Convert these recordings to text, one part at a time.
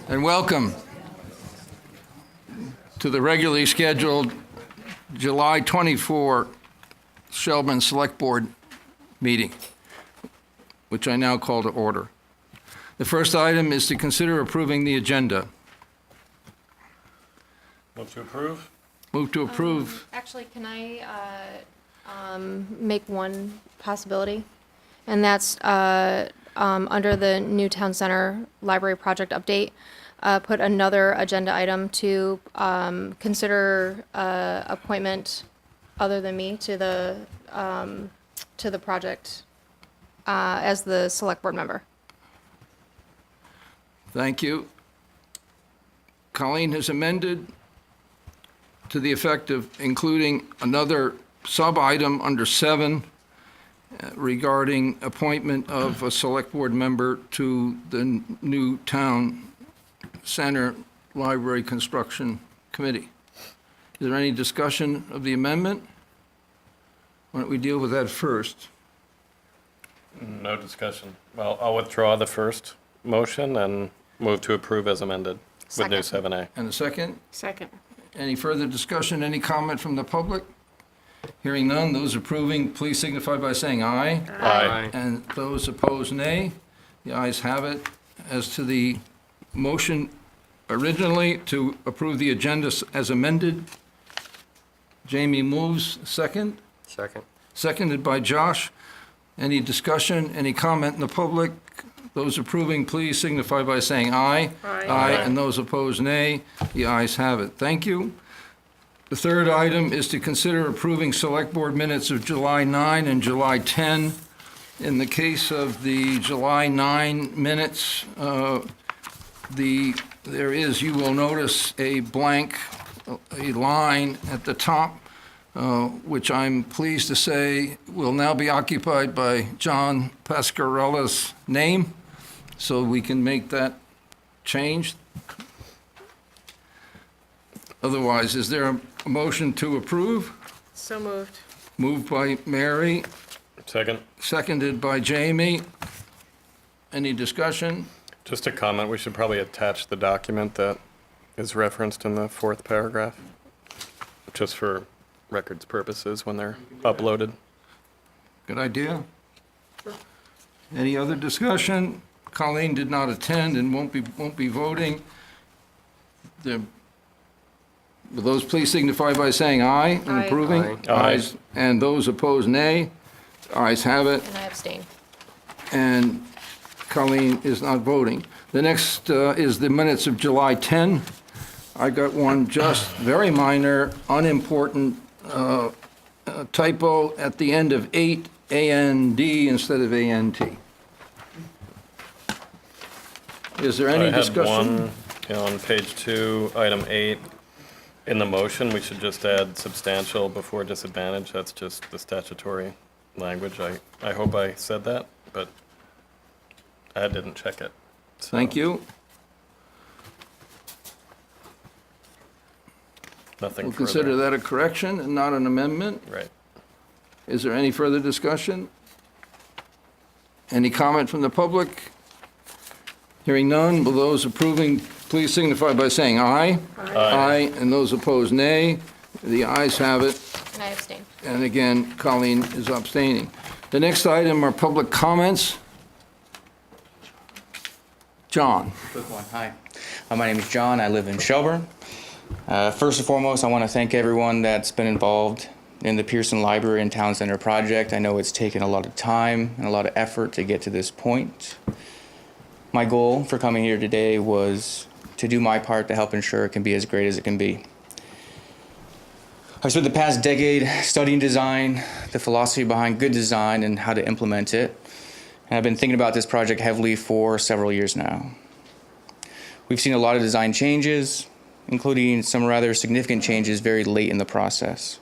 And welcome to the regularly scheduled July 24 Shelburne Selectboard meeting, which I now call to order. The first item is to consider approving the agenda. Move to approve? Move to approve. Actually, can I make one possibility? And that's under the New Town Center Library Project Update, put another agenda item to consider appointment other than me to the project as the select board member. Thank you. Colleen has amended to the effect of including another sub-item under 7 regarding appointment of a select board member to the New Town Center Library Construction Committee. Is there any discussion of the amendment? Why don't we deal with that first? No discussion. Well, I'll withdraw the first motion and move to approve as amended with new 7A. And a second? Second. Any further discussion, any comment from the public? Hearing none, those approving, please signify by saying aye. Aye. And those opposed, nay. The ayes have it. As to the motion originally to approve the agenda as amended, Jamie moves, second. Second. Seconded by Josh. Any discussion, any comment in the public? Those approving, please signify by saying aye. Aye. And those opposed, nay. The ayes have it. Thank you. The third item is to consider approving select board minutes of July 9 and July 10. In the case of the July 9 minutes, you will notice a blank, a line at the top, which I'm pleased to say will now be occupied by John Pascarella's name, so we can make that change. Otherwise, is there a motion to approve? So moved. Moved by Mary, Second. seconded by Jamie. Any discussion? Just a comment, we should probably attach the document that is referenced in the 4th paragraph, just for records purposes when they're uploaded. Good idea. Any other discussion? Colleen did not attend and won't be voting. Will those please signify by saying aye and Aye. approving? Aye. Ayes. And those opposed, nay. Ayes have it, And I abstain. and Colleen is not voting. The next is the minutes of July 10. I got one just very minor, unimportant typo at the end of 8, A-N-D instead of A-N-T. Is there any discussion? I had one on page 2, item 8. In the motion, we should just add substantial before disadvantage. That's just the statutory language. I hope I said that, but I didn't check it. So, Thank you. Nothing We'll further. consider that a correction and not an amendment. Right. Is there any further discussion? Any comment from the public? Hearing none, will those approving please signify by saying aye. Aye. And those opposed, nay. The ayes have it. And I abstain. And again, Colleen is abstaining. The next item are public comments. John. Quick one. Hi. My name is John. I live in Shelburne. First and foremost, I want to thank everyone that's been involved in the Pearson Library and Town Center project. I know it's taken a lot of time and a lot of effort to get to this point. My goal for coming here today was to do my part to help ensure it can be as great as it can be. I've spent the past decade studying design, the philosophy behind good design, and how to implement it. And I've been thinking about this project heavily for several years now. We've seen a lot of design changes, including some rather significant changes very late in the process.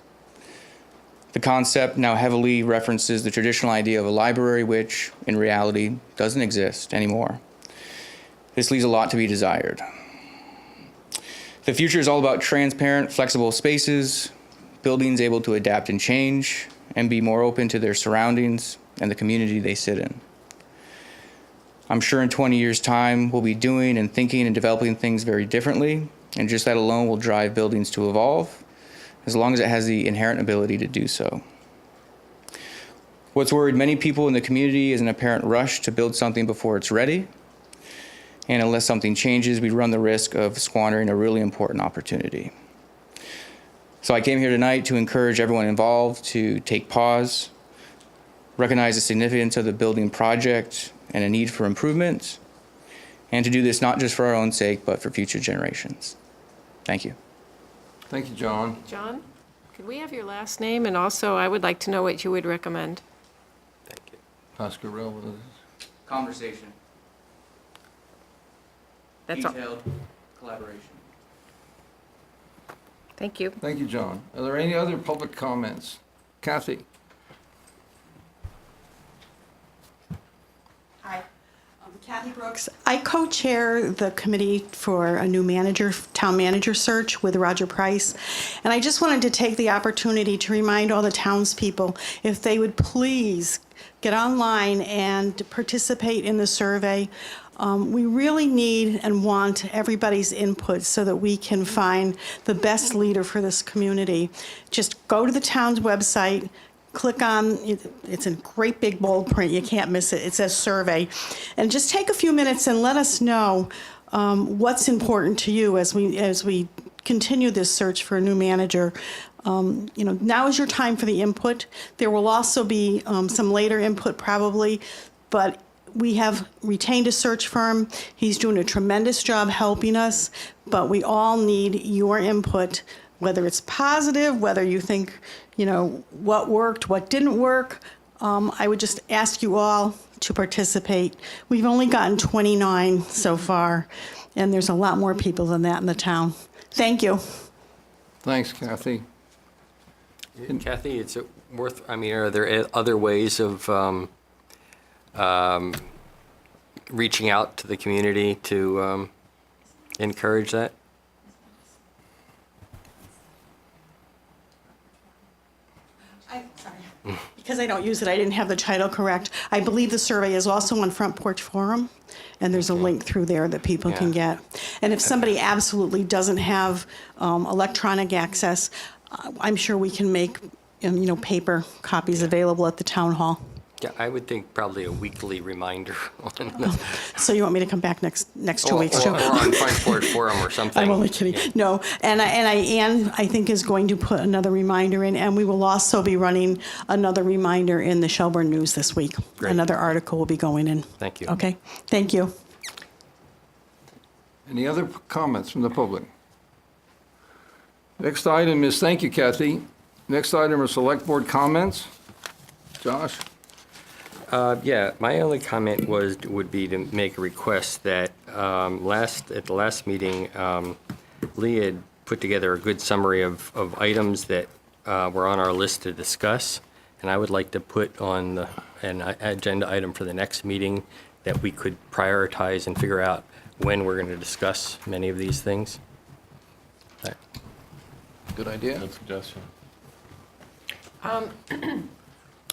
The concept now heavily references the traditional idea of a library, which in reality doesn't exist anymore. This leaves a lot to be desired. The future is all about transparent, flexible spaces, buildings able to adapt and change, and be more open to their surroundings and the community they sit in. I'm sure in 20 years' time, we'll be doing and thinking and developing things very differently, and just that alone will drive buildings to evolve, as long as it has the inherent ability to do so. What's worried many people in the community is an apparent rush to build something before it's ready, and unless something changes, we run the risk of squandering a really important opportunity. So I came here tonight to encourage everyone involved to take pause, recognize the significance of the building project and a need for improvement, and to do this not just for our own sake, but for future generations. Thank you. Thank you, John. John, could we have your last name? And also, I would like to know what you would recommend. Thank you. Pasquarello, what is this? Conversation. That's all. Detailed collaboration. Thank you. Thank you, John. Are there any other public comments? Cathy? Hi, Cathy Brooks. I co-chair the committee for a new town manager search with Roger Price. And I just wanted to take the opportunity to remind all the townspeople, if they would please get online and participate in the survey. We really need and want everybody's input so that we can find the best leader for this community. Just go to the town's website, click on, it's in great big bold print, you can't miss it, it says survey. And just take a few minutes and let us know what's important to you as we continue this search for a new manager. Now is your time for the input. There will also be some later input probably, but we have retained a search firm. He's doing a tremendous job helping us, but we all need your input, whether it's positive, whether you think, what worked, what didn't work. I would just ask you all to participate. We've only gotten 29 so far, and there's a lot more people than that in the town. Thank you. Thanks, Cathy. Cathy, it's worth, are there other ways of reaching out to the community to encourage that? Because I don't use it, I didn't have the title correct. I believe the survey is also on Front Porch Forum, and there's a link through there that people can get. And if somebody absolutely doesn't have electronic access, I'm sure we can make paper copies available at the town hall. Yeah, I would think probably a weekly reminder. So you want me to come back next 2 weeks, or Joe? on Front Porch Forum or something. I'm only kidding. Yeah. No, and Ann, I think, is going to put another reminder in, and we will also be running another reminder in the Shelburne News this week. Great. Another article will be going in. Thank you. Okay, thank you. Any other comments from the public? Next item is, thank you, Cathy. Next item are select board comments. Josh? Yeah, my only comment would be to make a request that at the last meeting, Lee had put together a good summary of items that were on our list to discuss, and I would like to put on an agenda item for the next meeting that we could prioritize and figure out when we're going to discuss many of these things. Good idea. Good suggestion.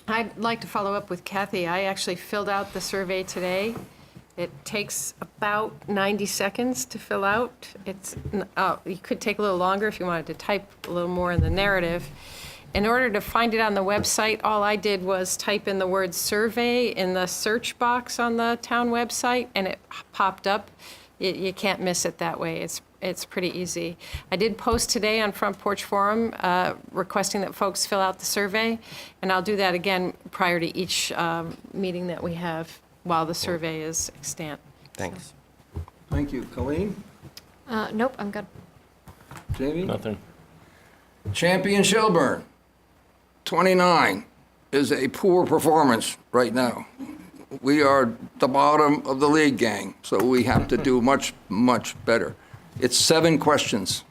I'd like to follow up with Cathy. I actually filled out the survey today. It takes about 90 seconds to fill out. You could take a little longer if you wanted to type a little more in the narrative. In order to find it on the website, all I did was type in the word survey in the search box on the town website, and it popped up. You can't miss it that way. It's pretty easy. I did post today on Front Porch Forum requesting that folks fill out the survey, and I'll do that again prior to each meeting that we have while the survey is extant. Thanks. Thank you. Colleen? Nope, I'm good. Jamie? Nothing. Champion Shelburne, 29, is a poor performance right now. We are the bottom of the league, gang, so we have to do much, much better. It's 7 questions.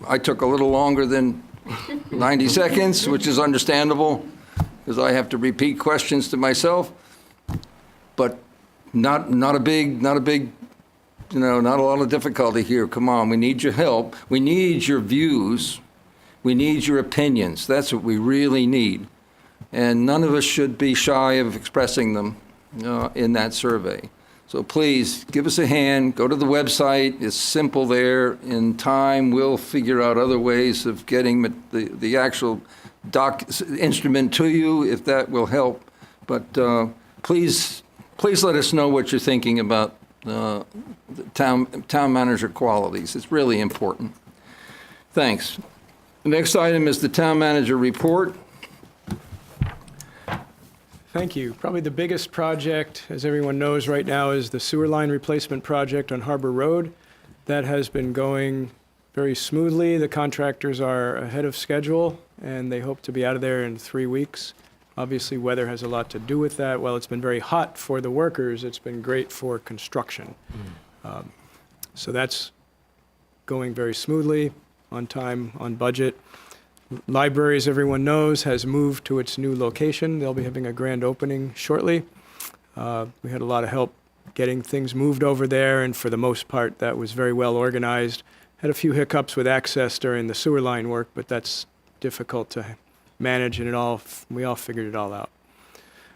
I took a little longer than 90 seconds, which is understandable, because I have to repeat questions to myself, but not a big, not a lot of difficulty here. Come on, we need your help. We need your views. We need your opinions. That's what we really need. And none of us should be shy of expressing them. in that survey. So please, give us a hand, go to the website, it's simple there. In time, we'll figure out other ways of getting the actual instrument to you, if that will help. But please let us know what you're thinking about the town manager qualities. It's really important. Thanks. The next item is the town manager report. Thank you. Probably the biggest project, as everyone knows right now, is the sewer line replacement project on Harbor Road. That has been going very smoothly. The contractors are ahead of schedule, and they hope to be out of there in 3 weeks. Obviously, weather has a lot to do with that. While it's been very hot for the workers, it's been great for construction. So that's going very smoothly, on time, on budget. Library, as everyone knows, has moved to its new location. They'll be having a grand opening shortly. We had a lot of help getting things moved over there, and for the most part, that was very well organized. Had a few hiccups with access during the sewer line work, but that's difficult to manage, and we all figured it all out.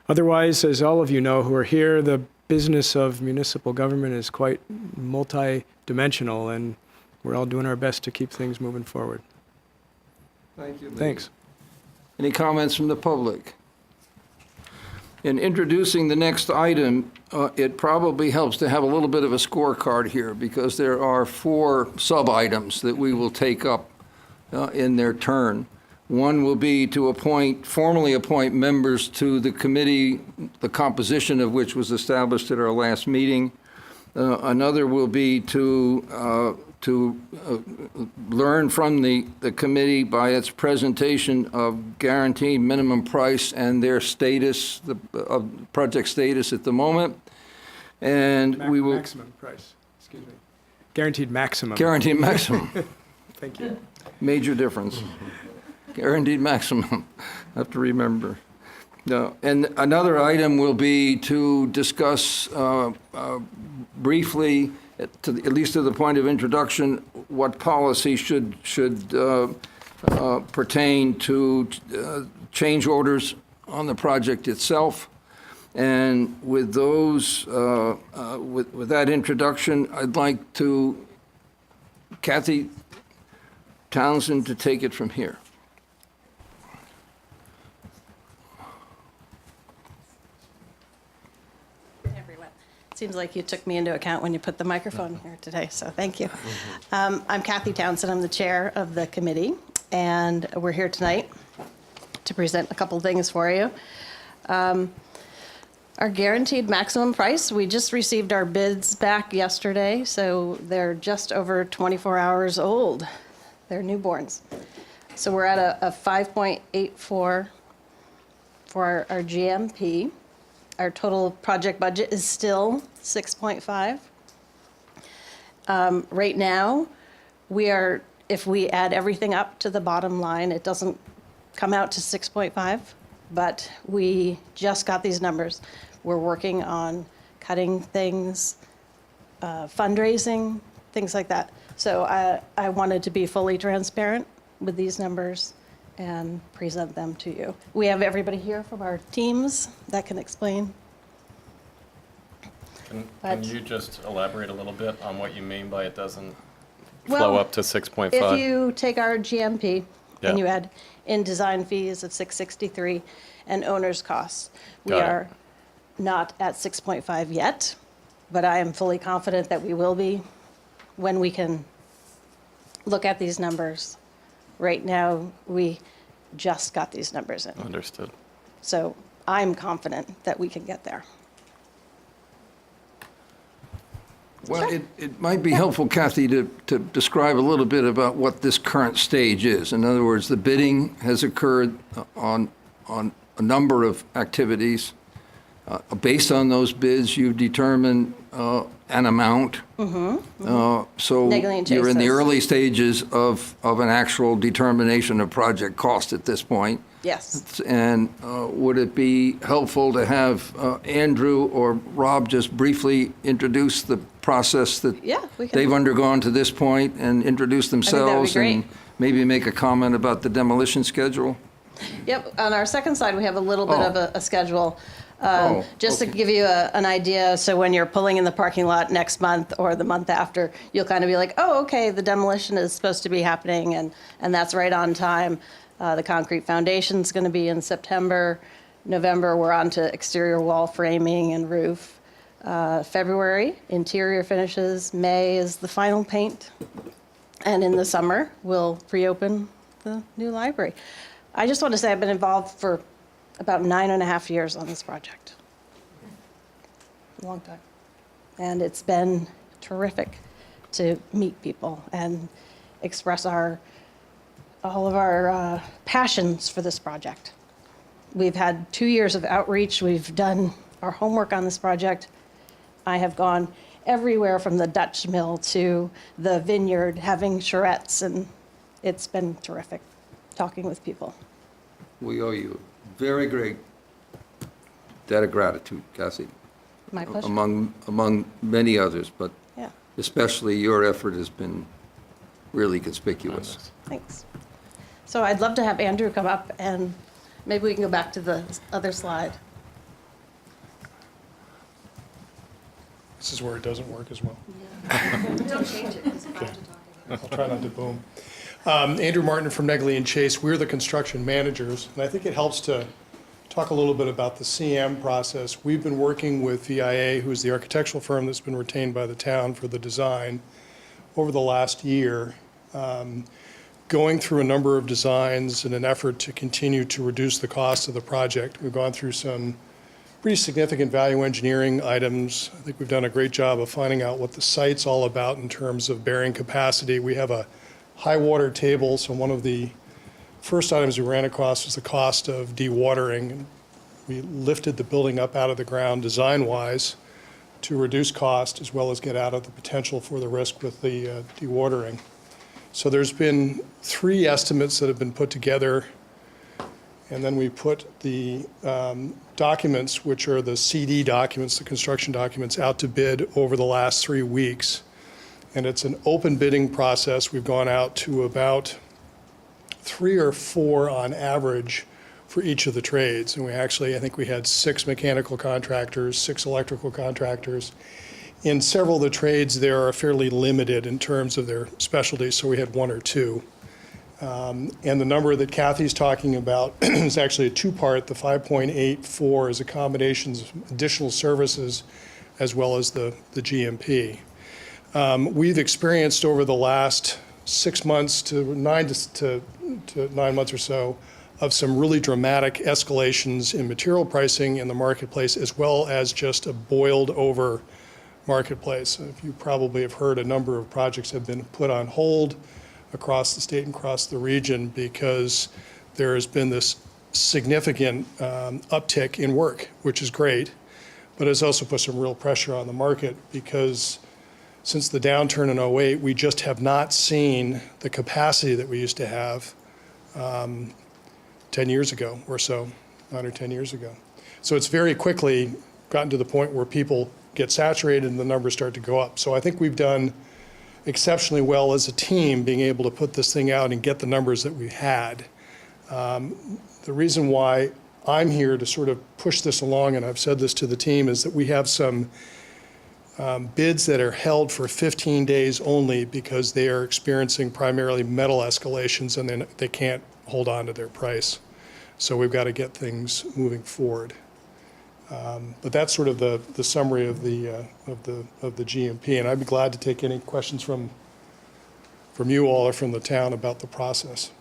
Otherwise, as all of you know who are here, the business of municipal government is quite multi-dimensional, and we're all doing our best to keep things moving forward. Thank you. Thanks. Any comments from the public? In introducing the next item, it probably helps to have a little bit of a scorecard here, because there are 4 sub-items that we will take up in their turn. One will be to formally appoint members to the committee, the composition of which was established at our last meeting. Another will be to learn from the committee by its presentation of guaranteed minimum price and their status, the project status at the moment. And we will... Maximum price, excuse me. Guaranteed maximum. Guaranteed maximum. Thank you. Major difference. Guaranteed maximum. I have to remember. And another item will be to discuss briefly, at least to the point of introduction, what policy should pertain to change orders on the project itself. And with those, with that introduction, I'd like to Cathy Townsend to take it from here. Everyone. Seems like you took me into account when you put the microphone here today, so thank you. I'm Cathy Townsend. I'm the chair of the committee, and we're here tonight to present a couple things for you. Our guaranteed maximum price, we just received our bids back yesterday, so they're just over 24 hours old. They're newborns. So we're at a 5.84 for our GMP. Our total project budget is still 6.5. Right now, if we add everything up to the bottom line, it doesn't come out to 6.5, but we just got these numbers. We're working on cutting things, fundraising, things like that. So I wanted to be fully transparent with these numbers and present them to you. We have everybody here from our teams that can explain. Can you just elaborate a little bit on what you mean by it doesn't Well, flow up to 6.5? If you take our GMP and Yeah. you add in design fees of 663 and owner's costs, we Got it. are not at 6.5 yet, but I am fully confident that we will be when we can look at these numbers. Right now, we just got these numbers in. Understood. So I'm confident that we can get there. Well, it might be helpful, Cathy, to describe a little bit about what this current stage is. In other words, the bidding has occurred on a number of activities. Based on those bids, you've determined an amount. So Negligent you're in the basis. early stages of an actual determination of project cost at this point. Yes. And would it be helpful to have Andrew or Rob just briefly introduce the process that Yeah, we can. they've undergone to this point and introduce that'd be themselves and great. maybe make a comment about the demolition schedule? Yep, on our second slide, we have a little bit of a schedule. Just to okay. give you an idea, so when you're pulling in the parking lot next month or the month after, you'll kind of be like, oh, okay, the demolition is supposed to be happening, and that's right on time. The concrete foundation's going to be in September. November, we're on to exterior wall framing and roof. February, interior finishes. May is the final paint. And in the summer, we'll reopen the new library. I just want to say I've been involved for about 9.5 years on this project. A long time. And it's been terrific to meet people and express all of our passions for this project. We've had 2 years of outreach. We've done our homework on this project. I have gone everywhere from the Dutch mill to the vineyard, having charrettes, and it's been terrific talking with people. We owe you a very great debt of gratitude, Cathy, My pleasure. among many others, but Yeah, especially your effort has been really conspicuous. thanks. So I'd love to have Andrew come up, and maybe we can go back to the other slide. This is where it doesn't work as well. Don't change it, because Okay. I'll try not to boom. Andrew Martin from Negley and Chase. We're the construction managers, and I think it helps to talk a little bit about the CM process. We've been working with VIA, who is the architectural firm that's been retained by the town for the design, over the last year, going through a number of designs in an effort to continue to reduce the cost of the project. We've gone through some pretty significant value engineering items. I think we've done a great job of finding out what the site's all about in terms of bearing capacity. We have a high water table, so one of the first items we ran across was the cost of dewatering. We lifted the building up out of the ground design-wise to reduce cost as well as get out of the potential for the risk with the dewatering. So there's been 3 estimates that have been put together, and then we put the documents, which are the CD documents, the construction documents, out to bid over the last 3 weeks. And it's an open bidding process. We've gone out to about 3 or 4 on average for each of the trades. And I think we had 6 mechanical contractors, 6 electrical contractors. In several of the trades, they are fairly limited in terms of their specialties, so we had 1 or 2. And the number that Cathy's talking about is actually a 2-part. The 5.84 is a combination of additional services as well as the GMP. We've experienced over the last 6 months to 9 months or so of some really dramatic escalations in material pricing in the marketplace, as well as just a boiled over marketplace. You probably have heard a number of projects have been put on hold across the state and across the region because there has been this significant uptick in work, which is great, but it's also put some real pressure on the market because since the downturn in '08, we just have not seen the capacity that we used to have 10 years ago or so, 9 or 10 years ago. So it's very quickly gotten to the point where people get saturated and the numbers start to go up. So I think we've done exceptionally well as a team being able to put this thing out and get the numbers that we had. The reason why I'm here to sort of push this along, and I've said this to the team, is that we have some bids that are held for 15 days only because they are experiencing primarily metal escalations and then they can't hold on to their price. So we've got to get things moving forward. But that's sort of the summary of the GMP, and I'd be glad to take any questions from you all or from the town about the process.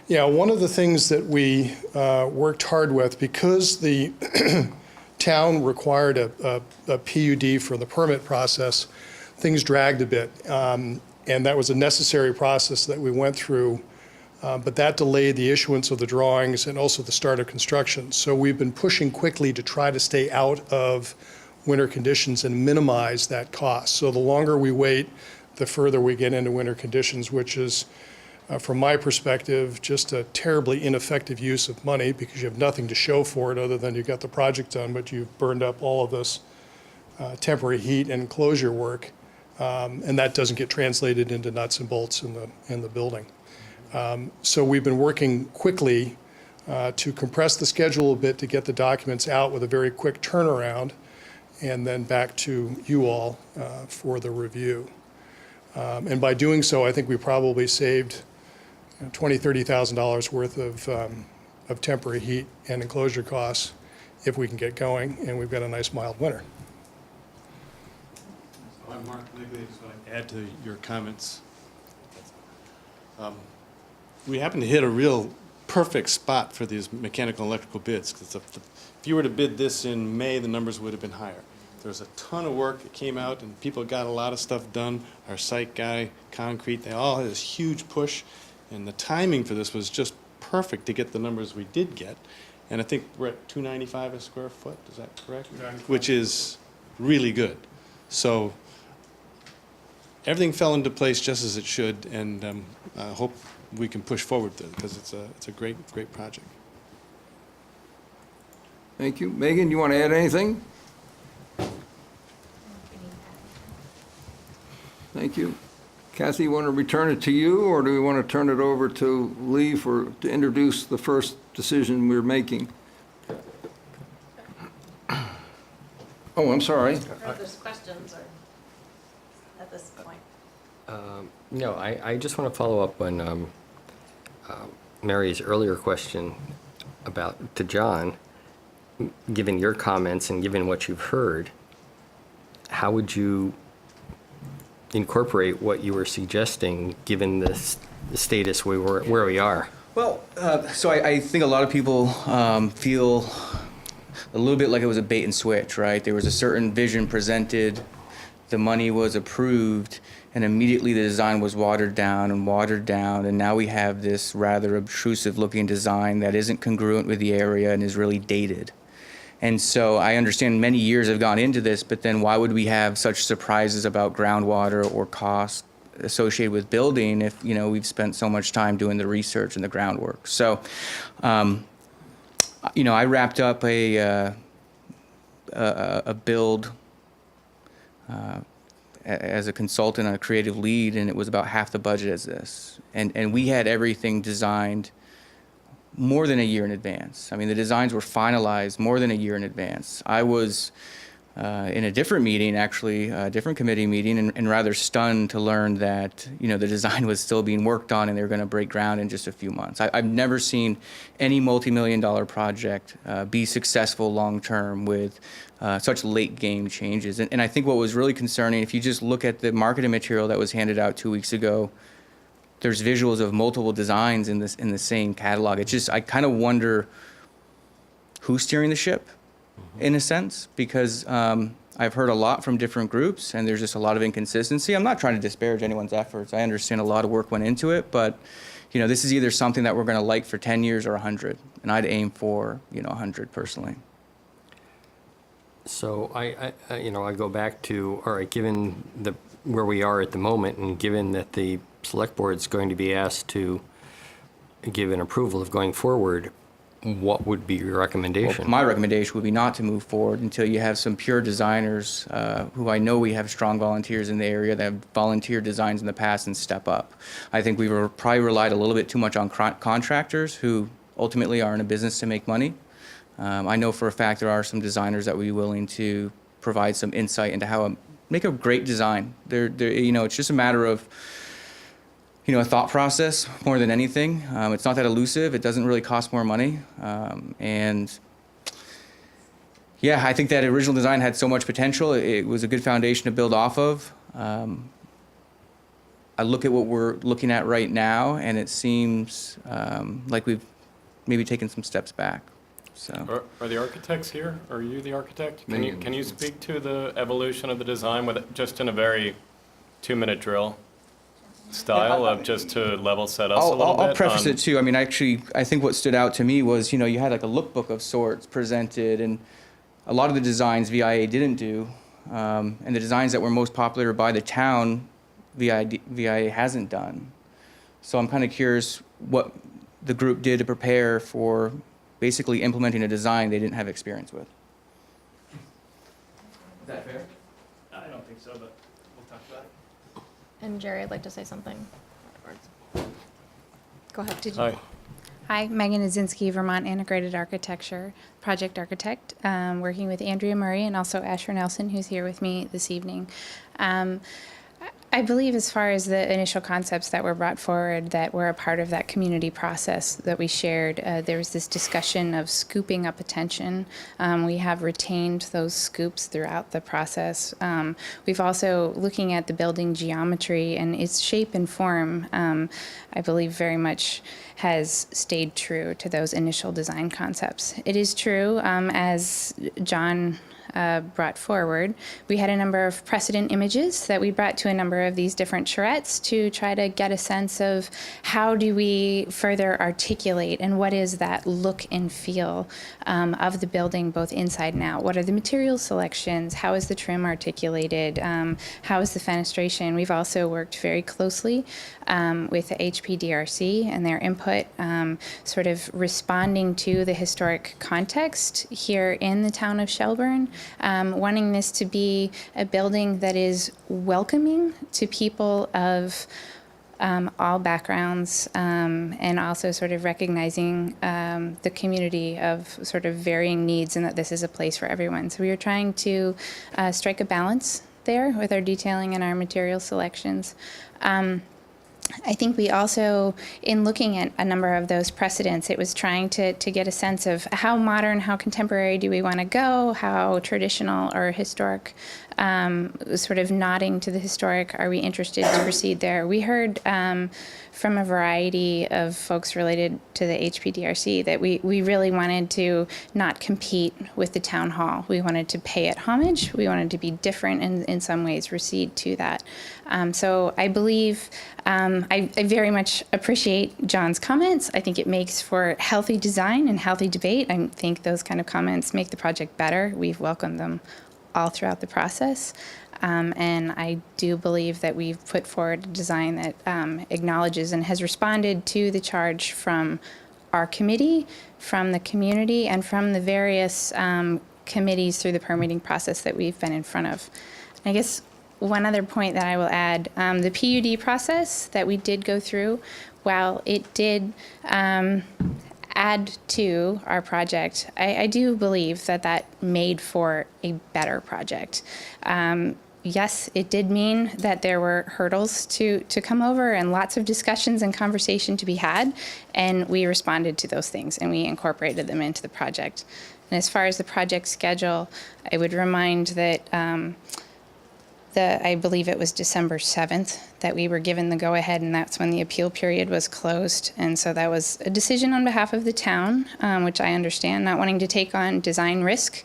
Yeah, one of the things that we worked hard with, because the town required a PUD for the permit process, things dragged a bit. And that was a necessary process that we went through, but that delayed the issuance of the drawings and also the start of construction. So we've been pushing quickly to try to stay out of winter conditions and minimize that cost. So the longer we wait, the further we get into winter conditions, which is, from my perspective, just a terribly ineffective use of money because you have nothing to show for it other than you got the project done, but you've burned up all of this temporary heat and enclosure work. And that doesn't get translated into nuts and bolts in the building. So we've been working quickly to compress the schedule a bit to get the documents out with a very quick turnaround, and then back to you all for the review. And by doing so, I think we probably saved $20,000, $30,000 worth of temporary heat and enclosure costs if we can get going, and we've got a nice mild winter. I'm Mark Nigley. I just want to add to your comments. We happen to hit a real perfect spot for these mechanical and electrical bids. 'Cause if you were to bid this in May, the numbers would have been higher. There's a ton of work that came out, and people got a lot of stuff done. Our site guy, concrete, they all had this huge push, and the timing for this was just perfect to get the numbers we did get. And I think we're at $295 a square foot, is that correct? Which is really good. So everything fell into place just as it should, and I hope we can push forward with it, because it's a great project. Thank you. Megan, you want to add anything? Thank you. Cathy, you want to return it to you, or do we want to turn it over to Lee to introduce the first decision we're making? Oh, I'm sorry. There's questions or at this point? No, I just want to follow up on Mary's earlier question to John. Given your comments and given what you've heard, how would you incorporate what you were suggesting, given the status where we are? Well, so I think a lot of people feel a little bit like it was a bait and switch, right? There was a certain vision presented, the money was approved, and immediately the design was watered down, and now we have this rather obtrusive-looking design that isn't congruent with the area and is really dated. And so I understand many years have gone into this, but then why would we have such surprises about groundwater or costs associated with building if, we've spent so much time doing the research and the groundwork? So, I wrapped up a build as a consultant and a creative lead, and it was about half the budget as this. And we had everything designed more than a year in advance. I mean, the designs were finalized more than a year in advance. I was in a different meeting, actually, a different committee meeting, and rather stunned to learn that, the design was still being worked on and they were going to break ground in just a few months. I've never seen any multi-million-dollar project be successful long-term with such late-game changes. And I think what was really concerning, if you just look at the marketing material that was handed out 2 weeks ago, there's visuals of multiple designs in the same catalog. It's just, I kind of wonder who's steering the ship, in a sense, because I've heard a lot from different groups, and there's just a lot of inconsistency. I'm not trying to disparage anyone's efforts. I understand a lot of work went into it, but this is either something that we're going to like for 10 years or 100, and I'd aim for 100 personally. So I go back to, all right, given where we are at the moment, and given that the Select Board's going to be asked to give an approval of going forward, what would be your recommendation? Well, my recommendation would be not to move forward until you have some pure designers who I know we have strong volunteers in the area that have volunteered designs in the past and step up. I think we've probably relied a little bit too much on contractors who ultimately are in a business to make money. I know for a fact there are some designers that would be willing to provide some insight into how to make a great design. It's just a matter of a thought process more than anything. It's not that elusive. It doesn't really cost more money. And yeah, I think that original design had so much potential. It was a good foundation to build off of. I look at what we're looking at right now, and it seems like we've maybe taken some steps back. So. Are the architects here? Are you the architect? Can you speak to the evolution of the design just in a very 2-minute drill style of just to level set us a little bit? I'll preface it too. I mean, actually, I think what stood out to me was, you had like a lookbook of sorts presented, and a lot of the designs VIA didn't do, and the designs that were most popular by the town, VIA hasn't done. So I'm kind of curious what the group did to prepare for basically implementing a design they didn't have experience with. Is that fair? I don't think so, but we'll talk about it. And Jerry, I'd like to say something. Go ahead. Did you? Hi. Hi, Megan Azinski, Vermont Integrated Architecture, project architect, working with Andrea Murray and also Asher Nelson, who's here with me this evening. I believe as far as the initial concepts that were brought forward that were a part of that community process that we shared, there was this discussion of scooping up attention. We have retained those scoops throughout the process. We've also, looking at the building geometry and its shape and form, I believe very much has stayed true to those initial design concepts. It is true, as John brought forward, we had a number of precedent images that we brought to a number of these different charrettes to try to get a sense of how do we further articulate and what is that look and feel of the building both inside and out. What are the material selections? How is the trim articulated? How is the fenestration? We've also worked very closely with the HPDRC and their input, sort of responding to the historic context here in the town of Shelburne. Wanting this to be a building that is welcoming to people of all backgrounds, and also sort of recognizing the community of sort of varying needs and that this is a place for everyone. So we were trying to strike a balance there with our detailing and our material selections. I think we also, in looking at a number of those precedents, it was trying to get a sense of how modern, how contemporary do we want to go, how traditional or historic, sort of nodding to the historic, are we interested to proceed there? We heard from a variety of folks related to the HPDRC that we really wanted to not compete with the town hall. We wanted to pay it homage. We wanted to be different and in some ways recede to that. So I believe I very much appreciate John's comments. I think it makes for healthy design and healthy debate. I think those kind of comments make the project better. We've welcomed them all throughout the process. And I do believe that we've put forward a design that acknowledges and has responded to the charge from our committee, from the community, and from the various committees through the permitting process that we've been in front of. I guess one other point that I will add, the PUD process that we did go through, while it did add to our project, I do believe that that made for a better project. Yes, it did mean that there were hurdles to come over and lots of discussions and conversation to be had, and we responded to those things and we incorporated them into the project. And as far as the project schedule, I would remind that I believe it was December 7th that we were given the go-ahead, and that's when the appeal period was closed. And so that was a decision on behalf of the town, which I understand, not wanting to take on design risk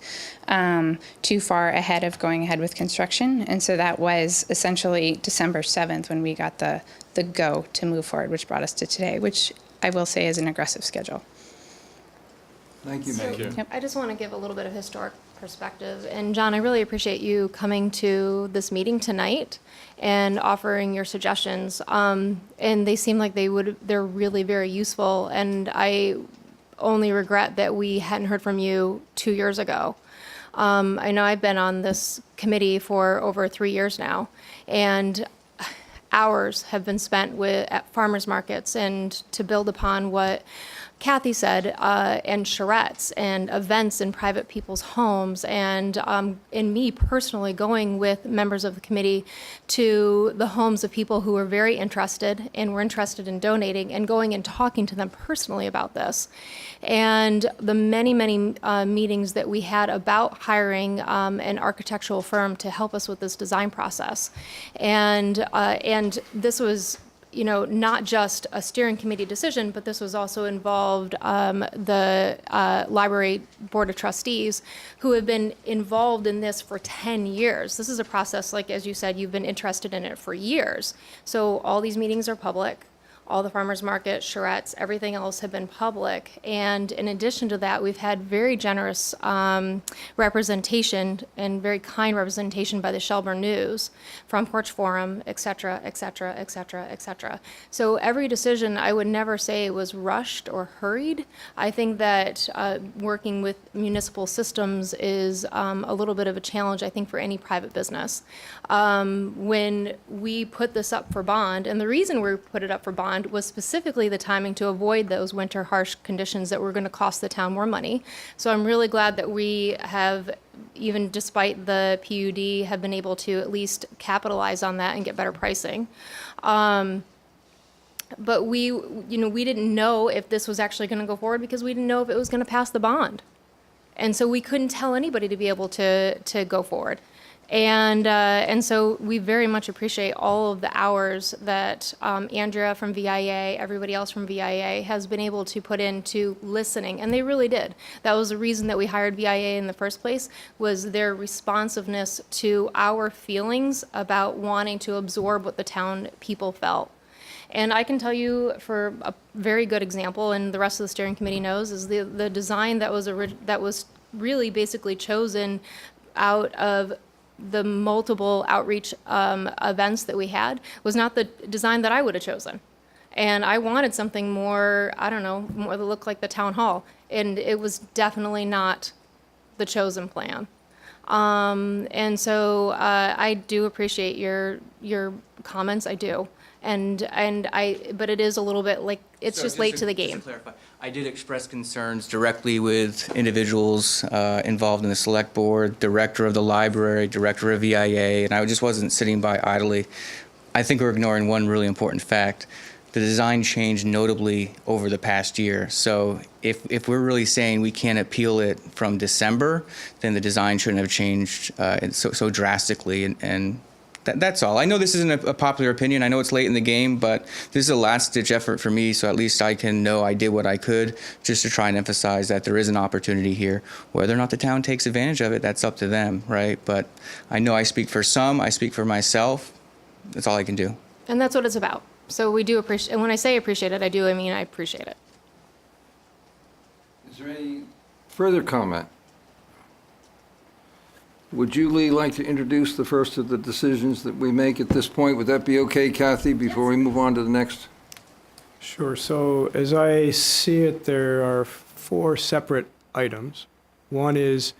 too far ahead of going ahead with construction. And so that was essentially December 7th when we got the go to move forward, which brought us to today, which I will say is an aggressive schedule. Thank you, Megan. Yep. I just want to give a little bit of historic perspective. And John, I really appreciate you coming to this meeting tonight and offering your suggestions. And they seem like they're really very useful. And I only regret that we hadn't heard from you 2 years ago. I know I've been on this committee for over 3 years now, and hours have been spent at farmers markets and to build upon what Cathy said, and charrettes and events in private people's homes, and in me personally going with members of the committee to the homes of people who were very interested and were interested in donating, and going and talking to them personally about this. And the many, many meetings that we had about hiring an architectural firm to help us with this design process. And this was, not just a steering committee decision, but this was also involved the library board of trustees, who have been involved in this for 10 years. This is a process, like, as you said, you've been interested in it for years. So all these meetings are public. All the farmers market, charrettes, everything else have been public. And in addition to that, we've had very generous representation and very kind representation by the Shelburne News, Front Porch Forum, et cetera, et cetera, et cetera, et cetera. So every decision, I would never say was rushed or hurried. I think that working with municipal systems is a little bit of a challenge, I think, for any private business. When we put this up for bond, and the reason we put it up for bond bond was specifically the timing to avoid those winter harsh conditions that were going to cost the town more money. So I'm really glad that we have, even despite the PUD, have been able to at least capitalize on that and get better pricing. But we didn't know if this was actually going to go forward because we didn't know if it was going to pass the bond. And so we couldn't tell anybody to be able to go forward. And so we very much appreciate all of the hours that Andrea from VIA, everybody else from VIA has been able to put into listening, and they really did. That was the reason that we hired VIA in the first place, was their responsiveness to our feelings about wanting to absorb what the town people felt. And I can tell you, for a very good example, and the rest of the steering committee knows, is the design that was really basically chosen out of the multiple outreach events that we had was not the design that I would have chosen. And I wanted something more, I don't know, more that looked like the town hall. And it was definitely not the chosen plan. And so I do appreciate your comments, I do. But it is a little bit like, it's just late to the game. Just to clarify, I did express concerns directly with individuals involved in the select board, director of the library, director of VIA, and I just wasn't sitting by idly. I think we're ignoring one really important fact. The design changed notably over the past year. So if we're really saying we can't appeal it from December, then the design shouldn't have changed so drastically. And that's all. I know this isn't a popular opinion. I know it's late in the game, but this is a last-ditch effort for me, so at least I can know I did what I could just to try and emphasize that there is an opportunity here. Whether or not the town takes advantage of it, that's up to them, right? But I know I speak for some. I speak for myself. That's all I can do. And that's what it's about. So we do appreciate, and when I say appreciate it, I mean I appreciate it. Is there any further comment? Would you, Lee, like to introduce the first of the decisions that we make at this point? Would that be okay, Kathy, before we move on to the next? Sure. So as I see it, there are 4 separate items. One is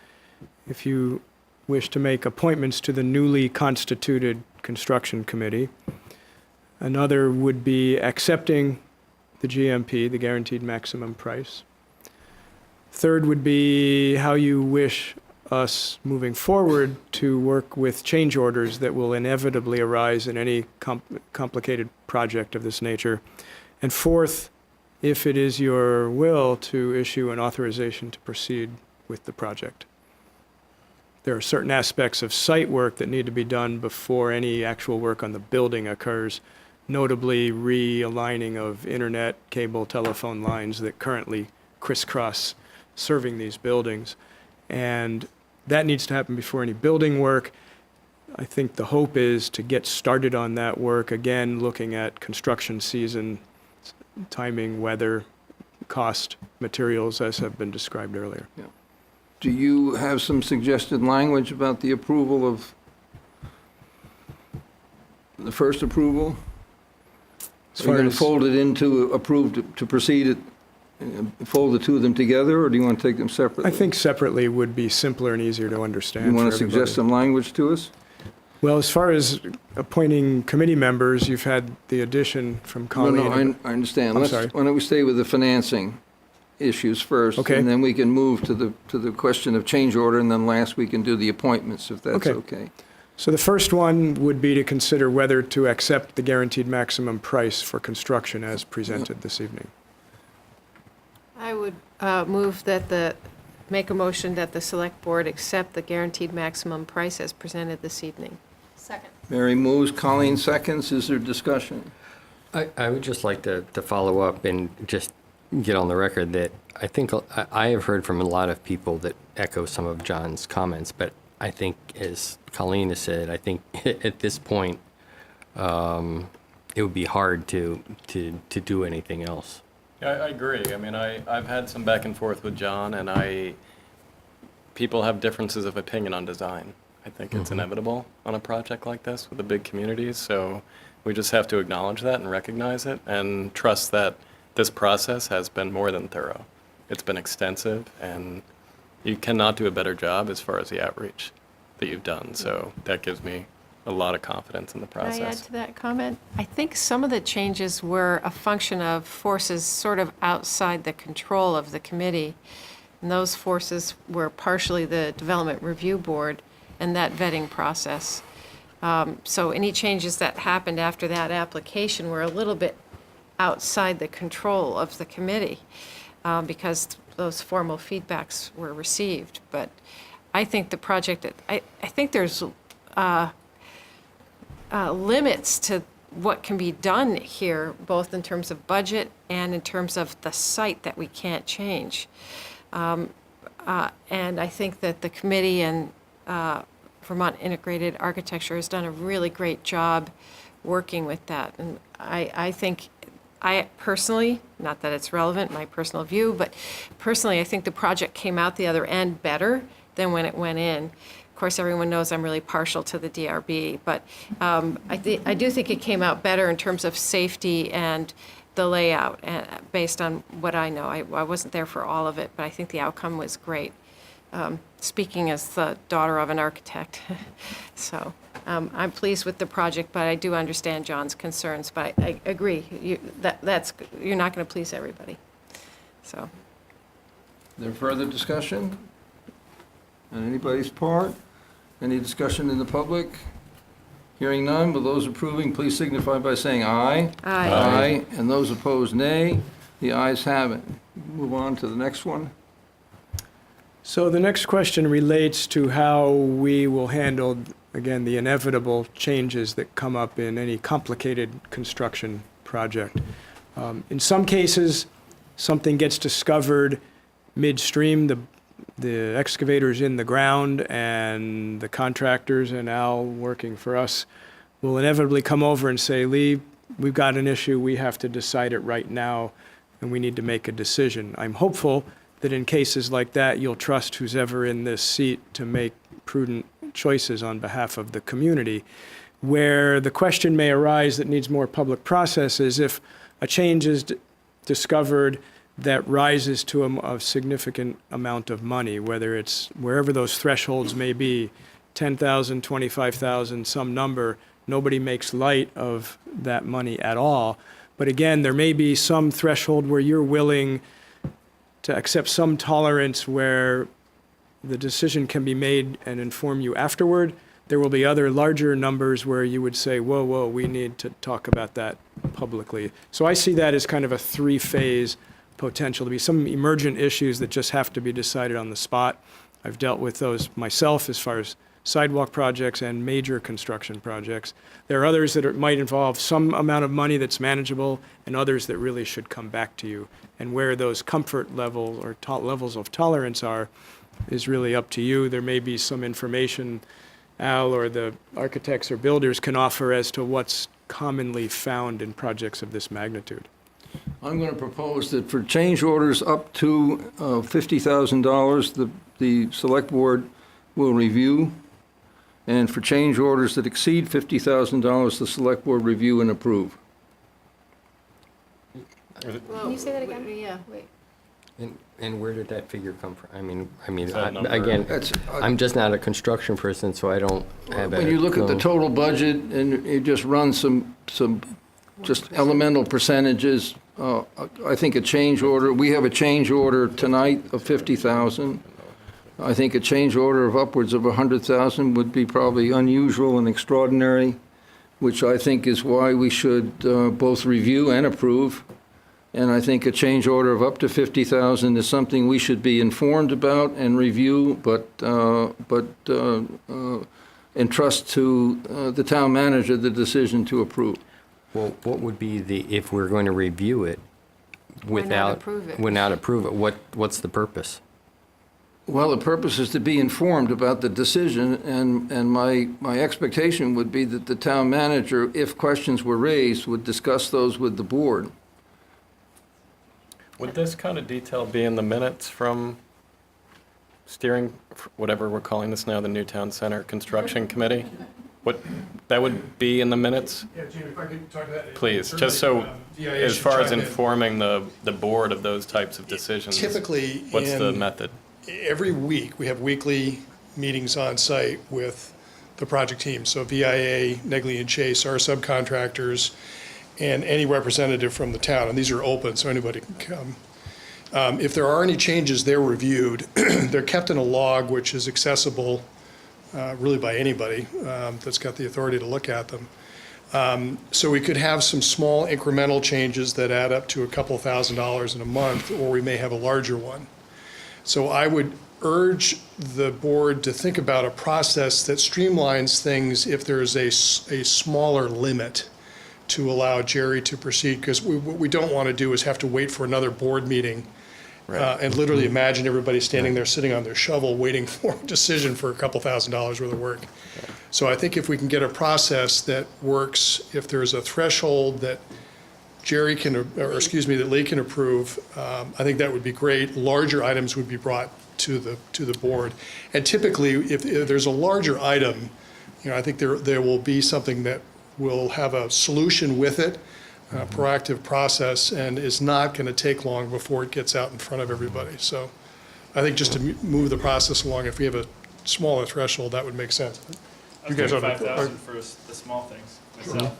if you wish to make appointments to the newly constituted construction committee. Another would be accepting the GMP, the guaranteed maximum price. Third would be how you wish us moving forward to work with change orders that will inevitably arise in any complicated project of this nature. And fourth, if it is your will to issue an authorization to proceed with the project. There are certain aspects of site work that need to be done before any actual work on the building occurs, notably realigning of internet, cable, telephone lines that currently crisscross serving these buildings. And that needs to happen before any building work. I think the hope is to get started on that work, again, looking at construction season, timing, weather, cost, materials, as have been described earlier. Yeah. Do you have some suggested language about the approval of the first approval? Are you going to fold it into approved to proceed it? Fold the two of them together, or do you want to take them separately? I think separately would be simpler and easier to understand. You want for to suggest everybody. some language to us? Well, as far as appointing committee members, you've had the addition from Colleen. No, I understand. I'm sorry. Why don't we stay with the financing issues first? Okay. And then we can move to the question of change order, and then last we can do the appointments, if that's okay. So the first one would be to consider whether to accept the guaranteed maximum price for construction as presented this evening. I would make a motion that the Select Board accept the guaranteed maximum price as presented this evening. Second. Mary moves, Colleen seconds. Is there discussion? I would just like to follow up and just get on the record that I think I have heard from a lot of people that echo some of John's comments, but I think, as Colleen has said, I think at this point, it would be hard to do anything else. Yeah, I agree. I mean, I've had some back and forth with John, and people have differences of opinion on design. I think it's inevitable on a project like this with the big communities, so we just have to acknowledge that and recognize it and trust that this process has been more than thorough. It's been extensive, and you cannot do a better job as far as the outreach that you've done, so that gives me a lot of confidence in the Can I add process. to that comment? I think some of the changes were a function of forces sort of outside the control of the committee. And those forces were partially the Development Review Board and that vetting process. So any changes that happened after that application were a little bit outside the control of the committee because those formal feedbacks were received. But I think the project, I think there's limits to what can be done here, both in terms of budget and in terms of the site that we can't change. And I think that the committee and Vermont Integrated Architecture has done a really great job working with that. And I think, I personally, not that it's relevant, my personal view, but personally, I think the project came out the other end better than when it went in. Of course, everyone knows I'm really partial to the DRB, but I do think it came out better in terms of safety and the layout, based on what I know. I wasn't there for all of it, but I think the outcome was great. Speaking as the daughter of an architect. So I'm pleased with the project, but I do understand John's concerns, but I agree, you're not going to please everybody. So. There further discussion on anybody's part? Any discussion in the public? Hearing none, will those approving please signify by saying aye. Aye. Aye, and those opposed, nay. The ayes have it. Move on to the next one. So the next question relates to how we will handle, again, the inevitable changes that come up in any complicated construction project. In some cases, something gets discovered midstream, the excavator's in the ground, and the contractors and Al working for us will inevitably come over and say, Lee, we've got an issue, we have to decide it right now, and we need to make a decision. I'm hopeful that in cases like that, you'll trust who's ever in this seat to make prudent choices on behalf of the community. Where the question may arise that needs more public process is if a change is discovered that rises to a significant amount of money, whether it's wherever those thresholds may be, 10,000, 25,000, some number, nobody makes light of that money at all. But again, there may be some threshold where you're willing to accept some tolerance where the decision can be made and inform you afterward. There will be other larger numbers where you would say, whoa, whoa, we need to talk about that publicly. So I see that as kind of a three-phase potential to be some emergent issues that just have to be decided on the spot. I've dealt with those myself as far as sidewalk projects and major construction projects. There are others that might involve some amount of money that's manageable and others that really should come back to you. And where those comfort level or levels of tolerance are is really up to you. There may be some information Al or the architects or builders can offer as to what's commonly found in projects of this magnitude. I'm going to propose that for change orders up to $50,000, the Select Board will review, and for change orders that exceed $50,000, the Select Board review and approve. Can you say that again? Yeah, wait. And where did that figure come from? that number- Again, That's- I'm just not a construction person, so I don't have a. When you look at the clue. total budget and you just run some just elemental percentages, I think a change order, we have a change order tonight of 50,000. I think a change order of upwards of 100,000 would be probably unusual and extraordinary, which I think is why we should both review and approve. And I think a change order of up to 50,000 is something we should be informed about and review, but entrust to the town manager the decision to approve. Well, what would be if we're going to review it without. approve it? Without approve it, what's the purpose? Well, the purpose is to be informed about the decision, and my expectation would be that the town manager, if questions were raised, would discuss those with the board. Would this kind of detail be in the minutes from steering, whatever we're calling this now, the New Town Center Construction Committee? That would be in the minutes? Yeah, Jim, if I could talk to that. Please, just so, as far as informing the board of those types of decisions. Typically, What's the in- method? Every week, we have weekly meetings on site with the project team. So VIA, Negley and Chase, our subcontractors, and any representative from the town. And these are open, so anybody can come. If there are any changes, they're reviewed. They're kept in a log, which is accessible really by anybody that's got the authority to look at them. So we could have some small incremental changes that add up to a couple $1,000s in a month, or we may have a larger one. So I would urge the board to think about a process that streamlines things if there's a smaller limit to allow Jerry to proceed, because what we don't want to do is have to wait for another board meeting and literally imagine everybody standing there sitting on their shovel waiting for a decision for a couple $1,000s worth of work. So I think if we can get a process that works, if there's a threshold that Jerry can, or excuse me, that Lee can approve, I think that would be great. Larger items would be brought to the board. And typically, if there's a larger item, I think there will be something that will have a solution with it, a proactive process, and is not going to take long before it gets out in front of everybody. So I think just to move the process along, if we have a smaller threshold, that would make sense. You guys are 5,000 for the small things myself.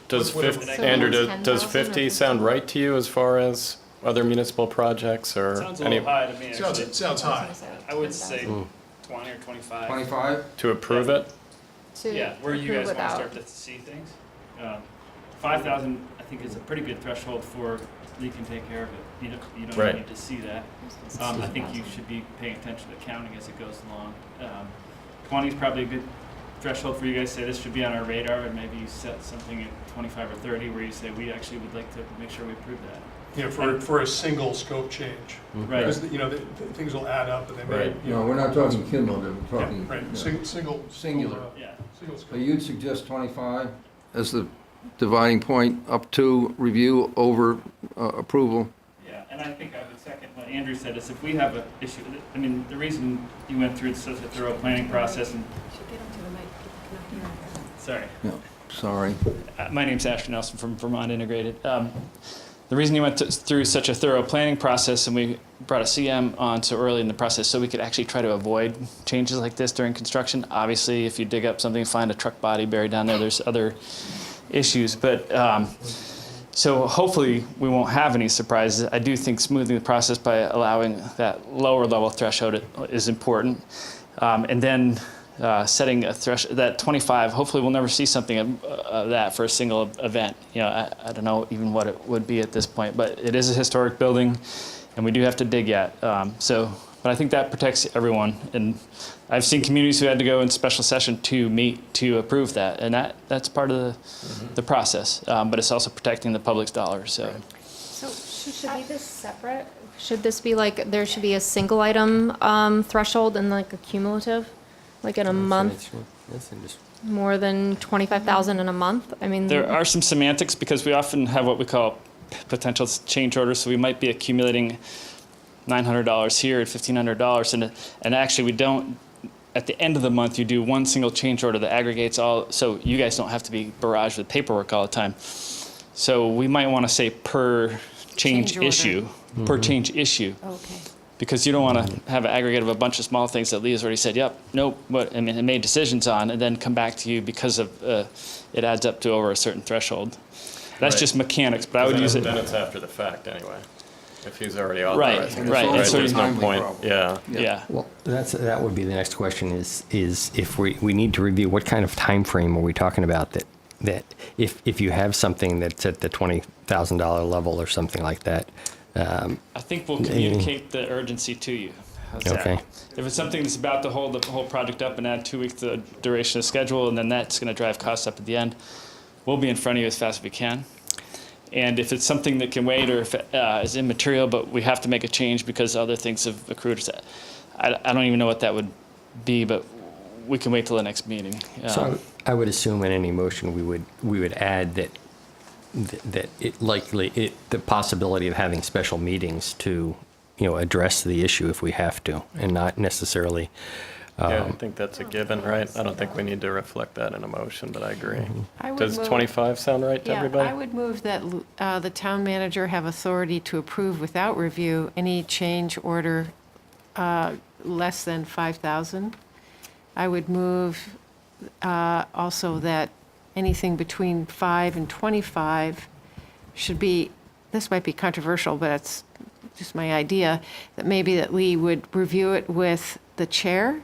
Does Whatever. 50, So Andrew, almost does 10,000 50 or sound right to you as far as other municipal projects or Sounds a any, little high to me, actually. Sounds high. I would say 20 or 25. 25? to approve it? To Yeah, where you approve guys want to without- start to see things. 5,000, I think, is a pretty good threshold for Lee can take care of it. You don't Right. need to see that. I think you should be paying attention to counting as it goes along. 20 is probably a good threshold for you guys to say this should be on our radar, and maybe you set something at 25 or 30 where you say we actually would like to make sure we approve that. Yeah, for a single scope change. Right. Because, the things will add up and they may, Right. No, we're not talking cumulative, we're Yeah, talking. right, single. Singular. Yeah. Single So scope. you'd suggest 25 as the dividing point up to review over approval? Yeah, and I think I would second what Andrew said, is if we have an issue, I mean, the reason you went through such a thorough planning process, and, sorry. Yeah, sorry. My name's Asher Nelson from Vermont Integrated. The reason you went through such a thorough planning process and we brought a CM on so early in the process so we could actually try to avoid changes like this during construction. Obviously, if you dig up something and find a truck body buried down there, there's other issues. But so hopefully we won't have any surprises. I do think smoothing the process by allowing that lower level threshold is important. And then setting a threshold, that 25, hopefully we'll never see something of that for a single event. I don't know even what it would be at this point, but it is a historic building and we do have to dig yet. But I think that protects everyone. And I've seen communities who had to go in special session to meet to approve that. And that's part of the process. But it's also protecting the public's dollars. So. So should be this separate? Should this be like, there should be a single item threshold and like a cumulative? Like in a month, more than 25,000 in a month? I mean. There are some semantics because we often have what we call potential change orders. So we might be accumulating $900 here at $1,500. And actually we don't, at the end of the month, you do one single change order that aggregates all, so you guys don't have to be barraged with paperwork all the time. So we might want to say per change order. issue, per change issue. Okay. Because you don't want to have an aggregate of a bunch of small things that Lee has already said, yep, nope, it made decisions on, and then come back to you because of it adds up to over a certain threshold. That's Right. just mechanics, but I would use it. Then it's after the fact anyway, if he's already Right, authorized. right. And so There's no timely point, problem. yeah. Yeah. Well, that would be the next question is if we need to review, what kind of time frame are we talking about that if you have something that's at the $20,000 level or something like that? I think we'll communicate the urgency to you. How's that? Okay. If it's something that's about to hold the whole project up and add 2 weeks to the duration of schedule, and then that's going to drive costs up at the end, we'll be in front of you as fast as we can. And if it's something that can wait or if it is immaterial, but we have to make a change because other things have accrued, I don't even know what that would be, but we can wait till the next meeting. So I would assume in any motion we would add that the possibility of having special meetings to address the issue if we have to, and not necessarily. Yeah, I think that's a given, right? I don't think we need to reflect that in a motion, but I agree. I would Does move- 25 sound right to Yeah, everybody? I would move that the town manager have authority to approve without review any change order less than 5,000. I would move also that anything between 5 and 25 should be, this might be controversial, but it's just my idea, that maybe that we would review it with the chair,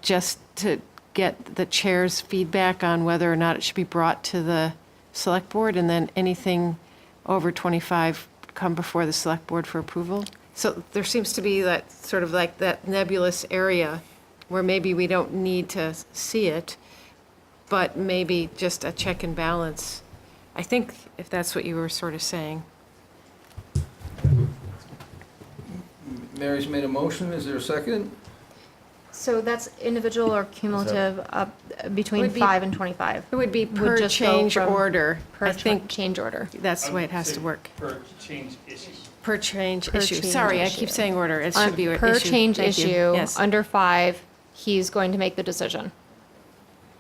just to get the chair's feedback on whether or not it should be brought to the select board, and then anything over 25 come before the select board for approval. So there seems to be that sort of like that nebulous area where maybe we don't need to see it, but maybe just a check and balance. I think if that's what you were sort of saying. Mary's made a motion, is there a second? So that's individual or cumulative up between Would be- 5 and 25? It would be per just go change from order. Per I think change order. that's the way it has to work. Per change issue. Per change Per issue. change Sorry, I issue. keep saying order. It should be issue. Per change Thank you. issue, Yes. under 5, he's going to make the decision.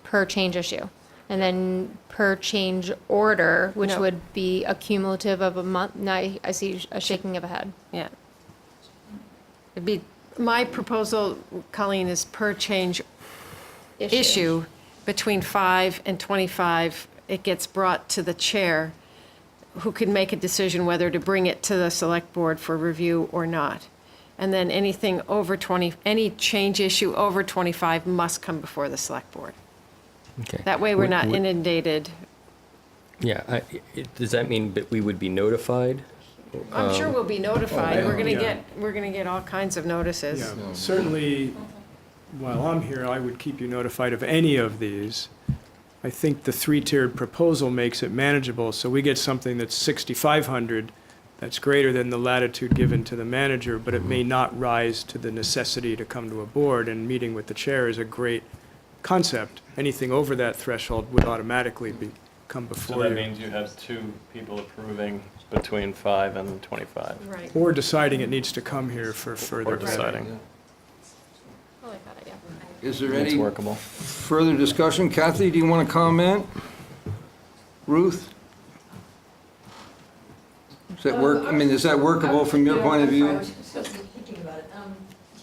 Per change issue. And then per change order, which No. would be a cumulative of a month. Now I see a shaking of a head. Yeah. It'd be, my proposal, Colleen, is per change issue between 5 and 25, it gets brought to the chair, who can make a decision whether to bring it to the select board for review or not. And then anything over 20, any change issue over 25 must come before the select board. Okay. That way we're not inundated. Yeah, does that mean that we would be notified? I'm sure we'll be notified. yeah. We're gonna get all kinds of notices. Yeah, certainly, while I'm here, I would keep you notified of any of these. I think the three-tiered proposal makes it manageable, so we get something that's 6,500, that's greater than the latitude given to the manager, but it may not rise to the necessity to come to a board, and meeting with the chair is a great concept. Anything over that threshold would automatically come So before that you. means you have 2 people approving between 5 and 25. Right. Or deciding it needs to come here for further Or vetting. deciding. I like that idea. Is there It's any workable. further discussion? Kathy, do you want to comment? Ruth? Is that work, I mean, is that workable from your point of view? I was just thinking about it.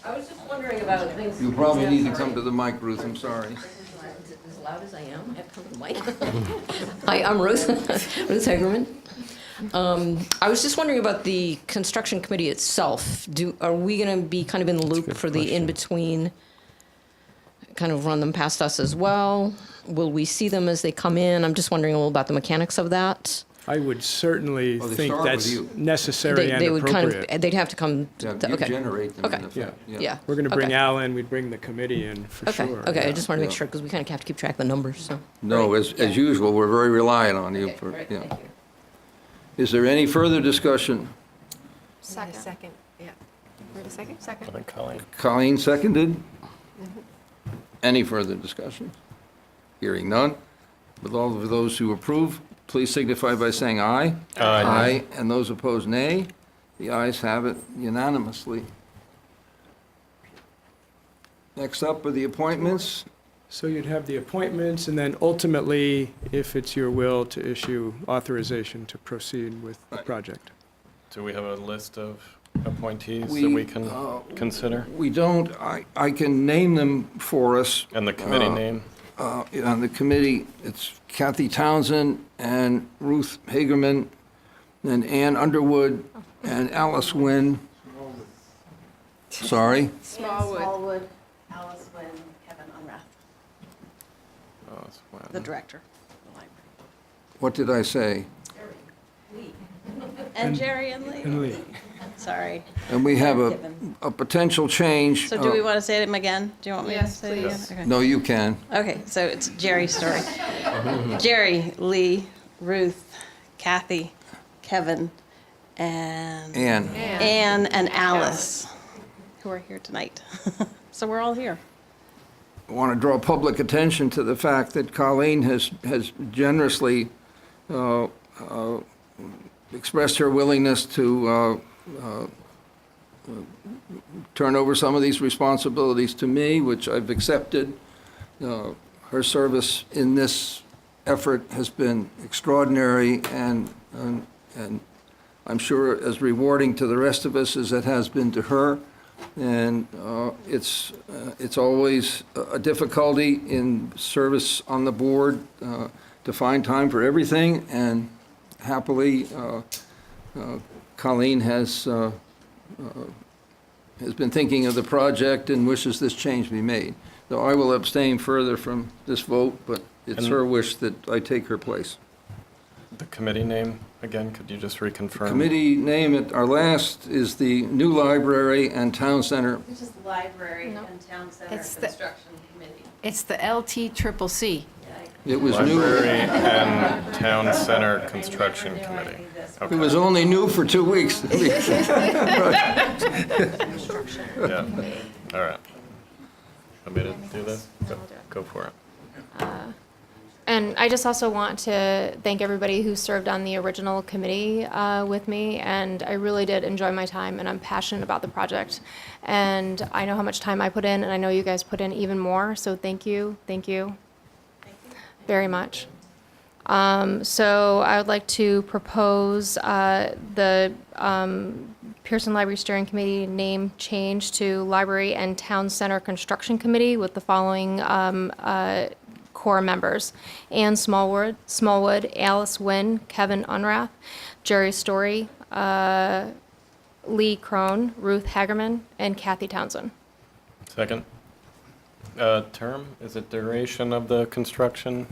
I was just wondering about things. You probably need to come to the mic, Ruth, I'm sorry. As loud as I am, I have to come to the mic. Hi, I'm Ruth, Ruth Hagerman. I was just wondering about the construction committee itself. Are we going to be kind of in the loop for the in-between? Kind of run them past us as well? Will we see them as they come in? I'm just wondering a little about the mechanics of that. I would certainly Well, they think start with that's you. necessary and They would kind appropriate. of, they'd have to come, Yeah, to- you okay. generate them in Okay. effect. Yeah. We're going to bring Okay. Al in, we'd bring the committee in for Okay, sure. okay, I yeah. just want to make Yeah. sure, because we kind of have to keep track of the numbers, so. No, as usual, we're very reliant on you Okay, for, great, yeah. thank you. Is there any further discussion? Second, yeah. Wait a second? I Second. think Colleen. Colleen seconded. Any further discussion? Hearing none. With all of those who approve, please signify by saying aye. Aye. And those opposed, nay. The ayes have it unanimously. Next up are the appointments. So you'd have the appointments, and then ultimately, if it's your will, to issue authorization to proceed with the Right. project. Do we have a list of appointees that We, we can consider? We don't, I can name them for us. And the committee name? On the committee, it's Cathy Townsend and Ruth Hagerman and Ann Underwood and Alice Wynn. Sorry? Smallwood. Alice Wynn, Kevin Unrath, Oh, it's when- the director of the library. What did I say? And Jerry and Lee. And Lee. Sorry. And we have a potential change. So do we want to say them again? Do you want me to Yes, say it again? please. Okay. No, you can. Okay, so it's Jerry's story. Jerry, Lee, Ruth, Kathy, Kevin, and Ann. Anne and Alice, who are here tonight. So we're all here. I want to draw public attention to the fact that Colleen has generously expressed her willingness to turn over some of these responsibilities to me, which I've accepted. Her service in this effort has been extraordinary and I'm sure as rewarding to the rest of us as it has been to her. And it's always a difficulty in service on the board to find time for everything, and happily, Colleen has been thinking of the project and wishes this change be made. So I will abstain further from this vote, but it's her wish that I take her place. The committee name, again, could you just reconfirm? Committee name at our last is the New Library and Town Center. It's just Library No. and Town Center It's the- Construction Committee. It's the LTCCC. It was new, Library and Town Center Construction Committee. it was only new for 2 weeks. Yeah, all right. Want me to do this? Go for it. And I just also want to thank everybody who served on the original committee with me, and I really did enjoy my time, and I'm passionate about the project. And I know how much time I put in, and I know you guys put in even more, so thank you very much. So I would like to propose the Pearson Library Steering Committee name change to Library and Town Center Construction Committee with the following core members: Ann Smallwood, Alice Wynn, Kevin Unrath, Jerry Storey, Lee Crone, Ruth Hagerman, and Cathy Townsend. Second. Term, is it duration of the construction?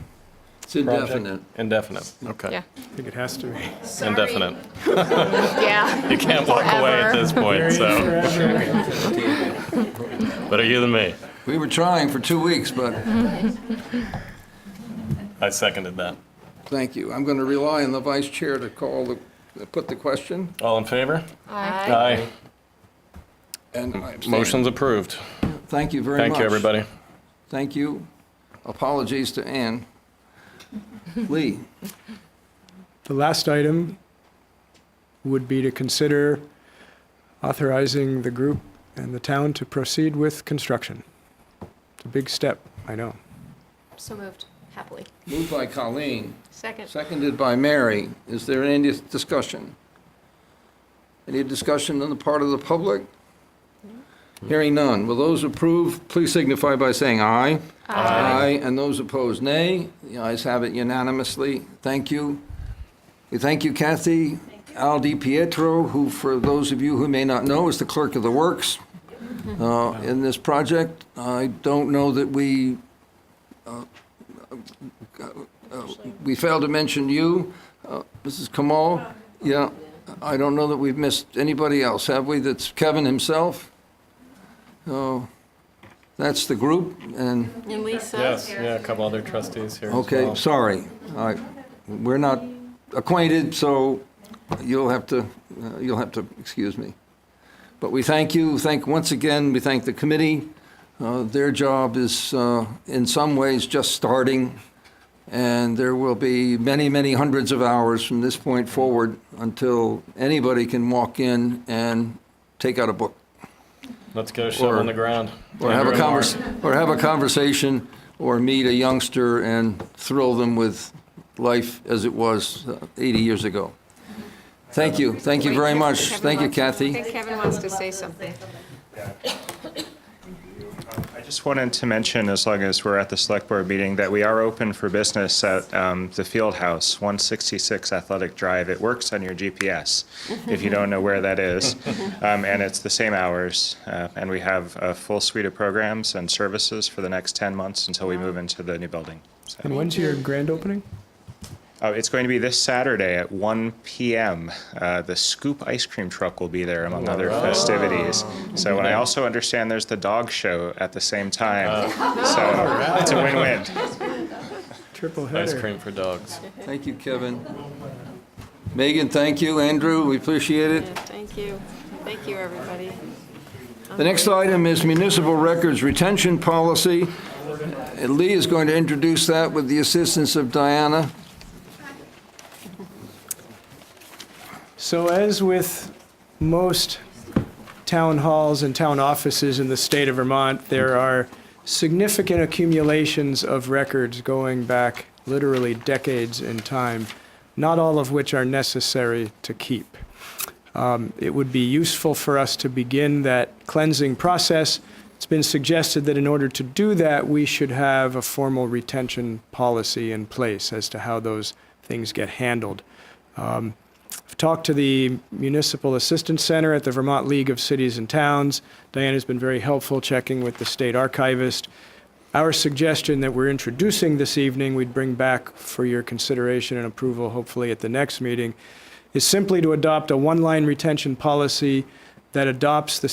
It's project? indefinite. Indefinite, okay. Yeah. I think it has to be. Indefinite. Yeah. You can't walk away at this point, so. Better you than me. We were trying for 2 weeks, but I seconded that. thank you. I'm going to rely on the vice chair to put the question, All in favor? Aye. Aye. and I abstain. Motion's approved. Thank you very much. Thank you, everybody. Thank you. Apologies to Ann. Lee, The last item would be to consider authorizing the group and the town to proceed with construction. It's a big step, I know. So moved, happily. moved by Colleen, Second. seconded by Mary. Is there any discussion? Any discussion on the part of the public? Hearing none. Will those approve, please signify by saying aye. Aye. And those opposed, nay. The ayes have it unanimously. Thank you. We thank you, Cathy. Al Di Pietro, who, for those of you who may not know, is the clerk of the works in this project. I don't know that we failed to mention you, Mrs. Kamal. Yeah, I don't know that we've missed anybody else, have we? That's Kevin himself? Oh, that's the group, and, And Lisa? Yes, yeah, a couple other trustees here as okay, well. sorry. We're not acquainted, so you'll have to excuse me. But we thank you, once again, we thank the committee. Their job is, in some ways, just starting, and there will be many, many hundreds of hours from this point forward until anybody can walk in and take out a book. Let's get a shovel on the ground. Or have Andrew a and Mark. conversation, or meet a youngster and thrill them with life as it was 80 years ago. Thank you very much. Thank you, I Cathy. think Kevin wants to say something. I just wanted to mention, as long as we're at the select board meeting, that we are open for business at the Field House, 166 Athletic Drive. It works on your GPS if you don't know where that is. And it's the same hours. And we have a full suite of programs and services for the next 10 months until we move into the new building. So, And when's your grand opening? it's going to be this Saturday at 1 p.m. The Scoop ice cream truck will be there, among other festivities. So, and I also understand there's the dog show at the same time. So it's a win-win. Triple Ice header. cream for dogs. Thank you, Kevin. Megan, thank you. Andrew, we appreciate it. Thank you. Thank you, everybody. The next item is municipal records retention policy. Lee is going to introduce that with the assistance of Diana. So as with most town halls and town offices in the state of Vermont, there are significant accumulations of records going back literally decades in time, not all of which are necessary to keep. It would be useful for us to begin that cleansing process. It's been suggested that in order to do that, we should have a formal retention policy in place as to how those things get handled. I've talked to the Municipal Assistance Center at the Vermont League of Cities and Towns. Diana's been very helpful checking with the state archivist. Our suggestion that we're introducing this evening, we'd bring back for your consideration and approval, hopefully at the next meeting, is simply to adopt a one-line retention policy that adopts the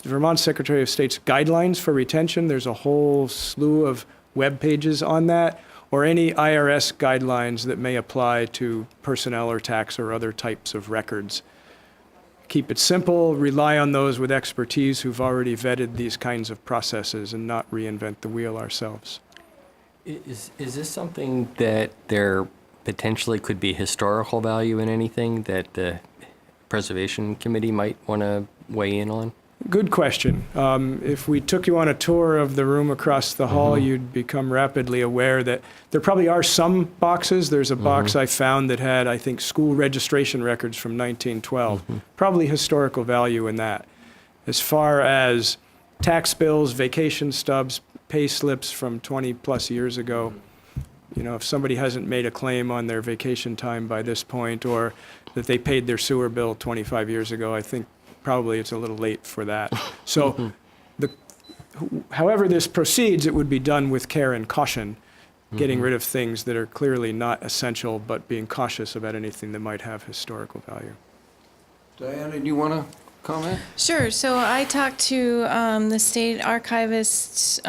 Vermont Secretary of State's guidelines for retention. There's a whole slew of web pages on that, or any IRS guidelines that may apply to personnel or tax or other types of records. Keep it simple, rely on those with expertise who've already vetted these kinds of processes and not reinvent the wheel ourselves. Is this something that there potentially could be historical value in, anything that the Preservation Committee might want to weigh in on? Good question. If we took you on a tour of the room across the hall, you'd become rapidly aware that there probably are some boxes. There's a box I found that had, I think, school registration records from 1912. Probably historical value in that. As far as tax bills, vacation stubs, pay slips from 20-plus years ago, you know, if somebody hasn't made a claim on their vacation time by this point, or that they paid their sewer bill 25 years ago, I think probably it's a little late for that. So however this proceeds, it would be done with care and caution, getting rid of things that are clearly not essential, but being cautious about anything that might have historical value. Diana, do you want to comment? Sure. So I talked to the state archivist's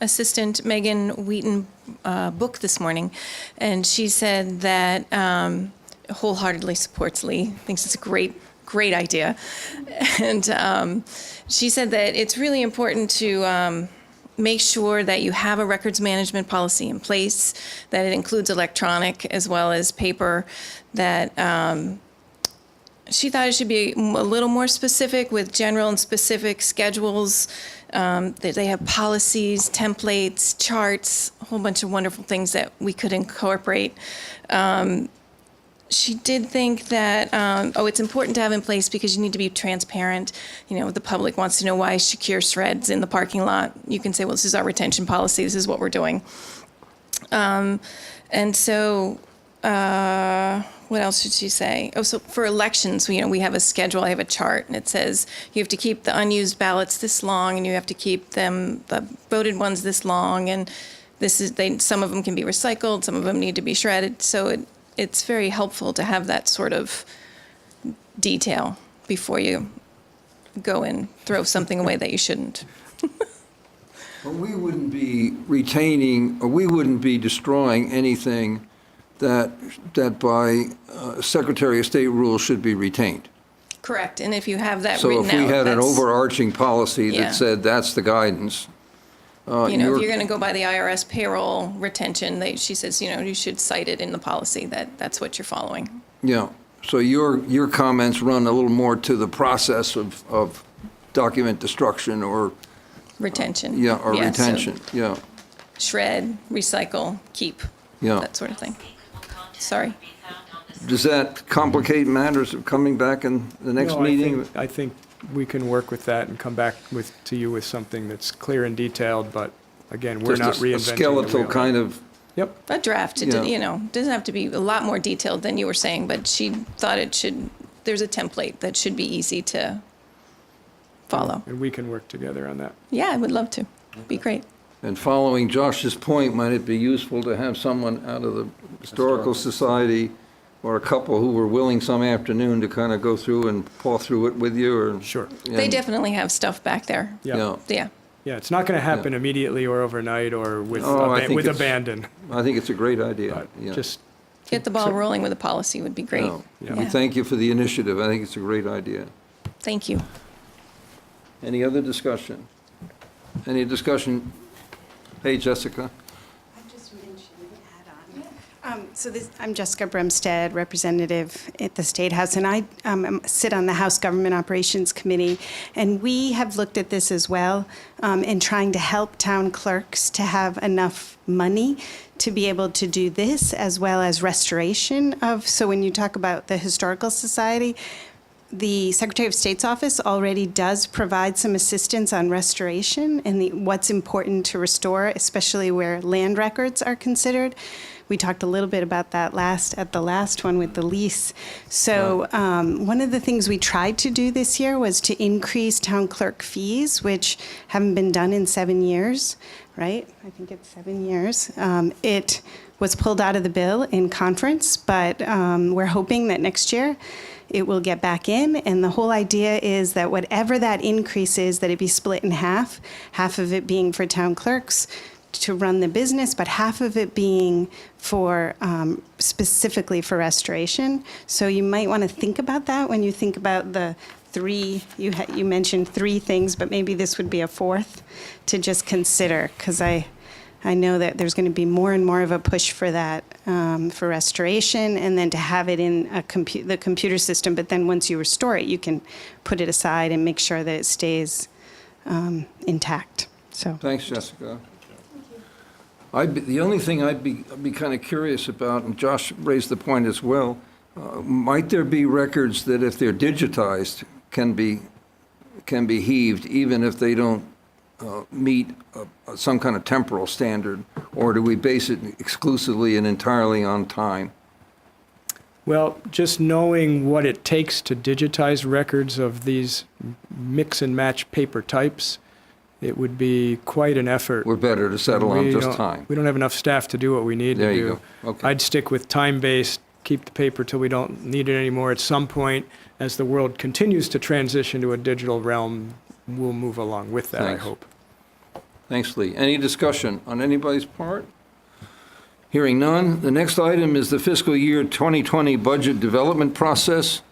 assistant, Megan Wheaton, Book this morning, and she said that wholeheartedly supports Lee, thinks it's a great idea. And she said that it's really important to make sure that you have a records management policy in place, that it includes electronic as well as paper, that she thought it should be a little more specific with general and specific schedules, that they have policies, templates, charts, a whole bunch of wonderful things that we could incorporate. She did think that, it's important to have in place because you need to be transparent. You know, the public wants to know why Shakir shreds in the parking lot. You can say, well, this is our retention policy. This is what we're doing. And so, what else should she say? Oh, so for elections, we have a schedule. I have a chart, and it says you have to keep the unused ballots this long, and you have to keep the voted ones this long, and some of them can be recycled, some of them need to be shredded. So it's very helpful to have that sort of detail before you go and throw something away that you shouldn't. But we wouldn't be retaining, or we wouldn't be destroying anything that by Secretary of State rules should be retained. Correct, and if you have that So written if we out, had an that's- overarching policy Yeah. that said that's the guidance, if you're going to go by the IRS payroll retention, she says, you should cite it in the policy that that's what you're following. yeah. So your comments run a little more to the process of document destruction or, Retention. or so retention, yeah, shred, recycle, keep, yeah. that sort of thing. Sorry. Does that complicate matters of coming back in the next No, meeting? I think we can work with that and come back to you with something that's clear and detailed, but again, we're not Just a reinventing the skeletal wheel. kind of, Yep. A draft, Yeah. doesn't have to be a lot more detailed than you were saying, but she thought there's a template that should be easy to follow. And we can work together on that. Yeah, I would love to. Be great. and following Josh's point, might it be useful to have someone out of the Historical Society or a couple who were willing some afternoon to kind of go through and paw through it with you, or? Sure. They and- definitely have stuff back there. Yeah. Yeah. Yeah, it's not going to happen immediately or overnight or with Oh, I think with it's- abandon, I think it's a great idea, but yeah. just, Get the ball rolling with a policy would be great. No, Yeah. We thank you for the initiative. I think it's a great idea. Thank you. Any other discussion? Any discussion? Hey, Jessica. I just mentioned add-on. I'm Jessica Brumstead, representative at the State House, and I sit on the House Government Operations Committee. And we have looked at this as well in trying to help town clerks to have enough money to be able to do this as well as restoration of. So when you talk about the Historical Society, the Secretary of State's office already does provide some assistance on restoration and what's important to restore, especially where land records are considered. We talked a little bit about that at the last one with the lease. So one of the things we tried to do this year was to increase town clerk fees, which haven't been done in 7 years, right? I think it's 7 years. It was pulled out of the bill in conference, but we're hoping that next year it will get back in, and the whole idea is that whatever that increase is, that it be split in half of it being for town clerks to run the business, but half of it being for specifically for restoration. So you might want to think about that when you think about the three, you mentioned 3 things, but maybe this would be a 4th to just consider, because I know that there's going to be more and more of a push for that, for restoration, and then to have it in the computer system. But then once you restore it, you can put it aside and make sure that it stays intact. So Thanks, Jessica. The only thing I'd be kind of curious about, and Josh raised the point as well, might there be records that if they're digitized can be heaved even if they don't meet some kind of temporal standard, or do we base it exclusively and entirely on time? Well, just knowing what it takes to digitize records of these mix and match paper types, it would be quite an effort. We're better to settle on We just don't- time. We don't have enough staff to do what we need There to you do. go. Okay. I'd stick with time-based, keep the paper till we don't need it anymore. At some point, as the world continues to transition to a digital realm, we'll move along with that, Thanks. I hope. Thanks, Lee. Any discussion on anybody's part? Hearing none. The next item is the fiscal year 2020 budget development process,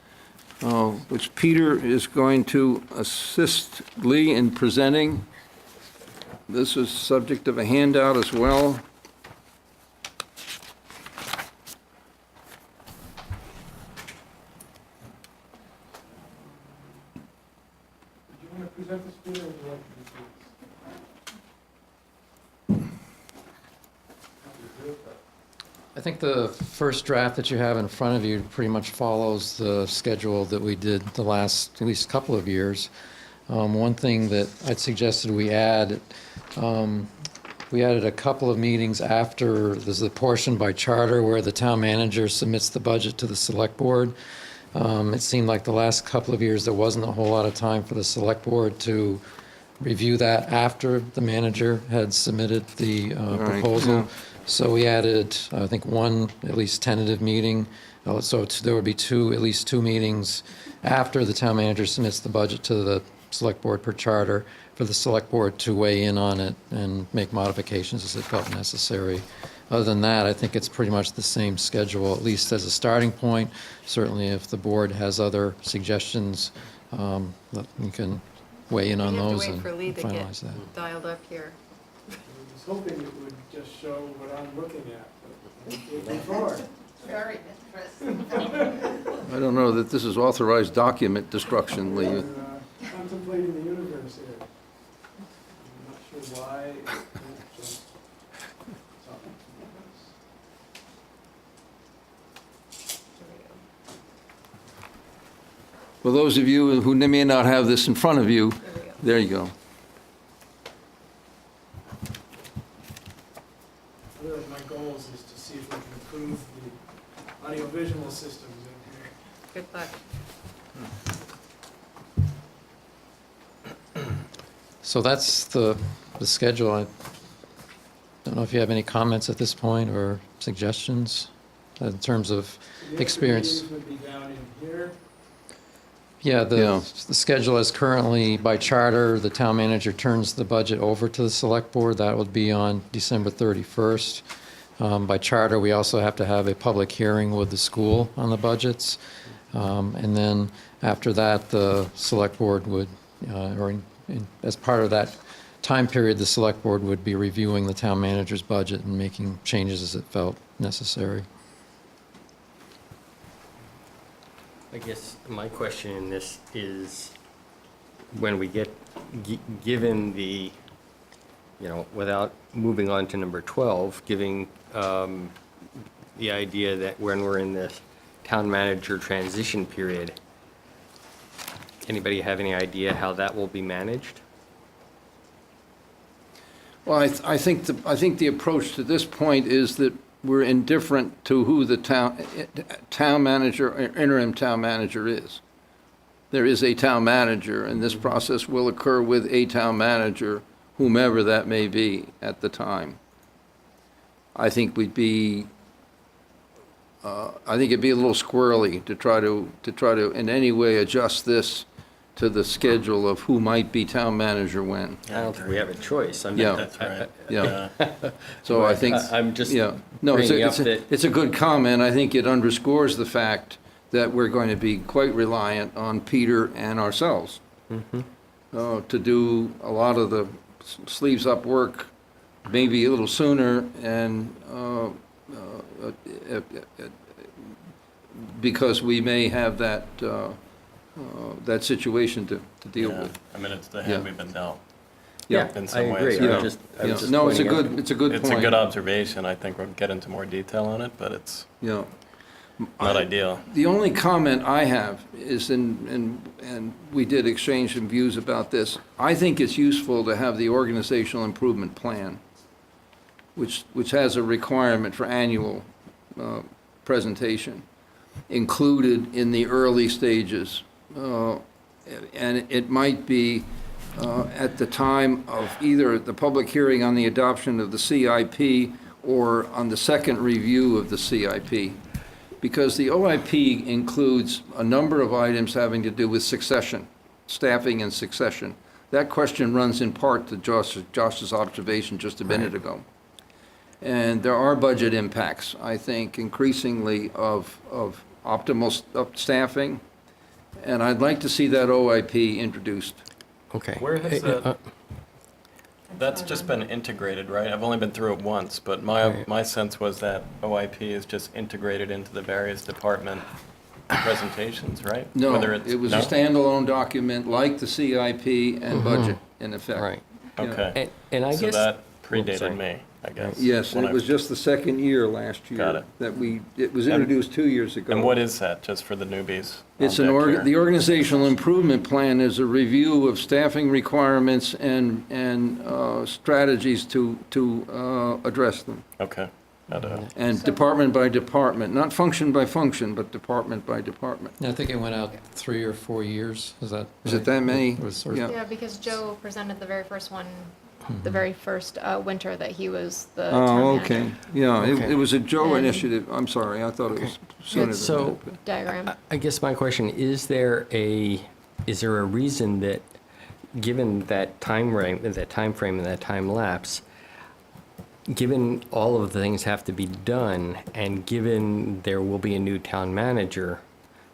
which Peter is going to assist Lee in presenting. This is subject of a handout as well. I think the first draft that you have in front of you pretty much follows the schedule that we did the last, at least couple of years. One thing that I'd suggested we add, we added a couple of meetings after, there's a portion by charter where the town manager submits the budget to the select board. It seemed like the last couple of years there wasn't a whole lot of time for the select board to review that after the manager had submitted the proposal. yeah. So we added, I think, one at least tentative meeting. So there would be at least two meetings after the town manager submits the budget to the select board per charter for the select board to weigh in on it and make modifications as it felt necessary. Other than that, I think it's pretty much the same schedule, at least as a starting point. Certainly, if the board has other suggestions, you can weigh in on those and We have to wait for Lee to finalize that. get dialed up here. I was hoping it would just show what I'm looking at, but before. Very interesting. I don't know that this is authorized document destruction, Lee. Contemplating the universe here. I'm not sure why. It just- For those of you who may not have this in front of you, there you go. One of my goals is to see if we can improve the audiovisual systems in here. Good luck. So that's the schedule. I don't know if you have any comments at this point or suggestions in terms of experience. The meetings would be down in here. Yeah, Yeah. the schedule is currently by charter, the town manager turns the budget over to the select board. That would be on December 31st. By charter, we also have to have a public hearing with the school on the budgets. And then after that, the select board would, as part of that time period, the select board would be reviewing the town manager's budget and making changes as it felt necessary. I guess my question in this is, when we get, given the, without moving on to number 12, giving the idea that when we're in this town manager transition period, anybody have any idea how that will be managed? Well, I think the approach to this point is that we're indifferent to who the town manager, or interim town manager is. There is a town manager, and this process will occur with a town manager, whomever that may be at the time. I think it'd be a little squirrely to try to in any way adjust this to the schedule of who might be town manager when. I don't think we have a choice. I mean, Yeah. That's right. Yeah. So I think. I'm just Yeah. No, bringing up that. it's a good comment. I think it underscores the fact that we're going to be quite reliant on Peter and ourselves to do a lot of the sleeves up work, maybe a little sooner, and because we may have that situation to deal Yeah. with. I mean, it's the Yeah. hand we've been dealt. Yeah, in I some ways, agree. yeah. I was Yeah. just No, it's a pointing out- good point. It's a good observation. I think we'll get into more detail on it, but it's Yeah. not ideal. The only comment I have is, and we did exchange some views about this, I think it's useful to have the organizational improvement plan, which has a requirement for annual presentation, included in the early stages. And it might be at the time of either the public hearing on the adoption of the CIP or on the second review of the CIP. Because the OIP includes a number of items having to do with succession, staffing and succession. That question runs in part to Josh's observation just a minute ago. And there are budget impacts, I think, increasingly of optimal staffing. And I'd like to see that OIP introduced. Okay. Where has that, that's just been integrated, right? I've only been through it once, but my sense was that OIP is just integrated into the various department presentations, right? No, Whether it's- it was a no? standalone document like the CIP and budget, in effect. Right. Yeah. Okay. And I So guess. that sorry. predated me, I guess. Yes, when it I- was just the second year last year. Got it. It was introduced 2 years ago. And what is that, just for the newbies? It's on deck here? the organizational improvement plan is a review of staffing requirements and strategies to address them. Okay. And department by department, not function by function, but department by department. I think it went out 3 or 4 years, is that? Is it that many? It was sort of- Yeah. Yeah, because Joe presented the very first one, the very first winter that he was the Oh, town okay. manager. Yeah, Okay. it was a Joe And- initiative. I'm sorry, I thought it was sooner than So- that. Diagram. I guess my question, is there a reason that, given that time frame and that time lapse, given all of the things have to be done, and given there will be a new town manager,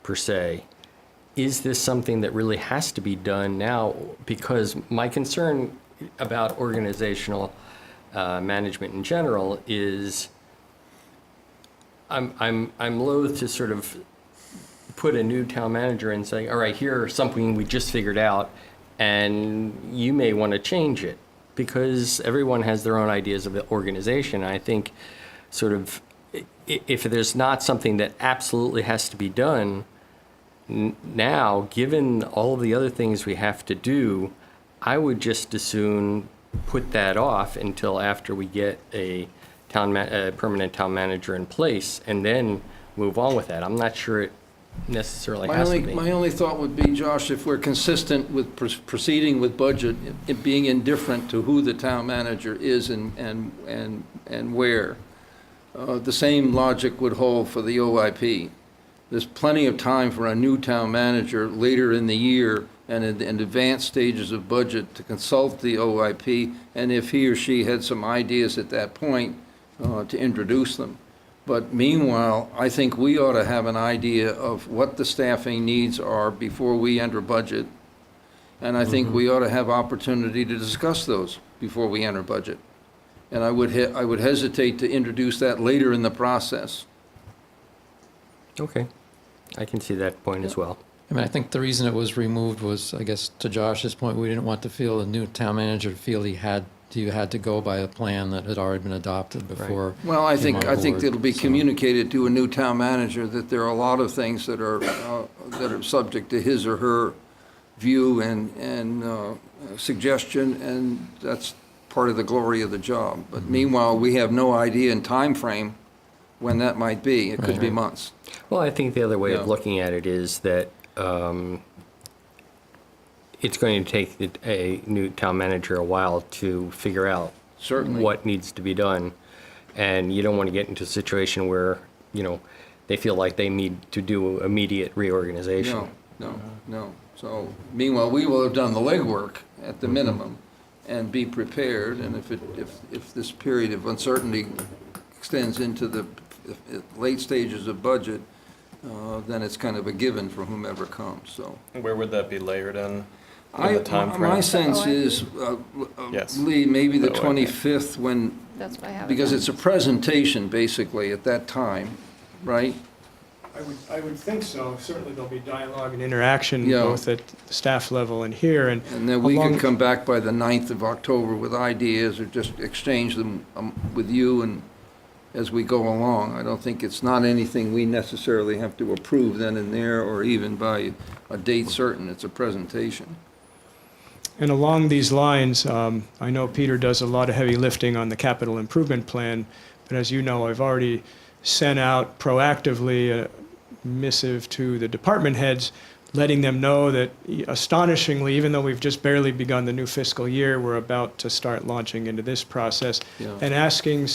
per se, is this something that really has to be done now? Because my concern about organizational management in general is I'm loath to sort of put a new town manager in saying, all right, here's something we just figured out, and you may want to change it, because everyone has their own ideas of the organization. I think sort of if there's not something that absolutely has to be done now, given all of the other things we have to do, I would just as soon put that off until after we get a permanent town manager in place, and then move on with that. I'm not sure it necessarily has to be. My only thought would be, Josh, if we're consistent with proceeding with budget, it being indifferent to who the town manager is and where, the same logic would hold for the OIP. There's plenty of time for a new town manager later in the year and in advanced stages of budget to consult the OIP, and if he or she had some ideas at that point, to introduce them. But meanwhile, I think we ought to have an idea of what the staffing needs are before we enter budget. And I think we ought to have opportunity to discuss those before we enter budget. And I would hesitate to introduce that later in the process. Okay. I can see that point as well. I mean, I think the reason it was removed was, I guess, to Josh's point, we didn't want the new town manager to feel you had to go by a plan that had already been adopted before. Well, I he came think, on I think board, it'll be so. communicated to a new town manager that there are a lot of things that are subject to his or her view and suggestion, and that's part of the glory of the job. But meanwhile, we have no idea in time frame when that might be. It could be months. Well, I think the other way Yeah. of looking at it is that it's going to take a new town manager a while to figure out Certainly. what needs to be done. And you don't want to get into a situation where, they feel like they need to do immediate reorganization. No. So meanwhile, we will have done the legwork at the minimum and be prepared. And if this period of uncertainty extends into the late stages of budget, then it's kind of a given for whomever comes, so. Where would that be layered in the timeframe? My sense is, Yes. Lee, maybe the The OIP. 25th when, That's why I have it. because down. it's a presentation basically at that time, right? I would think so. Certainly there'll be dialogue and interaction Yeah. both at the staff level and here, and And then we along- could come back by the 9th of October with ideas or just exchange them with you and as we go along. I don't think it's not anything we necessarily have to approve then and there or even by a date certain. It's a presentation. And along these lines, I know Peter does a lot of heavy lifting on the capital improvement plan, but as you know, I've already sent out proactively a missive to the department heads, letting them know that astonishingly, even though we've just barely begun the new fiscal year, we're about to start launching into this process, Yeah. and asking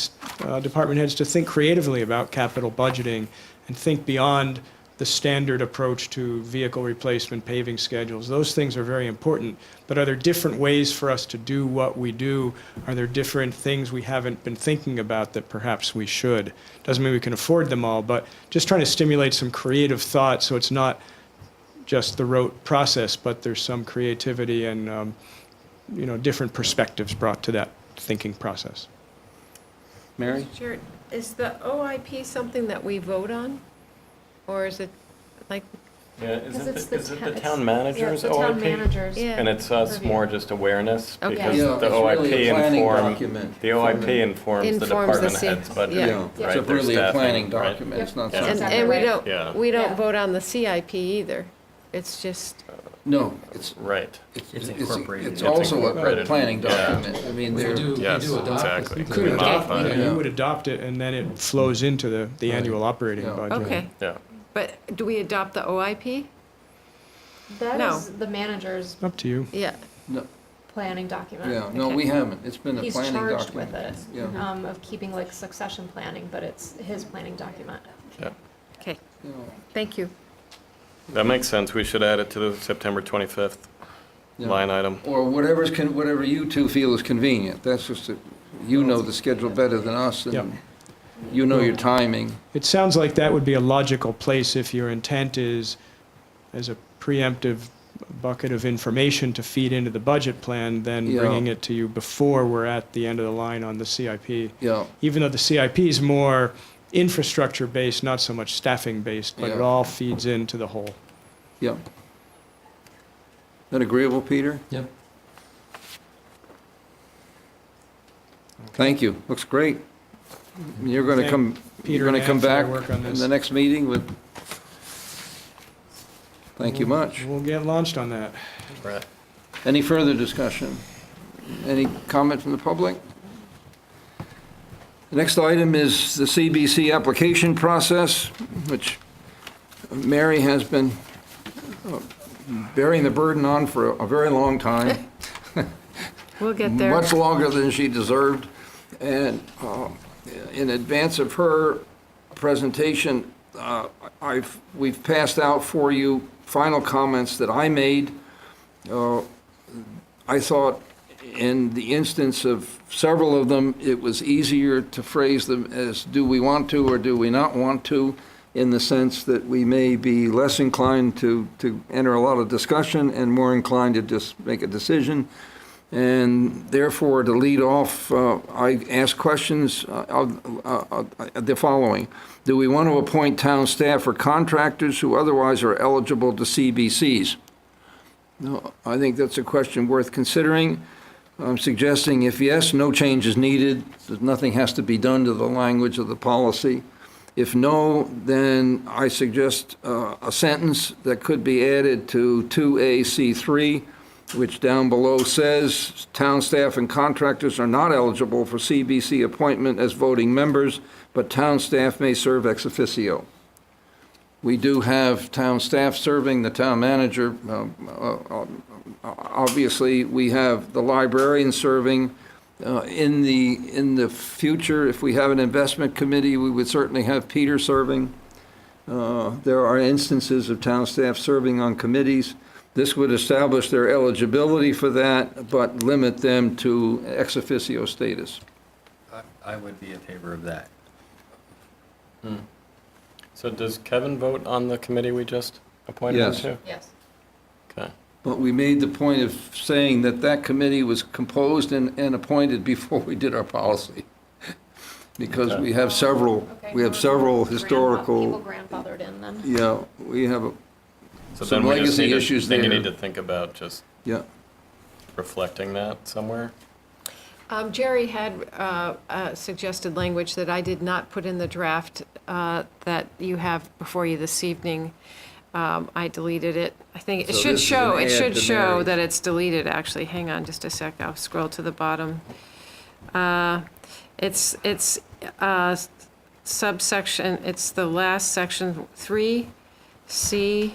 department heads to think creatively about capital budgeting and think beyond the standard approach to vehicle replacement, paving schedules. Those things are very important, but are there different ways for us to do what we do? Are there different things we haven't been thinking about that perhaps we should? Doesn't mean we can afford them all, but just trying to stimulate some creative thought so it's not just the rote process, but there's some creativity and different perspectives brought to that thinking process. Mary? Sure. Is the OIP something that we vote on? Or is it like, Yeah, Because is it's it the the ta- town Yeah, manager's it's the town OIP? managers. Yeah. And it's us Review. more just awareness, Okay. because Yeah, the it's really OIP a planning inform, document the OIP informs the Informs the department C- head's budget, yeah. Yeah, right? it's Their really a staffing, planning right? document. It's not Yeah. something. and Exactly we right. don't, Yeah. we don't Yeah. vote on the CIP either. It's just, No, it's, Right. It's incorporated. it's It's also a incorporated. planning Yeah. document. I mean, We they're, do Yes, adopt it. exactly. could We adopt modify it, it. yeah. You would adopt it, and then it flows into the annual operating Yeah. budget. okay. Yeah. But do we adopt the OIP? That No. is the manager's Up to you. Yeah. no, planning document. yeah, no, Okay. we haven't. It's been a He's planning charged document. with it, Yeah. of keeping like succession planning, but it's his planning document. Yeah. Okay, Yeah. thank you. That makes sense. We should add it to the September 25th Yeah. line item. Or whatever you two feel is convenient. That's just, you know the schedule better than us, Yep. and you know your timing. It sounds like that would be a logical place if your intent is, as a preemptive bucket of information to feed into the budget plan, then Yeah. bringing it to you before we're at the end of the line on the CIP. Yeah, Even though the CIP is more infrastructure-based, not so much staffing-based, but it Yeah. all feeds into the whole. yeah. That agreeable, Peter? Yep. Thank you. Looks great. You're going to Thank come, Peter you're going to and come Ann for their back work on in this. the next meeting with, thank you much. We'll get launched on that. Right. Any further discussion? Any comment from the public? The next item is the CBC application process, which Mary has been bearing the burden on for a very long time, We'll get there. much longer than she deserved. And in advance of her presentation, we've passed out for you final comments that I made. I thought in the instance of several of them, it was easier to phrase them as do we want to or do we not want to, in the sense that we may be less inclined to enter a lot of discussion and more inclined to just make a decision. And therefore, to lead off, I ask questions the following. Do we want to appoint town staff or contractors who otherwise are eligible to CBCs? No, I think that's a question worth considering. I'm suggesting if yes, no change is needed, that nothing has to be done to the language of the policy. If no, then I suggest a sentence that could be added to 2AC3, which down below says, town staff and contractors are not eligible for CBC appointment as voting members, but town staff may serve ex officio. We do have town staff serving, the town manager. Obviously, we have the librarian serving. In the future, if we have an investment committee, we would certainly have Peter serving. There are instances of town staff serving on committees. This would establish their eligibility for that, but limit them to ex officio status. I would be in favor of that. So does Kevin vote on the committee we just appointed him Yes. to? Yes. Okay. But we made the point of saying that that committee was composed and appointed before we did our policy. Because we have several, People historical, grandfathered in then. yeah, we have So some then we just legacy need issues to, then you there. need to think about just Yeah. reflecting that somewhere. Jerry had suggested language that I did not put in the draft that you have before you this evening. I deleted it. I think it So should this is show, an it add should to show Mary's. that it's deleted, actually. Hang on just a sec, I'll scroll to the bottom. It's subsection, it's the last section, 3C,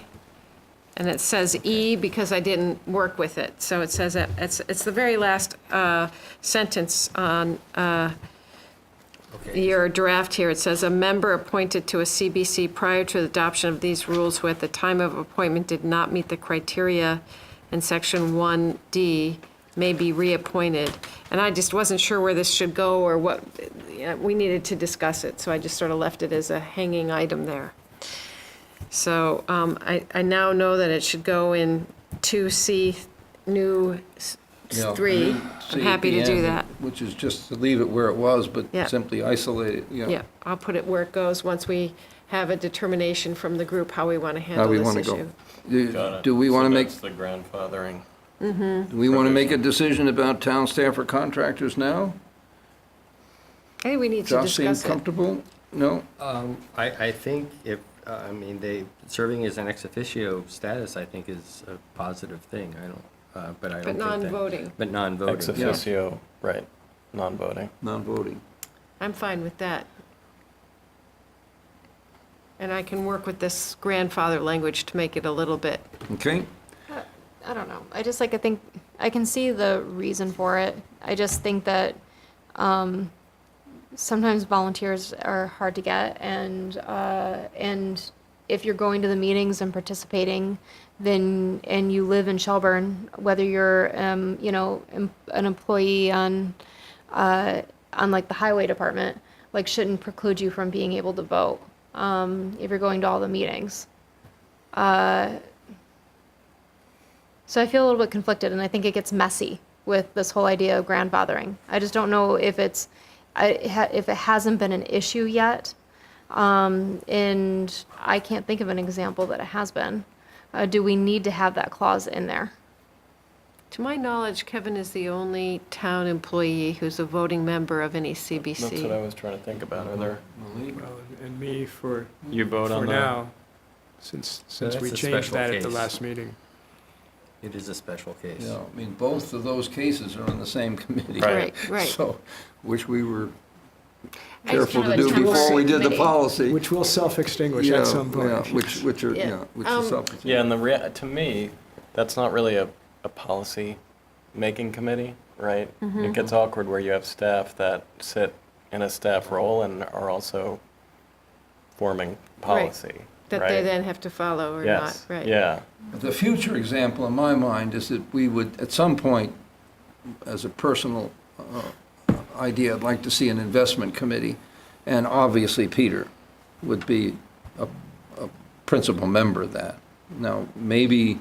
and it says E because I didn't work with it. So it says that, it's the very last sentence on your draft here. It says, a member appointed to a CBC prior to the adoption of these rules who at the time of appointment did not meet the criteria in section 1D may be reappointed. And I just wasn't sure where this should go or what, we needed to discuss it, so I just sort of left it as a hanging item there. So I now know that it should go in 2C, new Yeah, 3. see I'm at happy the to do end, that. Which is just to leave it where it was, but Yeah. simply isolate it, yeah. Yeah, I'll put it where it goes once we have a determination from the group how we want to How handle we this want to issue. go. Got it. Do we want to make, That's the grandfathering. do we want to make a decision about town staff or contractors now? I think we need to Josh seems discuss it. comfortable? No? I think if, I mean, serving as an ex officio status, I think is a positive thing. I don't, but I don't But think that. non-voting. But non-voting. Ex yeah. officio, right, non-voting. Non-voting. I'm fine with that. And I can work with this grandfather language to make it a little bit, Okay? I don't know. I just I think I can see the reason for it. I just think that sometimes volunteers are hard to get, and if you're going to the meetings and participating, then and you live in Shelburne, whether you're an employee on like the highway department, like shouldn't preclude you from being able to vote if you're going to all the meetings. So I feel a little bit conflicted, and I think it gets messy with this whole idea of grandfathering. I just don't know if if it hasn't been an issue yet, and I can't think of an example that it has been. Do we need to have that clause in there? to my knowledge, Kevin is the only town employee who's a voting member of any CBC. That's what I was trying to think about. Are there, Well, and me for you vote on for the? now, since that's we a changed special that at the case. last meeting. It is a special case. Yeah, I mean, both of those cases are on the same committee. Right. Right. So, which we were I just careful to have a do before we temporary did the committee. policy. Which will self-extinguish Yeah, at some point. yeah, which are, Yeah. yeah, which is something. Yeah, and to me, that's not really a policy-making committee, right? Mm-hmm. It gets awkward where you have staff that sit in a staff role and are also forming policy, That right? they then have to follow or not, Yes, right? yeah. The future example in my mind is that we would, at some point, as a personal idea, I'd like to see an investment committee, and obviously Peter would be a principal member of that. Now, maybe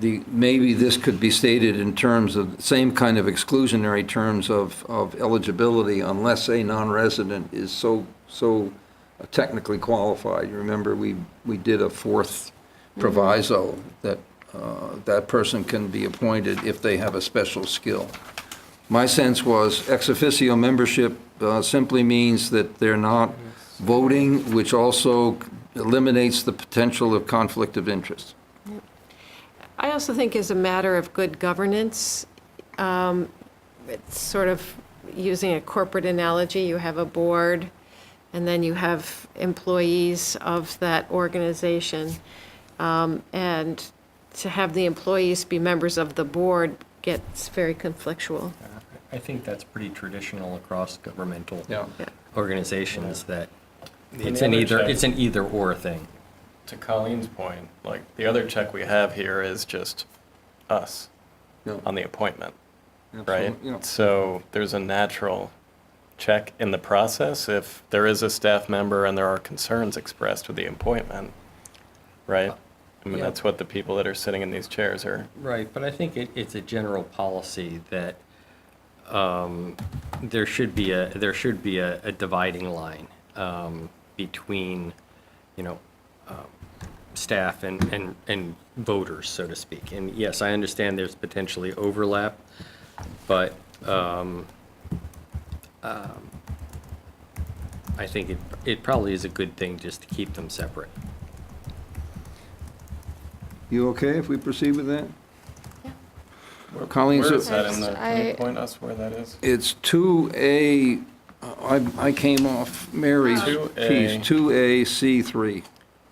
maybe this could be stated in terms of, same kind of exclusionary terms of eligibility unless a non-resident is so technically qualified. You remember, we did a fourth proviso that that person can be appointed if they have a special skill. My sense was ex officio membership simply means that they're not voting, which also eliminates the potential of conflict of interest. I also think as a matter of good governance, it's sort of using a corporate analogy. You have a board, and then you have employees of that organization. And to have the employees be members of the board gets very conflictual. I think that's pretty traditional across governmental Yeah. organizations, that And it's the an other either, check- it's an either-or thing. To Colleen's point, like, the other check we have here is just us Yeah. on the appointment, right? Absolutely, yeah. So there's a natural check in the process if there is a staff member and there are concerns expressed with the appointment, right? I mean, Yeah. that's what the people that are sitting in these chairs are. Right, but I think it's a general policy that there should be a dividing line between, staff and voters, so to speak. And yes, I understand there's potentially overlap, but I think it probably is a good thing just to keep them separate. You okay if we proceed with that? Where Colleen, is so- that in the, can you I- point us where that is? It's 2A, I came off Mary's 2A. piece, 2A, C3.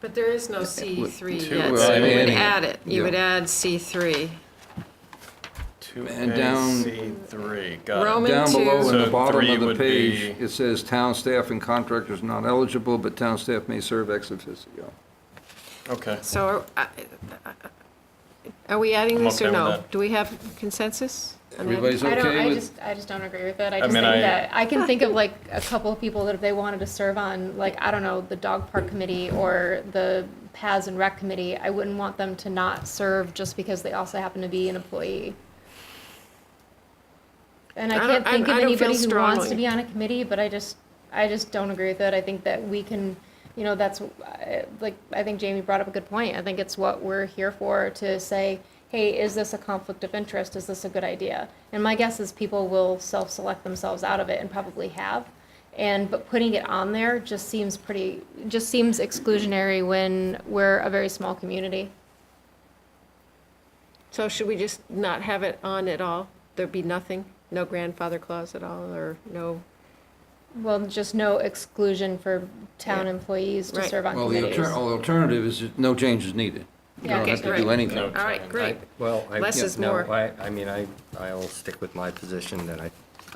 But there is no C3 Two, yet, well, so I'm you would adding it. add it. You Yeah. would add C3. And down- 2AC3, got it. Roman Down below in the So bottom three of the would page, be- it says town staff and contractors not eligible, but town staff may serve ex officio. Okay. So are we adding I'm this or okay with no? that. Do we have consensus? on that? Everybody's I don't, okay I with? just don't agree with it. I I just mean, think I- that, I can think of like a couple of people that if they wanted to serve on, like, I don't know, the dog park committee or the paths and rec committee, I wouldn't want them to not serve just because they also happen to be an employee. And I I can't don't- think of I don't feel anybody who wants to strongly. be on a committee, but I just don't agree with it. I think that we can, that's, like, I think Jamie brought up a good point. I think it's what we're here for, to say, hey, is this a conflict of interest? Is this a good idea? And my guess is people will self-select themselves out of it and probably have. But putting it on there just seems exclusionary when we're a very small community. So should we just not have it on at all? There'd be nothing? No grandfather clause at all, or no? Well, just no exclusion for town Yeah. employees to Right. serve on Well, the committees. alternative is that no change is needed. You Yeah, don't okay, have to great. do anything. No. All right, great. Less is no, more. I mean, I'll stick with my position that I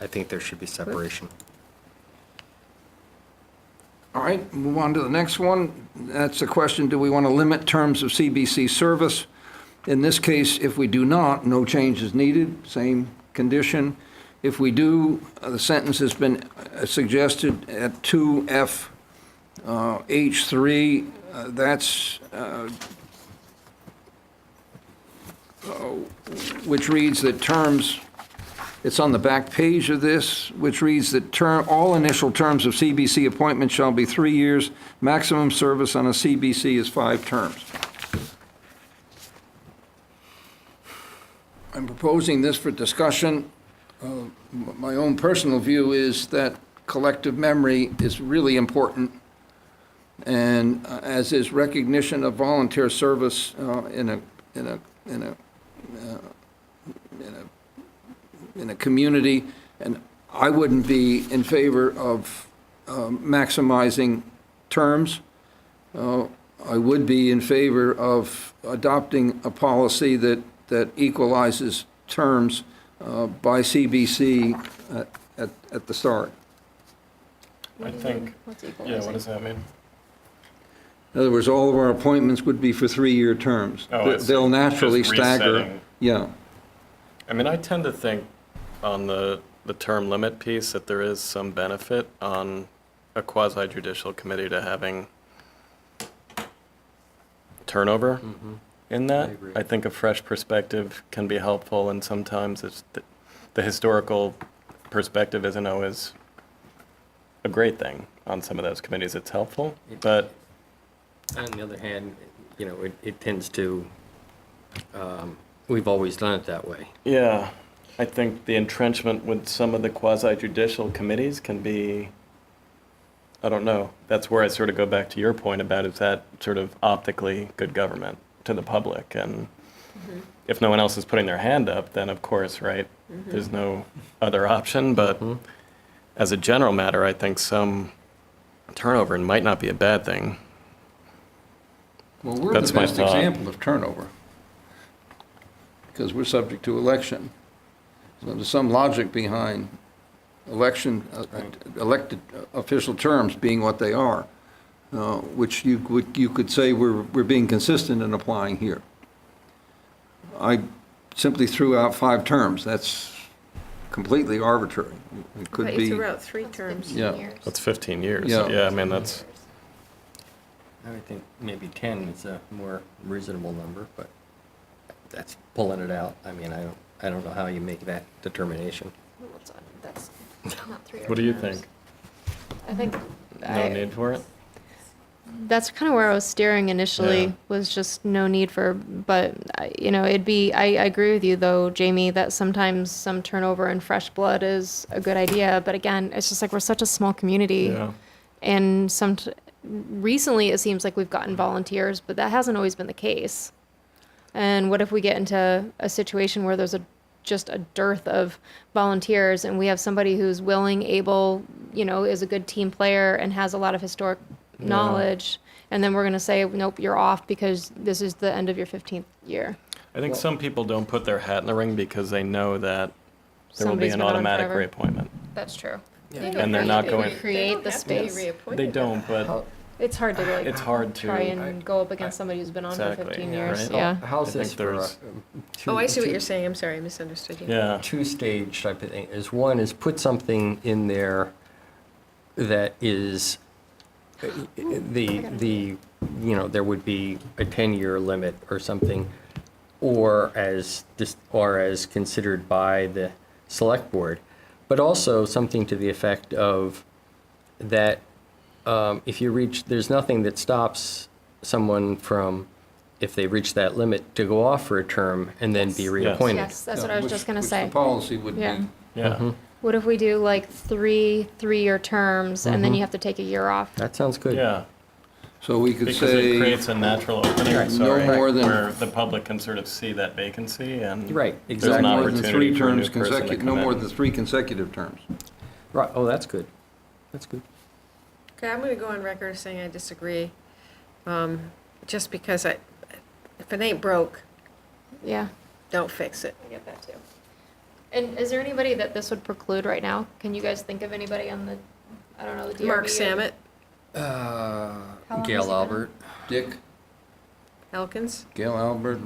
think there should be separation. All right, move on to the next one. That's the question, do we want to limit terms of CBC service? In this case, if we do not, no change is needed, same condition. If we do, the sentence has been suggested at 2F H3, that's, which reads that terms, it's on the back page of this, which reads that all initial terms of CBC appointment shall be 3 years. Maximum service on a CBC is 5 terms. I'm proposing this for discussion. My own personal view is that collective memory is really important, and as is recognition of volunteer service in a community, and I wouldn't be in favor of maximizing terms. I would be in favor of adopting a policy that equalizes terms by CBC at the start. I think, What's yeah, equalizing? what does that mean? In other words, all of our appointments would be for 3-year terms. Oh, I see. They'll naturally Just stagger. resetting. Yeah. I mean, I tend to think on the term limit piece that there is some benefit on a quasi-judicial committee to having turnover. in that. I think a fresh perspective can be helpful, and sometimes the historical perspective isn't always a great thing on some of those committees. It's helpful, but On the other hand, you know, it tends to, we've always done it that way. yeah, I think the entrenchment with some of the quasi-judicial committees can be, I don't know. That's where I sort of go back to your point about, is that sort of optically good government to the public? And if no one else is putting their hand up, then of course, right, there's no other option. But as a general matter, I think some turnover might not be a bad thing. Well, we're That's the my best thought. example of turnover, because we're subject to election. So there's some logic behind elected official terms being what they are, which you could say we're being consistent in applying here. I simply threw out 5 terms. That's completely arbitrary. It could But be. you threw out 3 terms. Yeah. That's 15 years. Yeah. Yeah, I mean, that's, I would think maybe 10 is a more reasonable number, but that's pulling it out. I mean, I don't know how you make that determination. That's not 3 what do you think? I think No need for it? that's kind of where I was steering initially, Yeah. was just no need for, but, you know, I agree with you though, Jamie, that sometimes some turnover and fresh blood is a good idea. But again, it's just like, we're such a small community. Yeah. And recently it seems like we've gotten volunteers, but that hasn't always been the case. And what if we get into a situation where there's just a dearth of volunteers, and we have somebody who's willing, able, you know, is a good team player and has a lot of historic knowledge, and then we're going to say, nope, you're off because this is the end of your 15th year. I think some people don't put their hat in the ring because they know that there will be Somebody's an been on automatic forever. reappointment. That's true. And they're not going, Create the space. they don't, but It's hard to like it's hard to. try and go up against somebody who's been on for Exactly, 15 yeah, years. right? Yeah. How's I this think for there's- Oh, I see what you're saying. I'm sorry, I misunderstood you. Yeah, two-stage type of thing? Is one is put something in there that is the you know, there would be a 10-year limit or something, or as considered by the select board, but also something to the effect of that if you reach, there's nothing that stops someone from, if they reach that limit, to go off for a term and then be Yes. reappointed. Yes, that's what I was just going to Which say. the policy would be. Yeah. yeah. What if we do like 3-year terms, and then you have to take a year off? That sounds good. Yeah, So we could because it say, creates a natural opening, no sorry, more than- where the public can sort of see that vacancy and. Right, There's exactly. an no more than opportunity 3 for a new terms person to consecutive, come no more in. than 3 consecutive terms. Right, oh, that's good. That's good. Okay, I'm going to go on record as saying I disagree. Just because if it ain't broke, Yeah. don't fix it. I get that too. And is there anybody that this would preclude right now? Can you guys think of anybody on the, I don't know, the DRB? Mark or- Samet, long has he Gail been? Albert, Dick, Elkins, Gail Albert,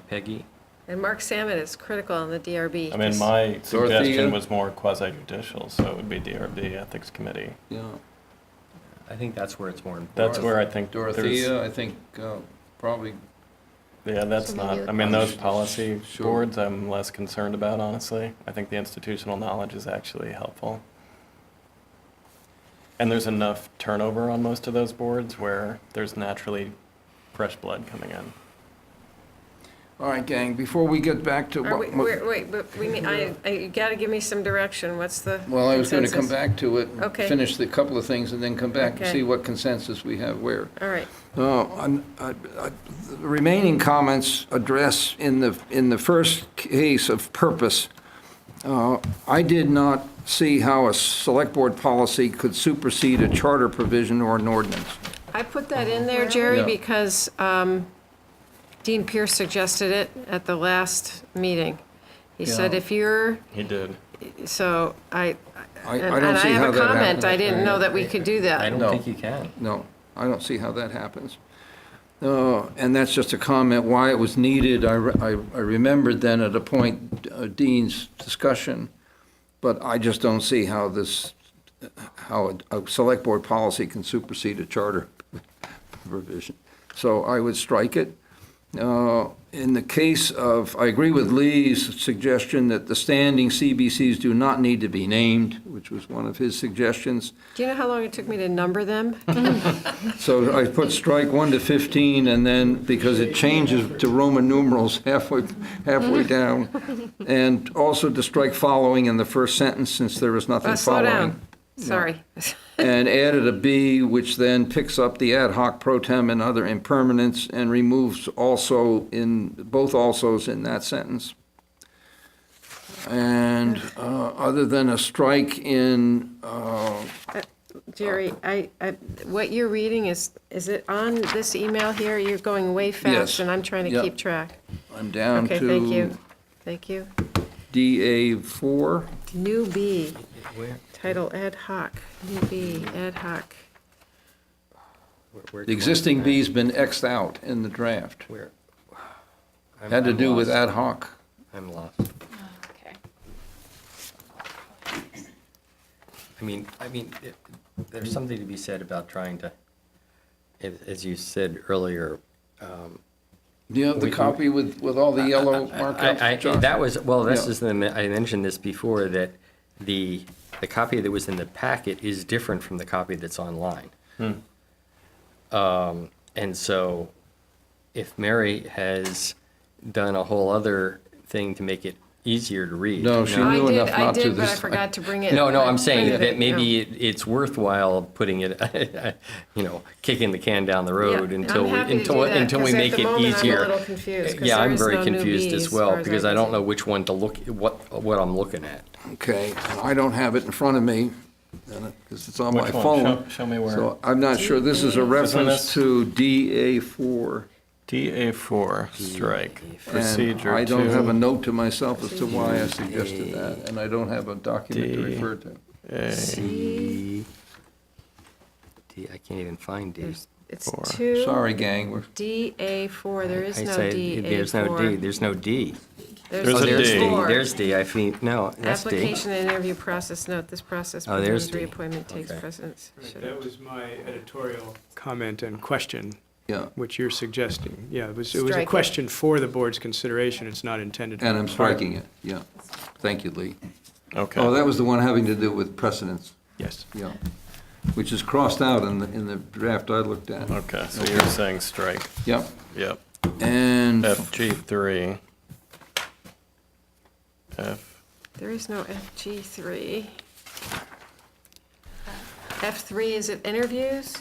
Peggy. and Mark Samet is critical on the DRB. I mean, my Dorothea? suggestion was more quasi-judicial, so it would be DRB Ethics Committee. yeah. I think that's where it's more important. That's where I think there's, Dorothea, I think, probably, yeah, that's So maybe not, the I mean, those policy- policy Sure. boards, I'm less concerned about, honestly. I think the institutional knowledge is actually helpful. And there's enough turnover on most of those boards where there's naturally fresh blood coming in. all right, gang, before we get back to Are we- what, Wait, but we need, you got to give me some direction. What's the well, I was going to come consensus? back to it, Okay. finish the couple of things, and then come back and Okay. see what consensus we have where. All right. The remaining comments address in the first case of purpose. I did not see how a select board policy could supersede a charter provision or an ordinance. I put that in there, Jerry, Yeah. because Dean Pierce suggested it at the last meeting. He said Yeah. if you're, He did. so I I and don't see how have a that comment. happens. I didn't know that we could do I that. don't No. think you can. No, I don't see how that happens. And that's just a comment, why it was needed. I remembered then at a point Dean's discussion, but I just don't see how how a select board policy can supersede a charter provision. So I would strike it. In the case of, I agree with Lee's suggestion that the standing CBCs do not need to be named, which was one of his suggestions. Do you know how long it took me to number them? So I put strike 1 to 15, and then, because it changes to Roman numerals halfway down, and also to strike following in the first sentence, since there is nothing Slow following. down. Sorry. And added a B, which then picks up the ad hoc pro tem and other impermanents and removes also in, both alsos in that sentence. And other than a strike in, Jerry, what you're reading is it on this email here? You're going way fast, Yes. and I'm trying to Yep. keep track. I'm down Okay, thank you. to Thank you. DA4. New B, Where, title ad hoc, new B, ad hoc. where? The existing B's been Xed out in the draft. Where? Had to I'm do with lost. ad hoc. I'm lost. Okay. I mean, there's something to be said about trying to, as you said earlier. Do you have the copy with all the yellow markups, Josh? That was, well, this Yeah. is, I mentioned this before, that the copy that was in the packet is different from the copy that's online. And so if Mary has done a whole other thing to make it easier to read. No, she knew enough not to I did, but I this time. forgot to bring it. No, I'm I saying printed that it, maybe no. it's worthwhile putting it, kicking the can down the road Yeah, until I'm we, happy to do that, until we 'cause at make the it moment easier. I'm a little confused, 'cause Yeah, there I'm is very no new confused Bs as as well, far as because I I can don't see. know which one to look, what I'm looking at. Okay, I don't have it in front of me, because it's on my Which one? phone. Show me where. So I'm not sure, this is a reference this? to DA4. DA4, strike. And Procedure I don't have a 2. note to myself as to why I suggested that, and I don't have a document to D. refer to. D, I can't even find D. It's Four. 2. Sorry, gang, we're, DA4, there is I no said, DA4. there's no D, there's no D. There's Oh, a there's D. D, there's D, I think, no, that's D. Application and interview process, note, this process Oh, there's begins D. reappointment takes Okay. precedence. Should- That was my editorial comment and question, yeah, which you're suggesting. Yeah, it was a Strike it. question for the board's consideration. It's not intended. to and I'm be part of- striking it, yeah. Thank you, Lee. Okay. Oh, that was the one having to do with precedence, Yes. yeah, which is crossed out in the draft I looked at. Okay, so you're saying strike. Yep, Yep. and FG3. There is no FG3. F3, is it interviews?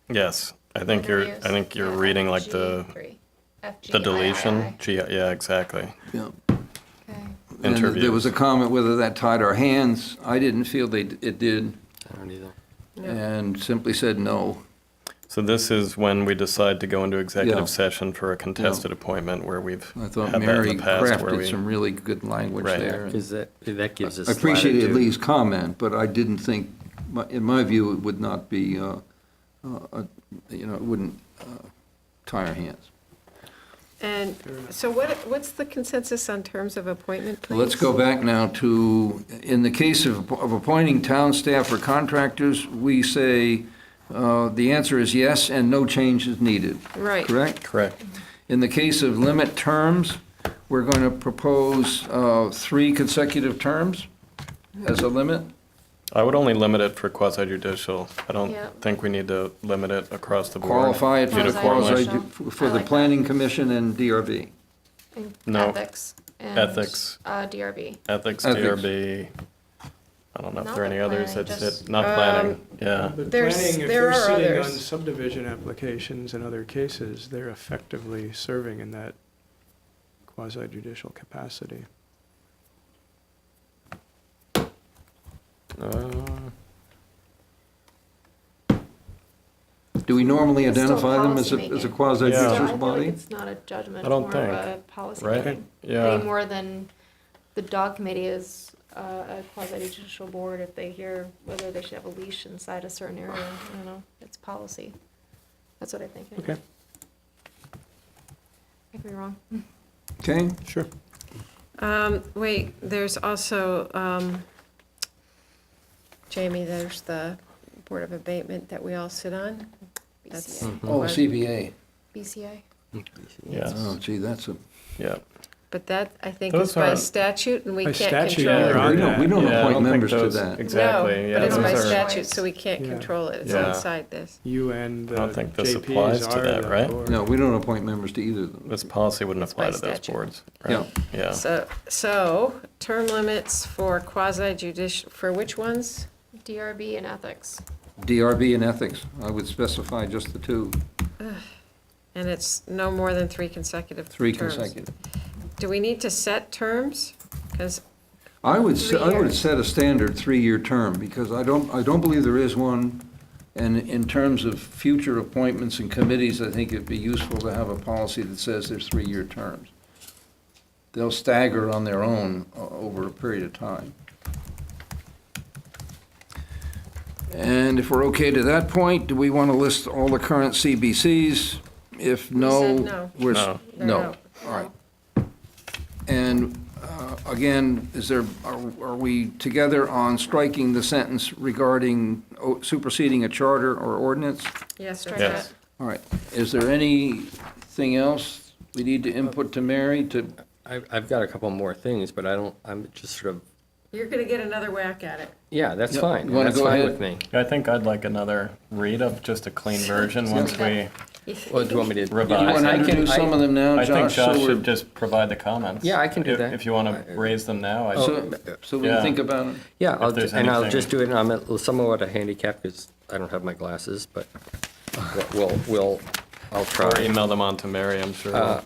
Yes, I think you're reading like the deletion. Yeah, exactly. yeah. Okay. And there was Interviews. a comment whether that tied our hands. I didn't feel it did, I don't either. and simply said no. So this is when we decide to go into Yeah. executive session for a contested appointment where we've I had thought that in Mary the past where crafted we. some really good language Right. there. Because that gives us I appreciated latitude. Lee's comment, but I didn't think, in my view, it would not be, it wouldn't tie our hands. And so what's the consensus on terms of appointment, please? Let's go back now to, in the case of appointing town staff or contractors, we say, the answer is yes, and no change is needed. Right. Correct? Correct. In the case of limit terms, we're going to propose 3 consecutive terms as a limit. I would only limit it for quasi judicial. I don't Yeah. think we need to limit it across the board. Qualify it for the Quasi-judicial. for I the like that. planning commission and DRB. And No. Ethics. And, Ethics. DRB. Ethics, Ethics. DRB. I don't know if Not there are any the others planning, that just- sit, not planning, yeah. But There's- planning, if there they're are sitting on others. subdivision applications and other cases, they're effectively serving in that quasi judicial capacity. Do we normally It's still identify them as a policymaking. quasi I judicial feel like body? it's not a judgment, I don't more think, of a policy right? making. Yeah. Any more than the dog committee is a quasi-judicial board if they hear whether they should have a leash inside a certain area. I don't know, it's policy. That's what I think. anyway. Okay, I could be wrong. Okay, sure. Wait, there's also, Jamie, there's the Board of Abatement that we all sit on. That's BCA. oh, CBA. BCA. Yes, Oh, gee, that's a, yeah. But that, I think, Those is by are- statute, and we By can't statute, control you're it. on that. we don't Yeah, I appoint don't think members to those- that. Exactly, No, yeah. but it's by those are- statute, so we can't Yeah. control it. It's Yeah. outside this. You and the I don't think this JPs applies to are that, the right? board. No, we don't appoint members to either of them. This policy wouldn't It's apply by to those statute. boards, right? Yeah. So term limits for quasi judicial, for which ones? DRB and ethics. DRB and ethics, I would specify just the two, And it's no more than 3 consecutive three terms. consecutive. Do we need to set terms? Because, I would 3 I would years. set a standard 3-year term, because I don't believe there is one. And in terms of future appointments and committees, I think it'd be useful to have a policy that says there's 3-year terms. They'll stagger on their own over a period of time. And if we're okay to that point, do we want to list all the current CBCs? If no, said no. we're, No. no, all right. And again, are we together on striking the sentence regarding superseding a charter or ordinance? yes, Strike that's Yes. it. All right, is there anything else we need to input to Mary to, I've got a couple more things, but I'm just sort of, You're going to get another whack at it. yeah, that's Yep. fine. You wanna That's go fine ahead? with me. I think I'd like another read of just a clean version once we Well, do you want me to? you revise. want to I can- introduce some of them now, I think Josh? Josh so we're- should just provide the comments. Yeah, I can do that. If you want to raise them now, I So we Yeah. can think about it. Yeah, there's and I'll anything- just do it, and I'm somewhat a handicap because I don't have my glasses, but I'll or try. email them on to Mary, I'm sure. I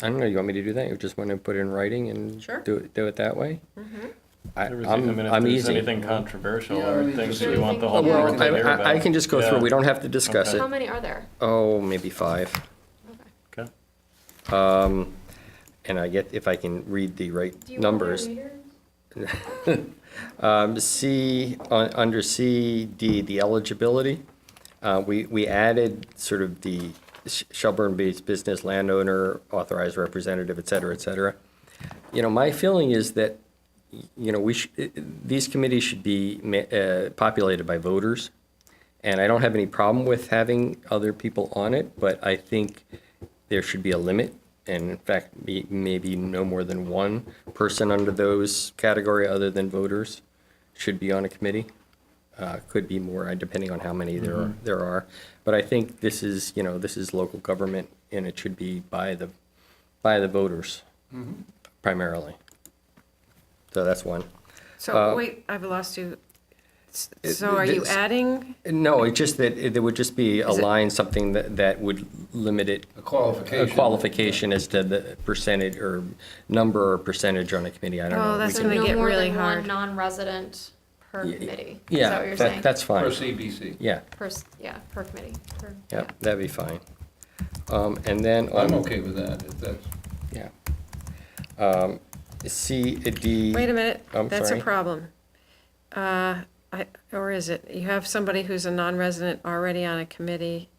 don't know, you want me to do that? You just want to put it in writing and Sure. do it that way? I mean, if I'm there's easy. anything controversial Yeah, I or mean, things just that you want the whole Oh, well, board to hear about. I can just go through, Yeah. we don't have to discuss Okay. it. How many are there? Oh, maybe 5. Okay. And if I can read the right Do you want numbers. me to read Under C, D, the eligibility, we added sort of the Shelburne-based business landowner, authorized representative, et cetera, et cetera. My feeling is that, these committees should be populated by voters. And I don't have any problem with having other people on it, but I think there should be a limit. And in fact, maybe no more than one person under those category other than voters should be on a committee. Could be more, depending on how many there are. But I think this is local government, and it should be by the voters primarily. So that's one. So, wait, I've lost you. So are you adding? No, it's just that there would just be a line, something that would limit it. A qualification. A qualification as to the percentage or number or percentage on a committee, I don't know. Oh, that's So gonna no get more really than hard. one non-resident per Yeah, committee. Yeah, Is that what you're saying? that's For fine. CBC. Yeah, Yeah, per committee. yeah, that'd be fine. And then I'm on, okay with that, if that's. yeah. C, D. Wait a minute, I'm that's a sorry. problem. Or is it, you have somebody who's a non-resident already on a committee,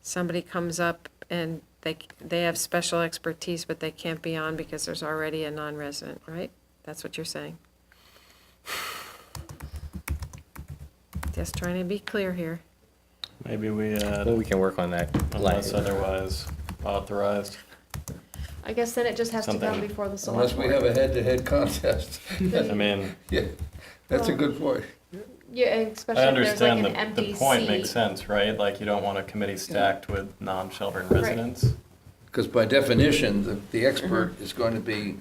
somebody comes up and they have special expertise, but they can't be on because there's already a non-resident, right? That's what you're saying? Just trying to be clear here. Maybe we add, Well, we can work on that. unless otherwise authorized. I guess then it just has to come Something- before the select Unless we board. have a head-to-head contest. I mean, Yeah, that's a good point. Yeah, and I especially if there's like understand an empty the point makes seat. sense, right? Like, you don't want a committee stacked with non-Shelburne residents. Because by definition, the expert is going to be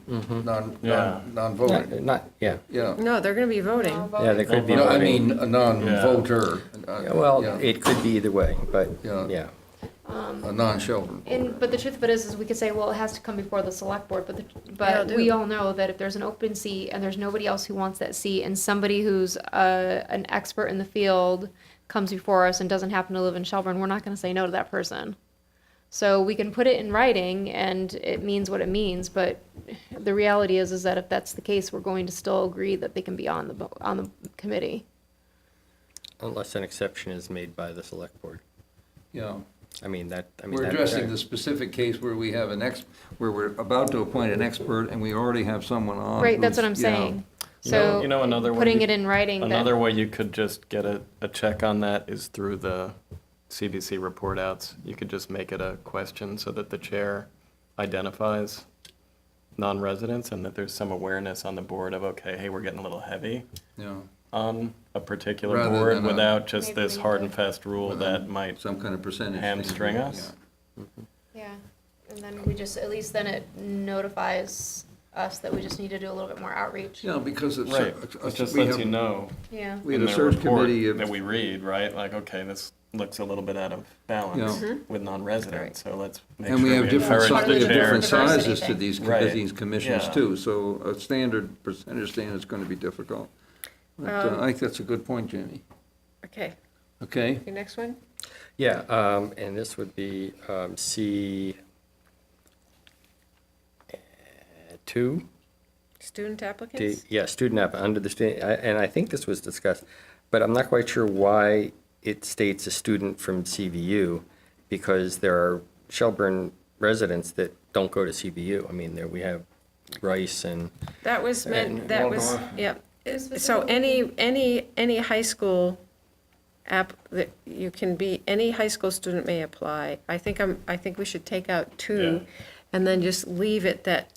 Yeah. non-voting. Yeah, Yeah. No, they're gonna be voting. yeah, there could be No, I voting. mean, a non-voter. Yeah, Well, Yeah. it could be either way, but, Yeah. yeah. A non-Shelburne. But the truth of it is we could say, well, it has to come before the select board, They all but do. we all know that if there's an open seat and there's nobody else who wants that seat, and somebody who's an expert in the field comes before us and doesn't happen to live in Shelburne, we're not gonna say no to that person. So we can put it in writing and it means what it means, but the reality is that if that's the case, we're going to still agree that they can be on the committee. Unless an exception is made by the select board. Yeah. We're addressing the specific case where we have where we're about to appoint an expert and we already have someone on. Right, that's what I'm who's, you know, saying. So You know, another way putting you- it in writing that. Another way you could just get a check on that is through the CBC report outs, you could just make it a question so that the chair identifies non-residents and that there's some awareness on the board of, okay, hey, we're getting a little heavy Yeah, on a particular Rather board than a- without just Maybe this we hard need and fast rule that might some kind of percentage. thing. hamstring Yeah. us. Yeah, and then we just, at least then it notifies us that we just need to do a little bit more outreach. Yeah, because it's. Right, it just lets you know Yeah. We had in a their search report committee of. that we read, right? Like, okay, this looks a little bit out of balance Yeah. with non-residents, so let's make sure And we have different, encourage Part of we the have the chair. different diversity sizes to thing. these, Right. these commissions Yeah. too, so a standard percentage stand is gonna be difficult. But, I think that's a good point, Jamie. Okay, Okay, your next one? Yeah, and this would be C2. Student applicants? Yeah, student app, under the student, and I think this was discussed, but I'm not quite sure why it states a student from CVU, because there are Shelburne residents that don't go to CVU. I mean, there, we have Rice and, That was meant, And that was, Waldorf. yep. So any high school that you can be, any high school student may apply. I think we should take out two and then just leave it that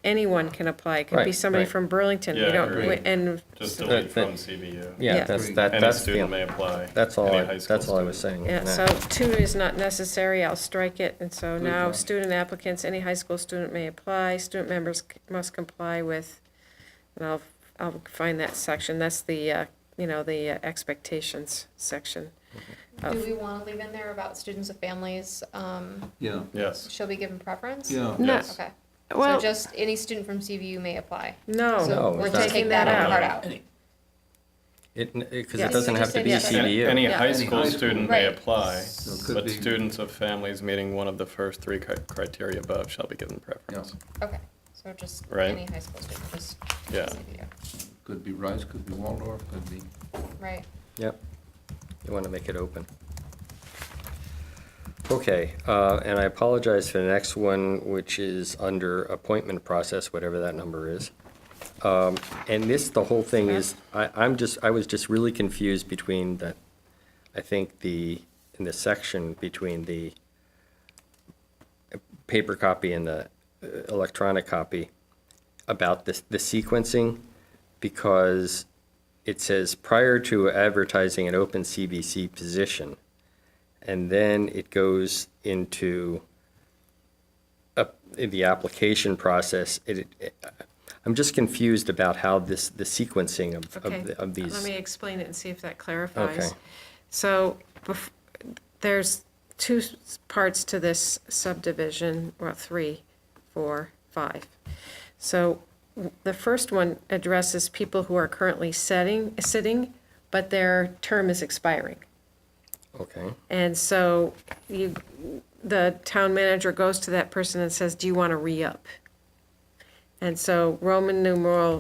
anyone can apply. It could be Right, somebody right. from Burlington. We Yeah, don't, agreed. and, Just That- delete that- from CVU. yeah, Yeah. that's, Any Any that's student the, may apply. that's all, Any high school that's all I was student. saying. yeah, so two is not necessary. I'll strike it. And so now, student applicants, any high school student may apply. Student members must comply with, and I'll find that section. That's the, the expectations section. Do we want to leave in there about students of families, yeah, Yes. shall be given preference? yeah. No, Yes. Okay, so well, just any student from CVU may apply. no, No, We're it's just not. taking that out. part out. Because Yeah. it doesn't have to be Just say CVU. Any Yeah. high Any school high student school. may Right. apply, So it could but be- students of families meeting one of the first three criteria above shall be given preference. Okay, so just Right. any high school student, just Yeah. CVU. Could be Rice, could be Waldorf, could be. Right. Yep. You want to make it open. Okay, and I apologize for the next one, which is under appointment process, whatever that number is. And this, the whole thing is, I was just really confused between the, I think in the section between the paper copy and the electronic copy about the sequencing, because it says prior to advertising an open CBC position, and then it goes into the application process. I'm just confused about how the sequencing okay. of these. Let me explain it and see if that clarifies. Okay. So there's two parts to this subdivision, well, 3, 4, 5. So the first one addresses people who are currently sitting, but their term is expiring. Okay, And so the town manager goes to that person and says, do you want to re-up? And so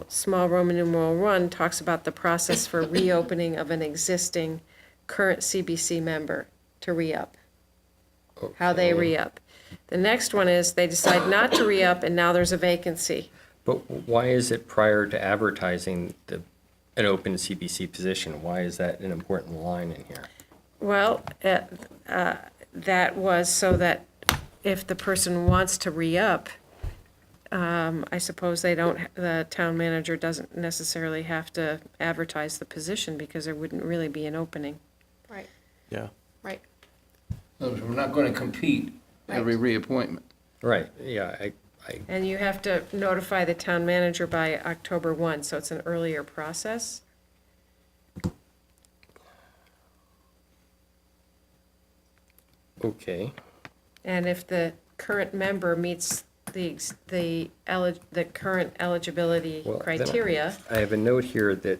small Roman numeral 1 talks about the process for reopening of an existing current CBC member to re-up, how they re-up. The next one is they decide not to re-up and now there's a vacancy. but why is it prior to advertising an open CBC position? Why is that an important line in here? Well, that was so that if the person wants to re-up, I suppose the town manager doesn't necessarily have to advertise the position because there wouldn't really be an opening. Right, Yeah. right. We're not gonna compete every reappointment. Right, yeah, And you have to notify the town manager by October 1, so it's an earlier process. okay. And if the current member meets the current eligibility Well, then criteria, I have a note here that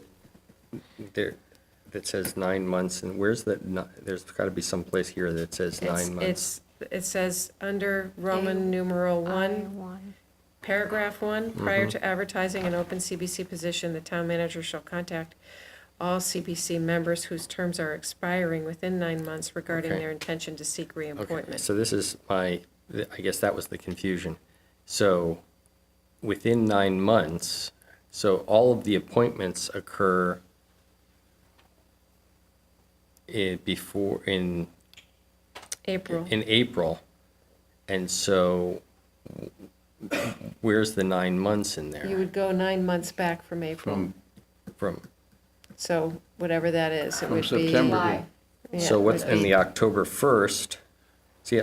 says 9 months, and where's there's got to be some place here that says 9 months. it says under Roman numeral 1, paragraph 1, prior to advertising an open CBC position, the town manager shall contact all CBC members whose terms are expiring within 9 months regarding Okay. their intention to seek Okay, reappointment. so this is I guess that was the confusion. So within 9 months, so all of the appointments occur April. in April. And so where's the 9 months in You there? would go 9 months back from April. From, So whatever that is, it From would be. September Yeah, so it what's would in be- the October 1st? See,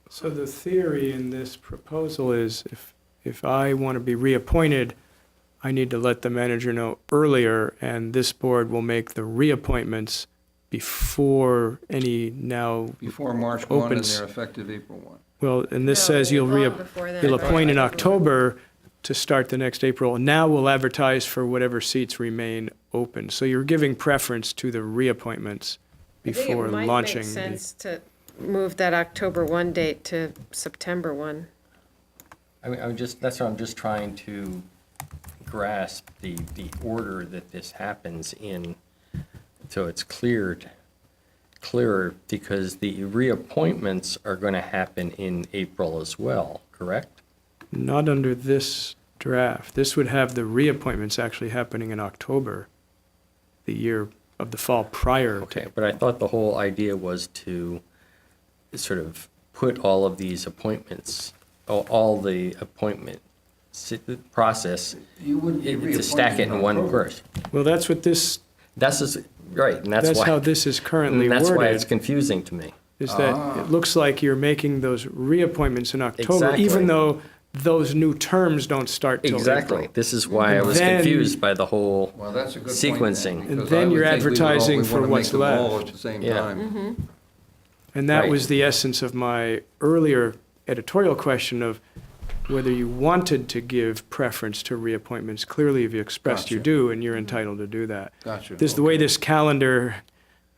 So the theory in this proposal is if I want to be reappointed, I need to let the manager know earlier, and this board will make the reappointments before any now, Before March 1 and Opens. they're effective April 1. well, and this No, says you'll long before that, you'll right? appoint in October to start the next April. Now we'll advertise for whatever seats remain open. So you're giving preference to the reappointments before launching. I think it might make sense to move that October 1 date to September 1. I mean, that's what I'm just trying to grasp the order that this happens in, so it's clearer, because the reappointments are going to happen in April as well, correct? Not under this draft. This would have the reappointments actually happening in October, the year of the fall prior Okay, to. but I thought the whole idea was to sort of put all of these appointments, all the appointment process, You wouldn't be to stack it in one person. Well, that's what this, That's just, right, and that's that's how why, this is currently and that's why it's worded, confusing to me. is that it looks like you're making those reappointments in October, Exactly. even though those new terms don't start till Exactly. April. This is why I was Then- confused by the whole, Well, that's a good point. Sequencing. because And then I would you're think we would all- advertising we for wanna make what's them all left. at the same Yeah. time. And that Right. was the essence of my earlier editorial question of whether you wanted to give preference to reappointments. Clearly, if you expressed you Gotcha. do, and you're entitled to do that. Gotcha. This, the way this calendar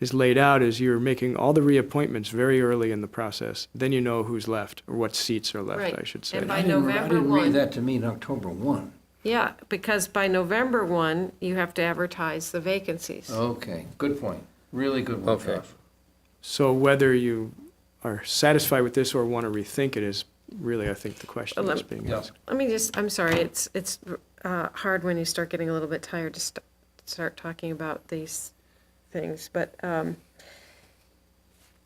is laid out is you're making all the reappointments very early in the process. Then you know who's left, or what seats are left, Right. I should say. And by I didn't November read 1. that to mean October 1. Yeah, because by November 1, you have to advertise the vacancies. Okay, good point. Really good one, Okay. Josh. So whether you are satisfied with this or want to rethink it is really, I think, the question Well, that's being yeah. asked. Let me just, I'm sorry, it's hard when you start getting a little bit tired to start talking about these things, but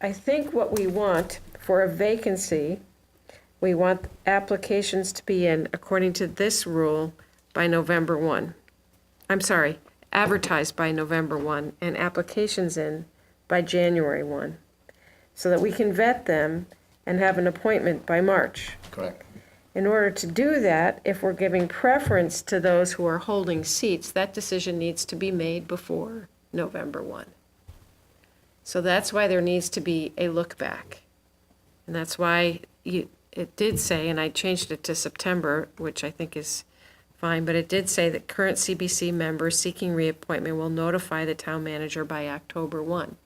I think what we want for a vacancy, we want applications to be in, according to this rule, by November 1. I'm sorry, advertised by November 1, and applications in by January 1, so that we can vet them and have an appointment by March. Correct. In order to do that, if we're giving preference to those who are holding seats, that decision needs to be made before November 1. So that's why there needs to be a look back. And that's why it did say, and I changed it to September, which I think is fine, but it did say that current CBC members seeking reappointment will notify the town manager by October 1.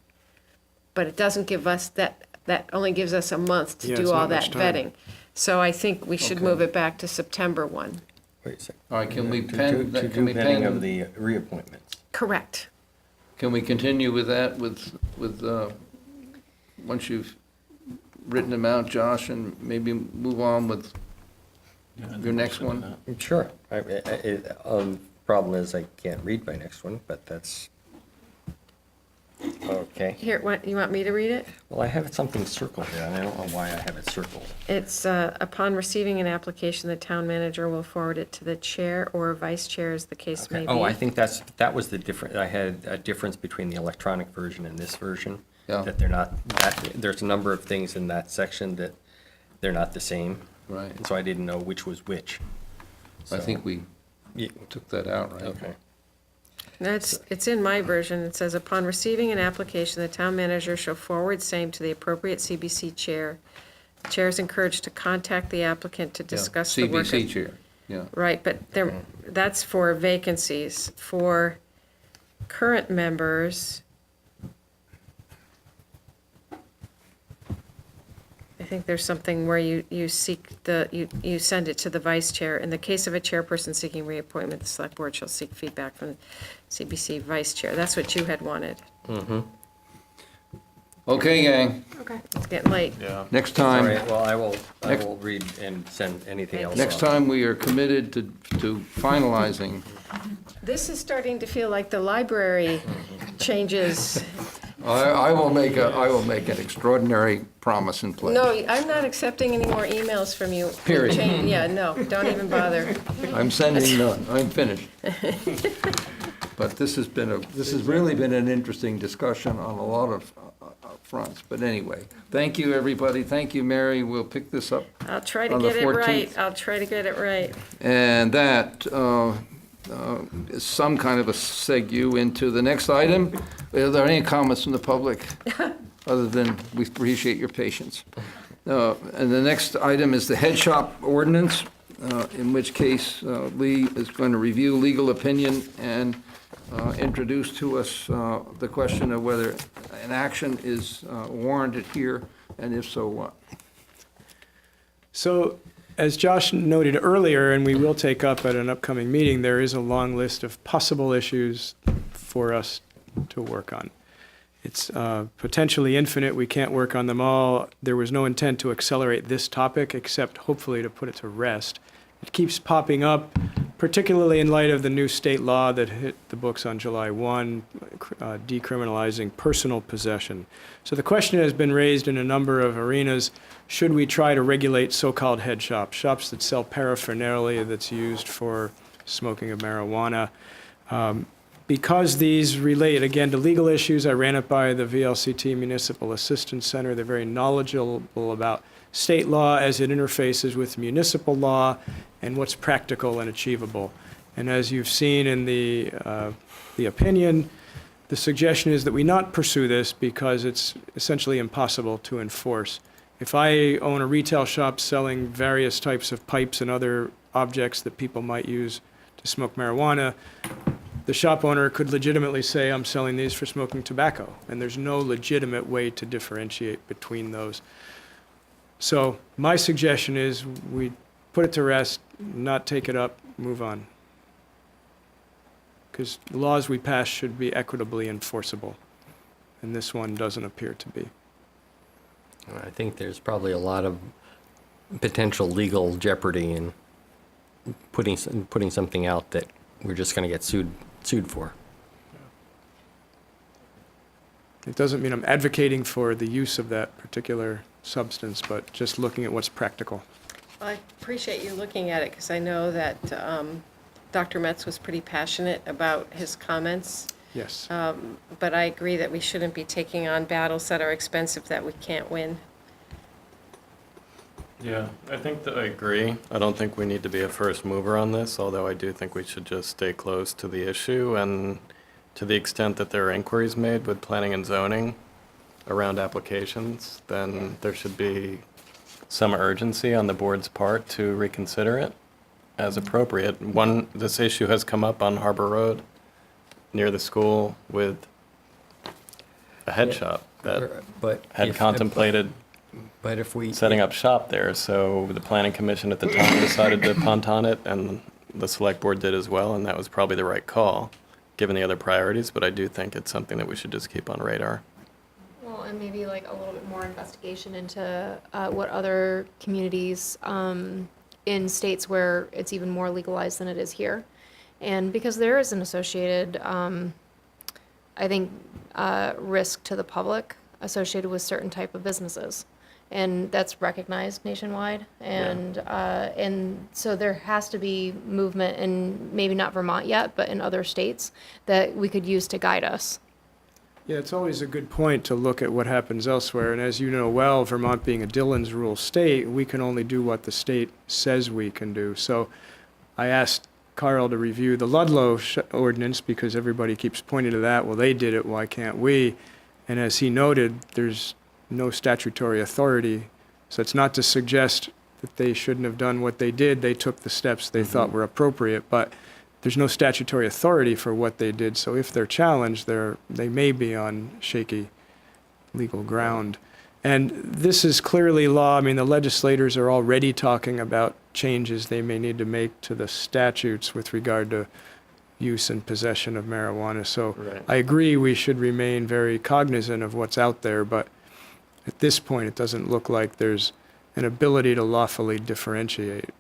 But it doesn't give us, that only gives us a month to Yeah, do it's all not that much time. vetting. So I think we should Okay. move it back to September 1. wait a second. All right, can we To pen, do can we vetting of pen, the reappointments. Correct. can we continue with that with, once you've written them out, Josh, and maybe move on with your next one? Sure. Problem is I can't read my next one, but that's, okay. Here, you want me to read it? Well, I have something circled here, and I don't know why I have it circled. It's, upon receiving an application, the town manager will forward it to the chair or vice chair, as the case may be. Oh, I think that was the difference, I had a difference between the electronic version and this version. Yeah. That they're not, there's a number of things in that section that they're not the same. Right. And so I didn't know which was which. I think we Yeah, took that out, right? okay. It's in my version. It says, upon receiving an application, the town manager shall forward same to the appropriate CBC chair. The chair is encouraged to contact the applicant to Yeah, discuss the work. CBC chair, yeah. Right, but that's for vacancies. For current members, I think there's something where you seek you send it to the vice chair. In the case of a chairperson seeking reappointment, the select board shall seek feedback from the CBC vice chair. That's what you had wanted. Okay, gang, Okay. It's getting late. Yeah. next All time, right, well, I Next- will read and send anything else next off. time we are committed to finalizing. This is starting to feel like the library changes. I will make an extraordinary promise and pledge. No, I'm not accepting any more emails from you. Period. Yeah, no, don't even bother. I'm sending none. I'm finished. But this has really been an interesting discussion on a lot of fronts. But anyway, thank you, everybody. Thank you, Mary. We'll pick this up. I'll try to On the get it right. 14th. I'll try to get it right. And that is some kind of a segue into the next item. Are there any comments from the public? Other than we appreciate your patience. And the next item is the Headshop Ordinance, in which case Lee is going to review legal opinion and introduce to us the question of whether an action is warranted here, and if so, what? So, as Josh noted earlier, and we will take up at an upcoming meeting, there is a long list of possible issues for us to work on. It's potentially infinite. We can't work on them all. There was no intent to accelerate this topic, except hopefully to put it to rest. It keeps popping up, particularly in light of the new state law that hit the books on July 1, decriminalizing personal possession. So the question has been raised in a number of arenas. Should we try to regulate so-called head shops, shops that sell paraphernalia that's used for smoking of marijuana? Because these relate, again, to legal issues, I ran it by the VLCT Municipal Assistance Center. They're very knowledgeable about state law as it interfaces with municipal law and what's practical and achievable. And as you've seen in the opinion, the suggestion is that we not pursue this because it's essentially impossible to enforce. If I own a retail shop selling various types of pipes and other objects that people might use to smoke marijuana, the shop owner could legitimately say, I'm selling these for smoking tobacco, and there's no legitimate way to differentiate between those. So my suggestion is we put it to rest, not take it up, move on. Because the laws we pass should be equitably enforceable, and this one doesn't appear to be. I think there's probably a lot of potential legal jeopardy in putting something out that we're just going to get sued for. It doesn't mean I'm advocating for the use of that particular substance, but just looking at what's practical. I appreciate you looking at it, because I know that Dr. Metz was pretty passionate about his comments. Yes. But I agree that we shouldn't be taking on battles that are expensive that we can't win. Yeah, I think that I agree. I don't think we need to be a first mover on this, although I do think we should just stay close to the issue, and to the extent that there are inquiries made with planning and zoning around applications, then there should be some urgency on the board's part to reconsider it as appropriate. This issue has come up on Harbor Road near the school with a head shop that But had contemplated But if we setting up shop there, so the planning commission at the time decided to punt on it, and the select board did as well, and that was probably the right call, given the other priorities, but I do think it's something that we should just keep on radar. Well, and maybe like a little bit more investigation into what other communities in states where it's even more legalized than it is here. And because there is an associated, I think, risk to the public associated with certain type of businesses. And that's recognized nationwide. And so there has to be movement in maybe not Vermont yet, but in other states that we could use to guide us. Yeah, it's always a good point to look at what happens elsewhere. And as you know well, Vermont being a Dillon's rule state, we can only do what the state says we can do. So I asked Carl to review the Ludlow ordinance because everybody keeps pointing to that. Well, they did it, why can't we? And as he noted, there's no statutory authority. So it's not to suggest that they shouldn't have done what they did. They took the steps they thought were appropriate, but there's no statutory authority for what they did. So if they're challenged, they may be on shaky legal ground. And this is clearly law. I mean, the legislators are already talking about changes they may need to make to the statutes with regard to use and possession of marijuana. So Right. I agree we should remain very cognizant of what's out there, but at this point, it doesn't look like there's an ability to lawfully differentiate.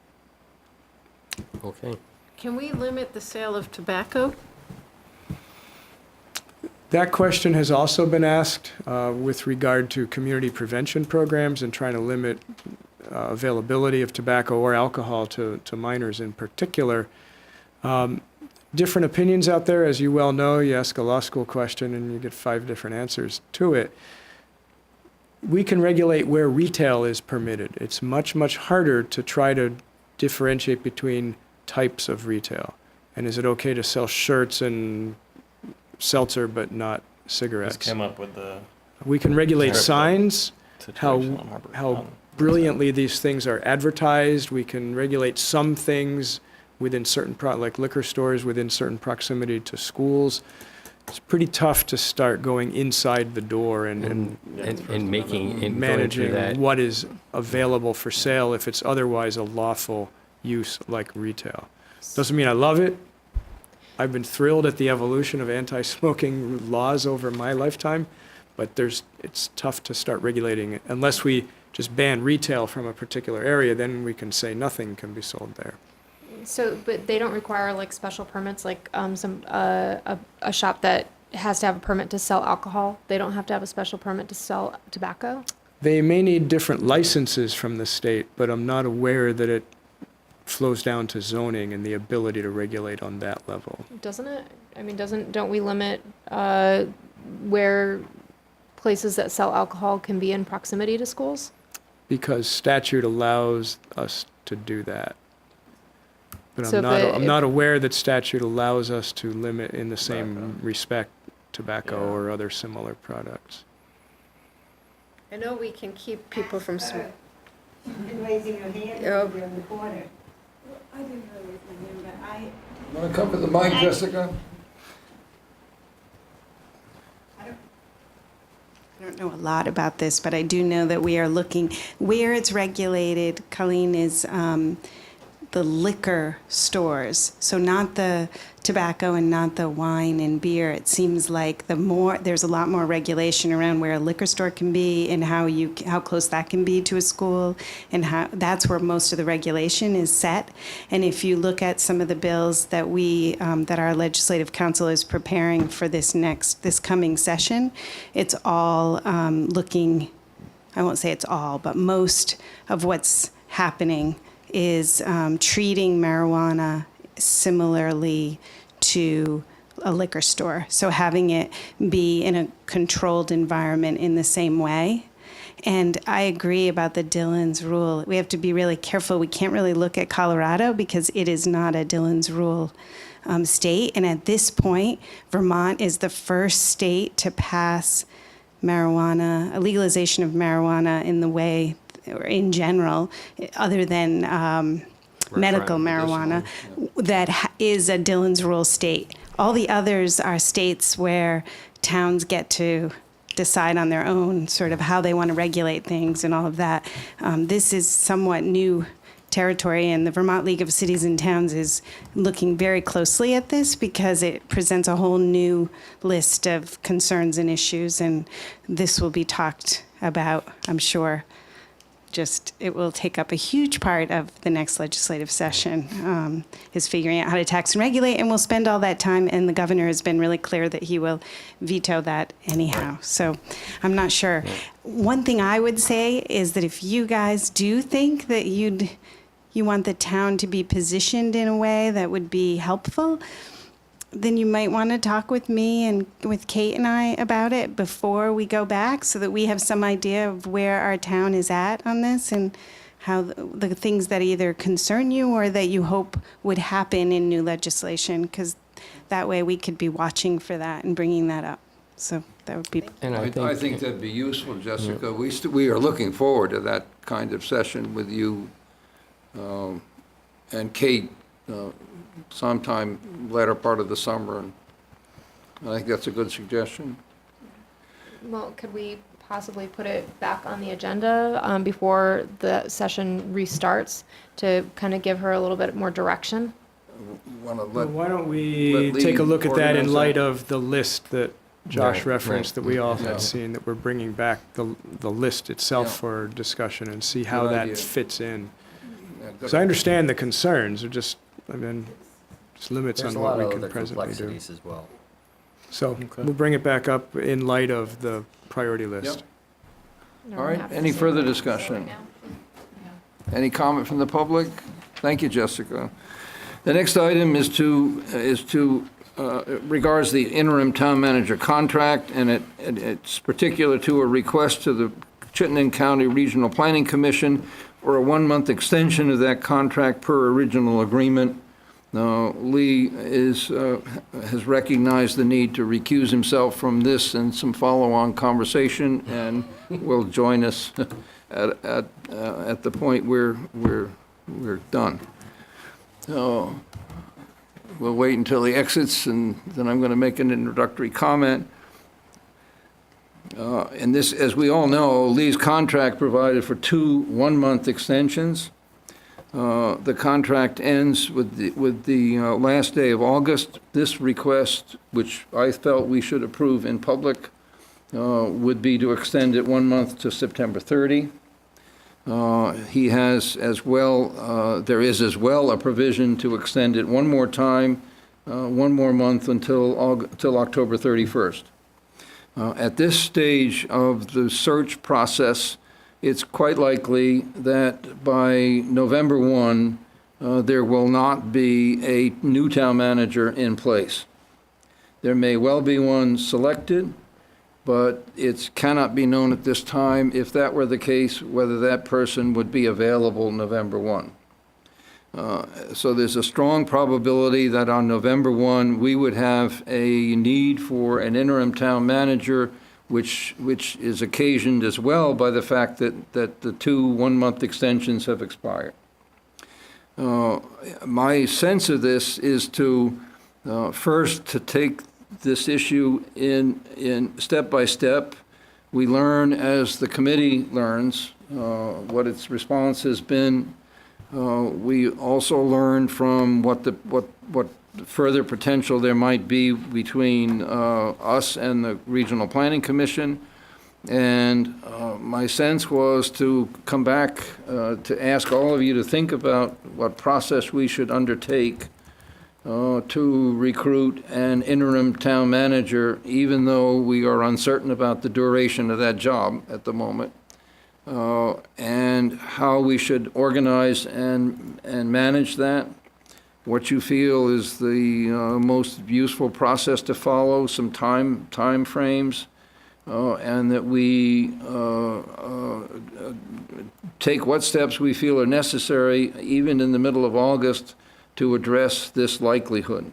Okay. Can we limit the sale of tobacco? That question has also been asked with regard to community prevention programs and trying to limit availability of tobacco or alcohol to minors in particular. Different opinions out there, as you well know. You ask a law school question and you get 5 different answers to it. We can regulate where retail is permitted. It's much, much harder to try to differentiate between types of retail. And is it okay to sell shirts and seltzer but not cigarettes? Just came up with the We can regulate Terrible signs, situation on Harbor how Town. brilliantly these things are advertised. We can regulate some things within certain, like liquor stores within certain proximity to schools. It's pretty tough to start going inside the door and making, and going through managing that. what is available for sale if it's otherwise a lawful use like retail. Doesn't mean I love it. I've been thrilled at the evolution of anti-smoking laws over my lifetime, but it's tough to start regulating it. Unless we just ban retail from a particular area, then we can say nothing can be sold there. So, but they don't require like special permits, like a shop that has to have a permit to sell alcohol. They don't have to have a special permit to sell tobacco? They may need different licenses from the state, but I'm not aware that it flows down to zoning and the ability to regulate on that level. Doesn't it? I mean, don't we limit where places that sell alcohol can be in proximity to schools? Because statute allows us to do that. But So I'm not aware that statute allows us to limit in the same respect tobacco or other similar products. I know we can keep people from smoking. Raising your hand Oh. in the corner. I didn't really raise my hand, but I, Want to come to the mic, Jessica? I don't know a lot about this, but I do know that we are looking, where it's regulated, Colleen, is the liquor stores. So not the tobacco and not the wine and beer. It seems like there's a lot more regulation around where a liquor store can be and how close that can be to a school, and how that's where most of the regulation is set. And if you look at some of the bills that that our legislative council is preparing for this coming session, it's all looking, I won't say it's all, but most of what's happening is treating marijuana similarly to a liquor store. So having it be in a controlled environment in the same way. And I agree about the Dillon's rule. We have to be really careful. We can't really look at Colorado because it is not a Dillon's rule state. And at this point, Vermont is the first state to pass marijuana, a legalization of marijuana in the way, or in general, other than medical marijuana, that is a Dillon's rule state. All the others are states where towns get to decide on their own sort of how they want to regulate things and all of that. This is somewhat new territory, and the Vermont League of Cities and Towns is looking very closely at this because it presents a whole new list of concerns and issues, and this will be talked about, I'm sure. Just, it will take up a huge part of the next legislative session, is figuring out how to tax and regulate, and we'll spend all that time, and the governor has been really clear that he will veto that anyhow. So I'm not sure. One thing I would say is that if you guys do think that you want the town to be positioned in a way that would be helpful, then you might want to talk with me and with Kate and I about it before we go back so that we have some idea of where our town is at on this and how the things that either concern you or that you hope would happen in new legislation, because that way we could be watching for that and bringing that up. So that would be. And I think that'd be useful, Jessica. We are looking forward to that kind of session with you and Kate sometime latter part of the summer, and I think that's a good suggestion. Well, could we possibly put it back on the agenda before the session restarts to kind of give her a little bit more direction? Want to Well, let, why don't we let take a Lee look at that in organize light that? of the list that Josh Right, referenced, right. that we all Yeah. had seen, that we're bringing back the list itself Yeah. for discussion and see how Good that idea. fits in. Yeah, good. Because I understand the concerns, they're just, just limits There's on a what lot we of can other presently do. complexities as well. So we'll bring it back up in light of the priority list. All right, any further discussion? Any comment from the public? Thank you, Jessica. The next item regards the interim town manager contract, and it's particular to a request to the Chittenden County Regional Planning Commission for a 1-month extension of that contract per original agreement. Lee has recognized the need to recuse himself from this and some follow-on conversation, and will join us at the point where we're done. So we'll wait until he exits, and then I'm going to make an introductory comment. And this, as we all know, Lee's contract provided for 2 1-month extensions. The contract ends with the last day of August. This request, which I felt we should approve in public, would be to extend it 1 month to September 30. He has as well, there is as well a provision to extend it one more time, 1 more month until October 31st. At this stage of the search process, it's quite likely that by November 1, there will not be a new town manager in place. There may well be one selected, but it cannot be known at this time, if that were the case, whether that person would be available November 1. So there's a strong probability that on November 1, we would have a need for an interim town manager, which is occasioned as well by the fact that the 2 1-month extensions have expired. My sense of this is to first to take this issue in step by step. We learn as the committee learns what its response has been. We also learn from what further potential there might be between us and the Regional Planning Commission. And my sense was to come back to ask all of you to think about what process we should undertake to recruit an interim town manager, even though we are uncertain about the duration of that job at the moment. And how we should organize and manage that, what you feel is the most useful process to follow, some time frames, and that we take what steps we feel are necessary, even in the middle of August, to address this likelihood.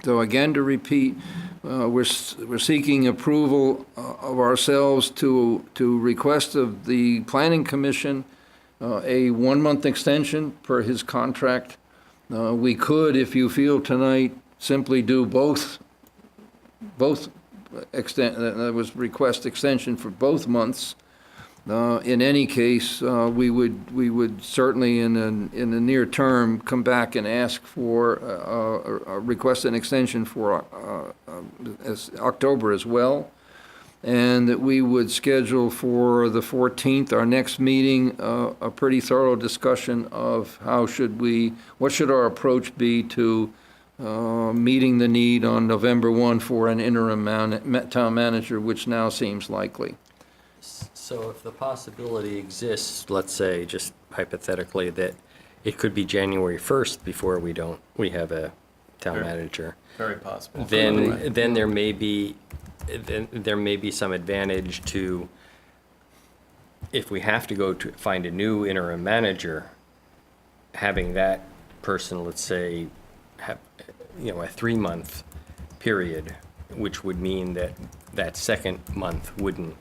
So again, to repeat, we're seeking approval of ourselves to request of the Planning Commission a 1-month extension per his contract. We could, if you feel tonight, simply do both that was request extension for both months. In any case, we would certainly in the near term come back and ask for request an extension for October as well, and that we would schedule for the 14th, our next meeting, a pretty thorough discussion of what should our approach be to meeting the need on November 1 for an interim town manager, which now seems likely. So if the possibility exists, let's say, just hypothetically, that it could be January 1st before we have a town manager, Very possible. then there may be some advantage to, if we have to go to find a new interim manager, having that person, let's say, have, a 3-month period, which would mean that second month wouldn't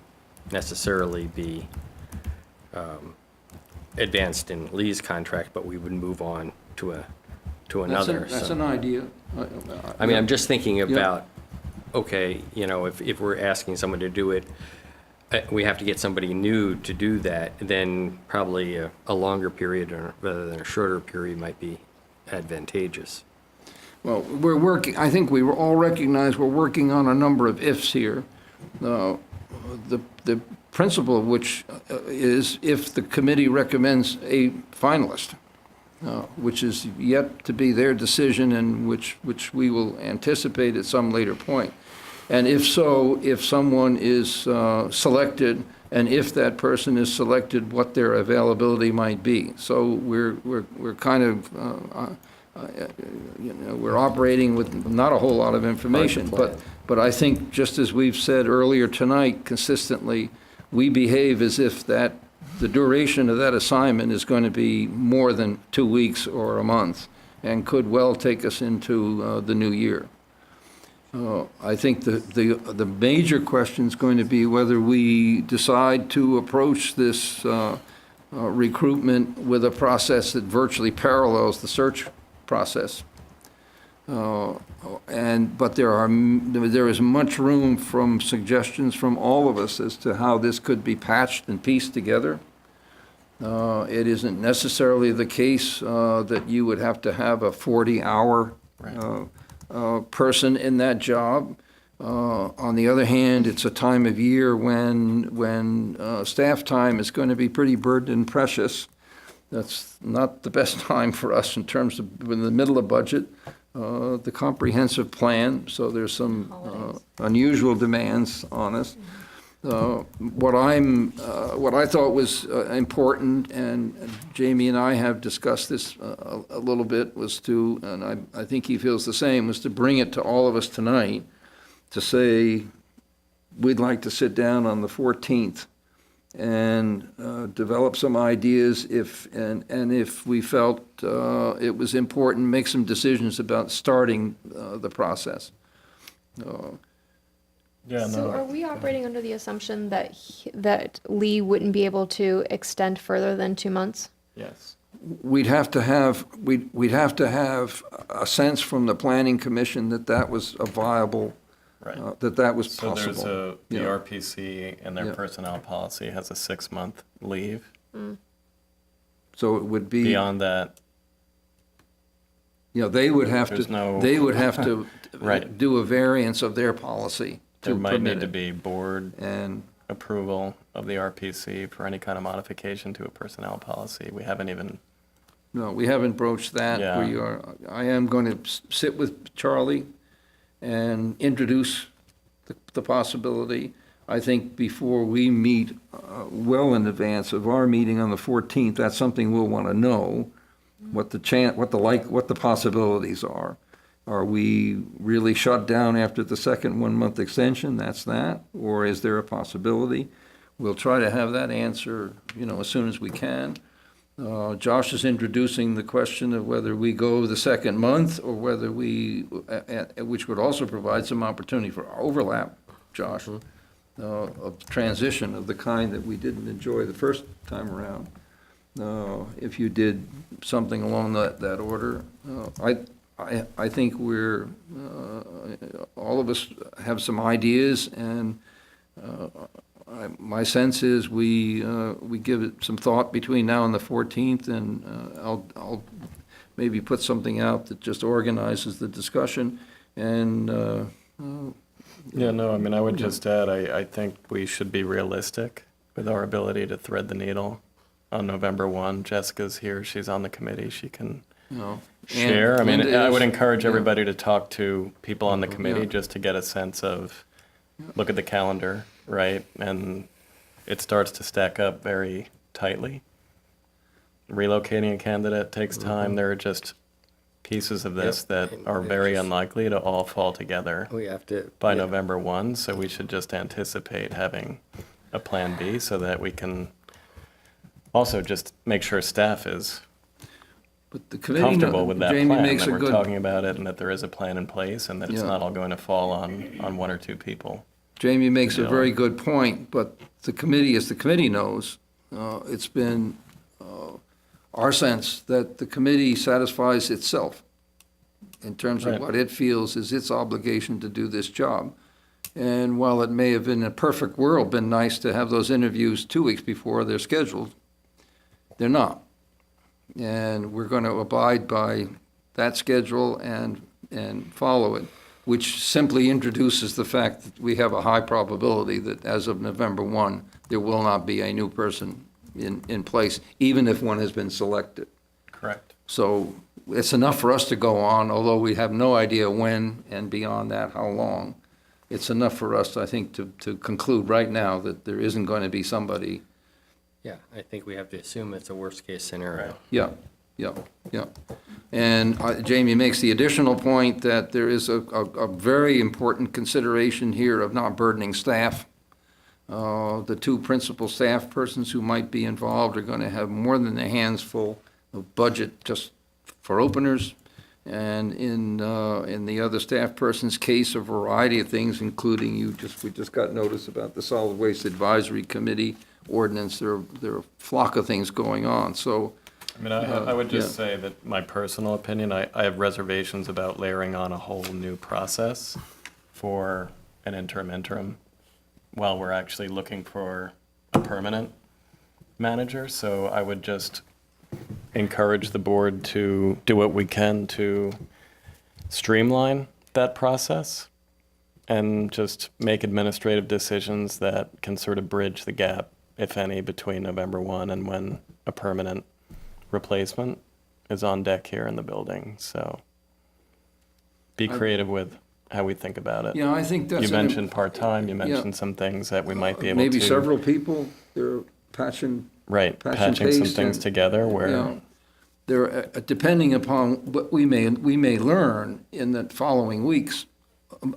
necessarily be advanced in Lee's contract, but we would move on to another. That's an idea. I mean, I'm just thinking about, okay, if we're asking someone to do it, we have to get somebody new to do that, then probably a longer period rather than a shorter period might be advantageous. Well, I think we all recognize we're working on a number of ifs here. The principle of which is if the committee recommends a finalist, which is yet to be their decision and which we will anticipate at some later point. And if so, if someone is selected, and if that person is selected, what their availability might be. So we're kind of, we're operating with not a whole lot of information. But I think, just as we've said earlier tonight, consistently, we behave as if that the duration of that assignment is going to be more than 2 weeks or a month, and could well take us into the new year. I think the major question is going to be whether we decide to approach this recruitment with a process that virtually parallels the search process. But there is much room from suggestions from all of us as to how this could be patched and pieced together. It isn't necessarily the case that you would have to have a 40-hour person in that job. On the other hand, it's a time of year when staff time is going to be pretty burdened and precious. That's not the best time for us in terms of in the middle of budget, the comprehensive plan. So there's some unusual demands on us. What I thought was important, and Jamie and I have discussed this a little bit, was to, and I think he feels the same, was to bring it to all of us tonight to say, we'd like to sit down on the 14th and develop some ideas and if we felt it was important, make some decisions about starting the process. So are we operating under the assumption that that Lee wouldn't be able to extend further than 2 months? Yes. We'd have to have a sense from the planning commission that was a viable, Right. that was So possible. there's the Yeah. RPC and their Yeah. personnel policy has a 6-month leave. So it would be, Beyond that, they would have There's no- to Right. do a variance of their policy there to might permit need to it. be board And approval of the RPC for any kind of modification to a personnel policy. We haven't even, no, we haven't broached that. Yeah. I am going to sit with Charlie and introduce the possibility. I think before we meet well in advance of our meeting on the 14th, that's something we'll want to know, what the possibilities are. Are we really shut down after the second 1-month extension? That's that. Or is there a possibility? We'll try to have that answer, as soon as we can. Josh is introducing the question of whether we go the second month or whether which would also provide some opportunity for overlap, Josh, of transition of the kind that we didn't enjoy the first time around. If you did something along that order, I think we're, all of us have some ideas, and my sense is we give it some thought between now and the 14th, and I'll maybe put something out that just organizes the discussion, and I would just add, I think we should be realistic with our ability to thread the needle on November 1. Jessica's here, she's on the committee, she can share. I would encourage everybody to talk to people on the committee just to get a sense of, look at the calendar, right? And it starts to stack up very tightly. Relocating a candidate takes time. There are just pieces of this that are very unlikely to all fall together We have to. by November 1, so we should just anticipate having a plan B so that we can also just make sure staff is but the committee, comfortable with that Jamie plan, makes that a we're good, talking about it, and that there is a plan in place, and that it's Yeah. not all going to fall on 1 or 2 people. Jamie makes a Yeah. very good point, but the committee, as the committee knows, it's been our sense that the committee satisfies itself in terms of Right. what it feels is its obligation to do this job. And while it may have in a perfect world been nice to have those interviews 2 weeks before they're scheduled, they're not. And we're going to abide by that schedule and follow it, which simply introduces the fact that we have a high probability that as of November 1, there will not be a new person in place, even if one has been selected. Correct. So it's enough for us to go on, although we have no idea when, and beyond that, how long. it's enough for us, I think, to conclude right now that there isn't going to be somebody. Yeah, I think we have to assume it's a worst-case scenario. Yeah, yeah, yeah. And Jamie makes the additional point that there is a very important consideration here of not burdening staff. The two principal staff persons who might be involved are going to have more than their hands full of budget just for openers. And in the other staff person's case, a variety of things, including we just got notice about the Solid Waste Advisory Committee ordinance. There are a flock of things going on, so. I mean, I would just say that my personal opinion, I have reservations about layering on a whole new process for an interim while we're actually looking for a permanent manager. So I would just encourage the board to do what we can to streamline that process and just make administrative decisions that can sort of bridge the gap, if any, between November 1 and when a permanent replacement is on deck here in the building. So be creative with how we think about it. Yeah, I think that's. You mentioned part-time, you mentioned some things that we might be able to. Maybe several people, they're patching. Right, patch and patching some paste things and, together you where, know, there, depending upon what we may learn in the following weeks,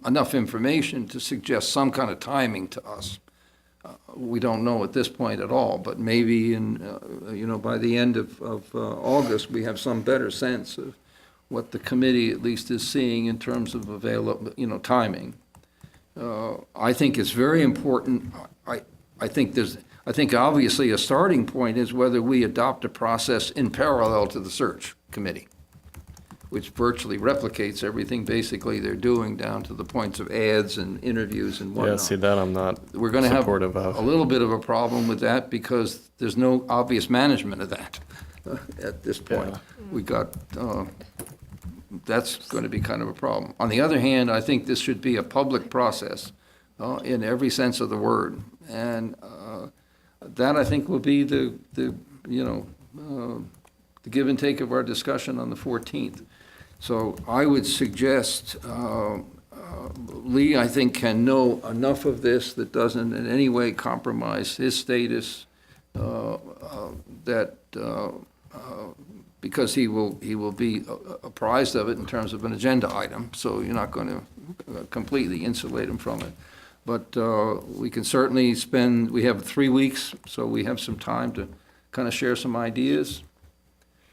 enough information to suggest some kind of timing to us. We don't know at this point at all, but maybe by the end of August, we have some better sense of what the committee at least is seeing in terms of timing. I think it's very important. I think obviously a starting point is whether we adopt a process in parallel to the search committee, which virtually replicates everything basically they're doing down to the points of ads and interviews and whatnot. yeah, see, that I'm not We're going to have supportive a of. little bit of a problem with that because there's no obvious management of that at this point. We got, that's going to be kind of a problem. On the other hand, I think this should be a public process in every sense of the word. And that, I think, will be the give and take of our discussion on the 14th. So I would suggest, Lee, I think, can know enough of this that doesn't in any way compromise his status, because he will be apprised of it in terms of an agenda item, so you're not going to completely insulate him from it. But we can certainly we have 3 weeks, so we have some time to kind of share some ideas.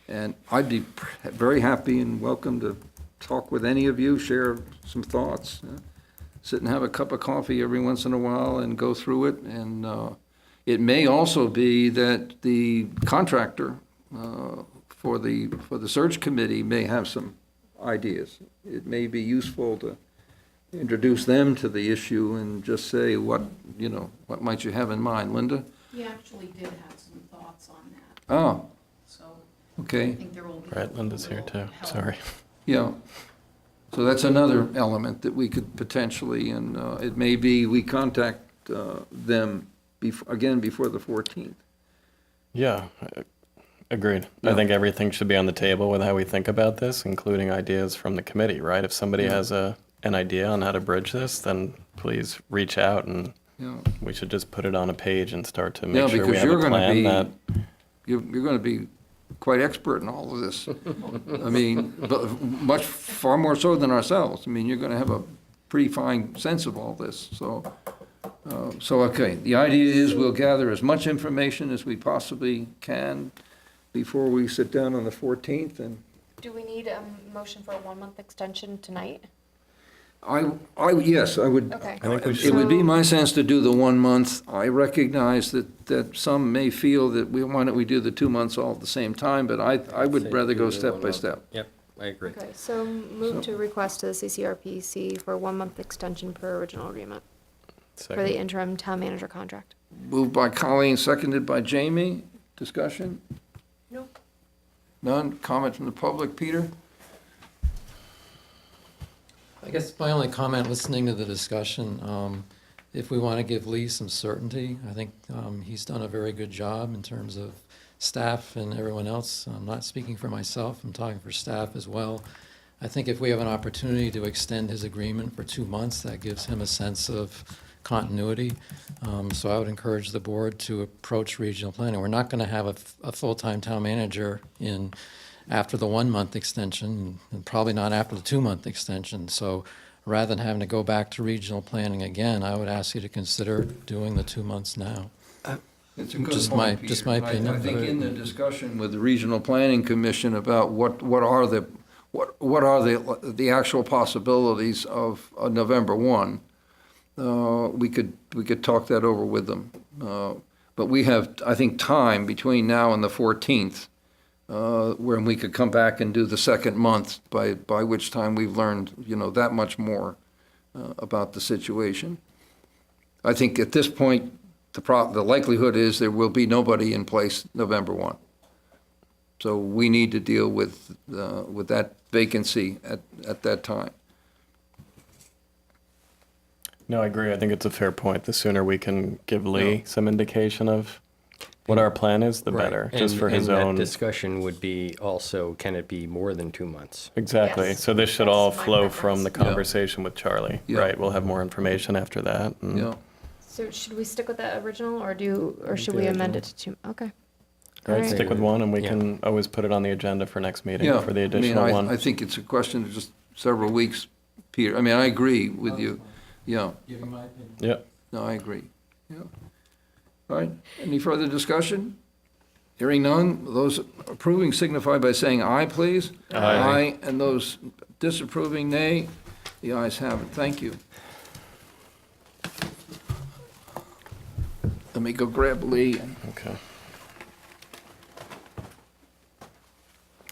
And I'd be very happy and welcome to talk with any of you, share some thoughts, sit and have a cup of coffee every once in a while and go through it. And it may also be that the contractor for the search committee may have some ideas. It may be useful to introduce them to the issue and just say what might you have in mind, Linda? He actually did have some thoughts on that, Oh, so I okay, think there will be. Right, Linda's here too, sorry. yeah. So that's another element that we could potentially, and it may be we contact them before the 14th. Yeah, agreed. Yeah. I think everything should be on the table with how we think about this, including ideas from the committee, right? If somebody has an idea on how to bridge this, then please reach out and Yeah. we should just put it on a page and start to Yeah, make sure we because have you're a going to plan be, that, you're going to be quite expert in all of this. I mean, but far more so than ourselves. I mean, you're going to have a pretty fine sense of all this, so. Okay, the idea is we'll gather as much information as we possibly can before we sit down on the 14th, and Do we need a motion for a 1-month extension tonight? yes, I would. Okay. I think we It should, would be my sense to do the 1 month. I recognize that some may feel that why don't we do the 2 months all at the same time, but I would rather go step by step. Yep, I agree. Okay, so move to request to the CCRPC for a 1-month extension per original agreement for the second. interim town manager contract. Moved by Colleen, seconded by Jamie. Discussion? No. None? Comment from the public? Peter? I guess my only comment, listening to the discussion, if we want to give Lee some certainty, I think he's done a very good job in terms of staff and everyone else. I'm not speaking for myself, I'm talking for staff as well. I think if we have an opportunity to extend his agreement for 2 months, that gives him a sense of continuity. So I would encourage the board to approach regional planning. We're not going to have a full-time town manager after the 1 month extension, and probably not after the 2 month extension. So rather than having to go back to regional planning again, I would ask you to consider doing the 2 months now. It's a good Just point, my- just Peter. my opinion, I think but- in the discussion with the Regional Planning Commission about what are the actual possibilities of November 1, we could talk that over with them. But we have, I think, time between now and the 14th, where we could come back and do the second month, by which time we've learned, that much more about the situation. I think at this point, the likelihood is there will be nobody in place November 1. So we need to deal with that vacancy at that time. No, I agree. I think it's a fair point. The sooner we can give Lee some indication of what our plan is, the better, just for his and own. that discussion would be also, can it be more than 2 months? Exactly. Yes. So this should That's all my flow from the preference. conversation with Charlie, Yeah. right? We'll have more information after that. and- Yeah. So should we stick with the original, or should we amend it to 2? Okay. Right, Alright. stick with one, and we Yeah. can always put it on the agenda for next meeting Yeah. for the I mean, additional I one. think it's a question of just several weeks, Peter. I mean, I agree with you. Yeah. Give you my opinion. Yep. No, I agree. Yeah. All right. Any further discussion? Hearing none. Those approving signify by saying aye, please. Aye. And those disapproving, nay. The ayes have it. Thank you. Let me go grab Lee. Okay.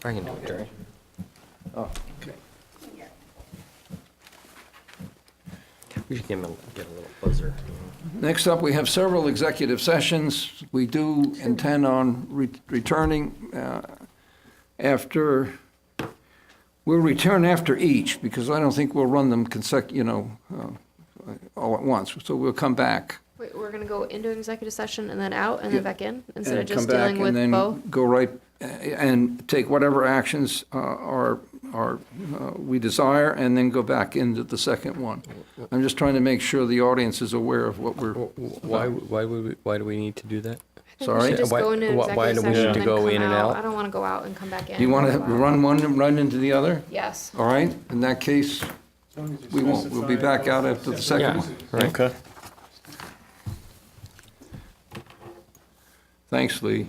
I can do it, Jerry. Oh, okay. We should get a little buzzer. Next up, we have several executive sessions. We do intend on returning we'll return after each, because I don't think we'll run them all at once. So we'll come back. Wait, we're gonna go into executive session and then out and Yeah. then back in, instead and of just come back dealing with and both? then go right, and take whatever actions we desire, and then go back into the second one. I'm just trying to make sure the audience is aware of what we're, Why do we need to do that? I think we sorry? should just Why- go into why- why executive do we session need and to then go come in and out? I don't wanna go out and come back in. Do you want to Go out. run one and run into the other? Yes. All right, in that case, we won't. We'll be back out after the second one. Right. Okay. Thanks, Lee.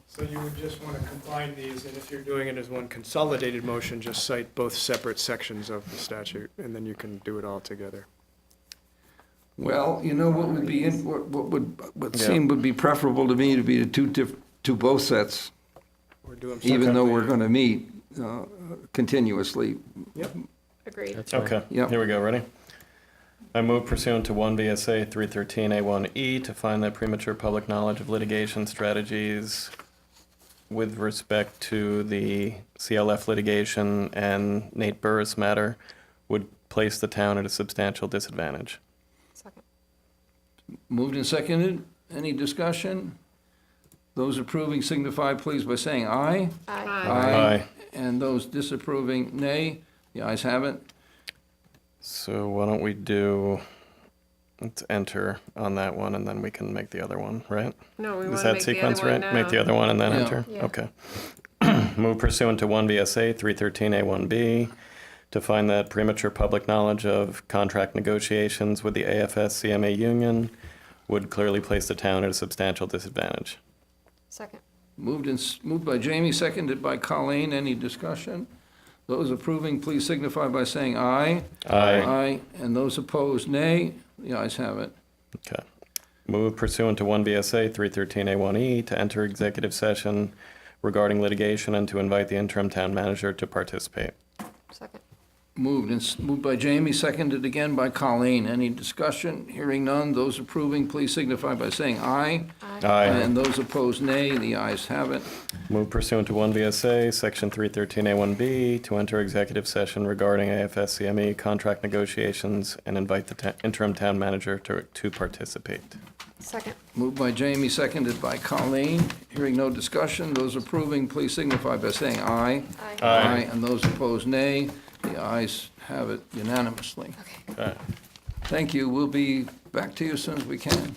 So you would just want to combine these, and if you're doing it as one consolidated motion, just cite both separate sections of the statute, and then you can do it all together. Well, what would be, what Yeah. seemed would be preferable to me to be the both sets, Or do them even though we're separately. going to meet continuously. Yep. Agreed. That's fine. Okay. Yep. Here we go. Ready? I move pursuant to 1 VSA 313A1E to find that premature public knowledge of litigation strategies with respect to the CLF litigation and Nate Burris matter would place the town at a substantial disadvantage. Second. Moved and seconded. Any discussion? Those approving signify, please, by saying aye. Aye. Aye. And those disapproving, nay. The ayes have it. So why don't we do, let's enter on that one, and then we can make the other one, right? No, we Is want to that make the sequence other one right? Make the now. other one and then Yeah. enter? Yeah. Okay. Move pursuant to 1 VSA 313A1B to find that premature public knowledge of contract negotiations with the AFS CMA union would clearly place the town at a substantial disadvantage. Second. Moved by Jamie, seconded by Colleen. Any discussion? Those approving, please signify by saying aye. Aye. Aye. And those opposed, nay. The ayes have it. Okay. Move pursuant to 1 VSA 313A1E to enter executive session regarding litigation and to invite the interim town manager to participate. Second. Moved by Jamie, seconded again by Colleen. Any discussion? Hearing none. Those approving, please signify by saying aye. Aye. And those opposed, nay. The ayes have it. Move pursuant to 1 VSA, Section 313A1B, to enter executive session regarding AFS CME contract negotiations and invite the interim town manager to participate. Second. Moved by Jamie, seconded by Colleen. Hearing no discussion, those approving, please signify by saying aye. Aye. And those opposed, nay. The ayes have it unanimously. Okay. Thank you. We'll be back to you as soon as we can.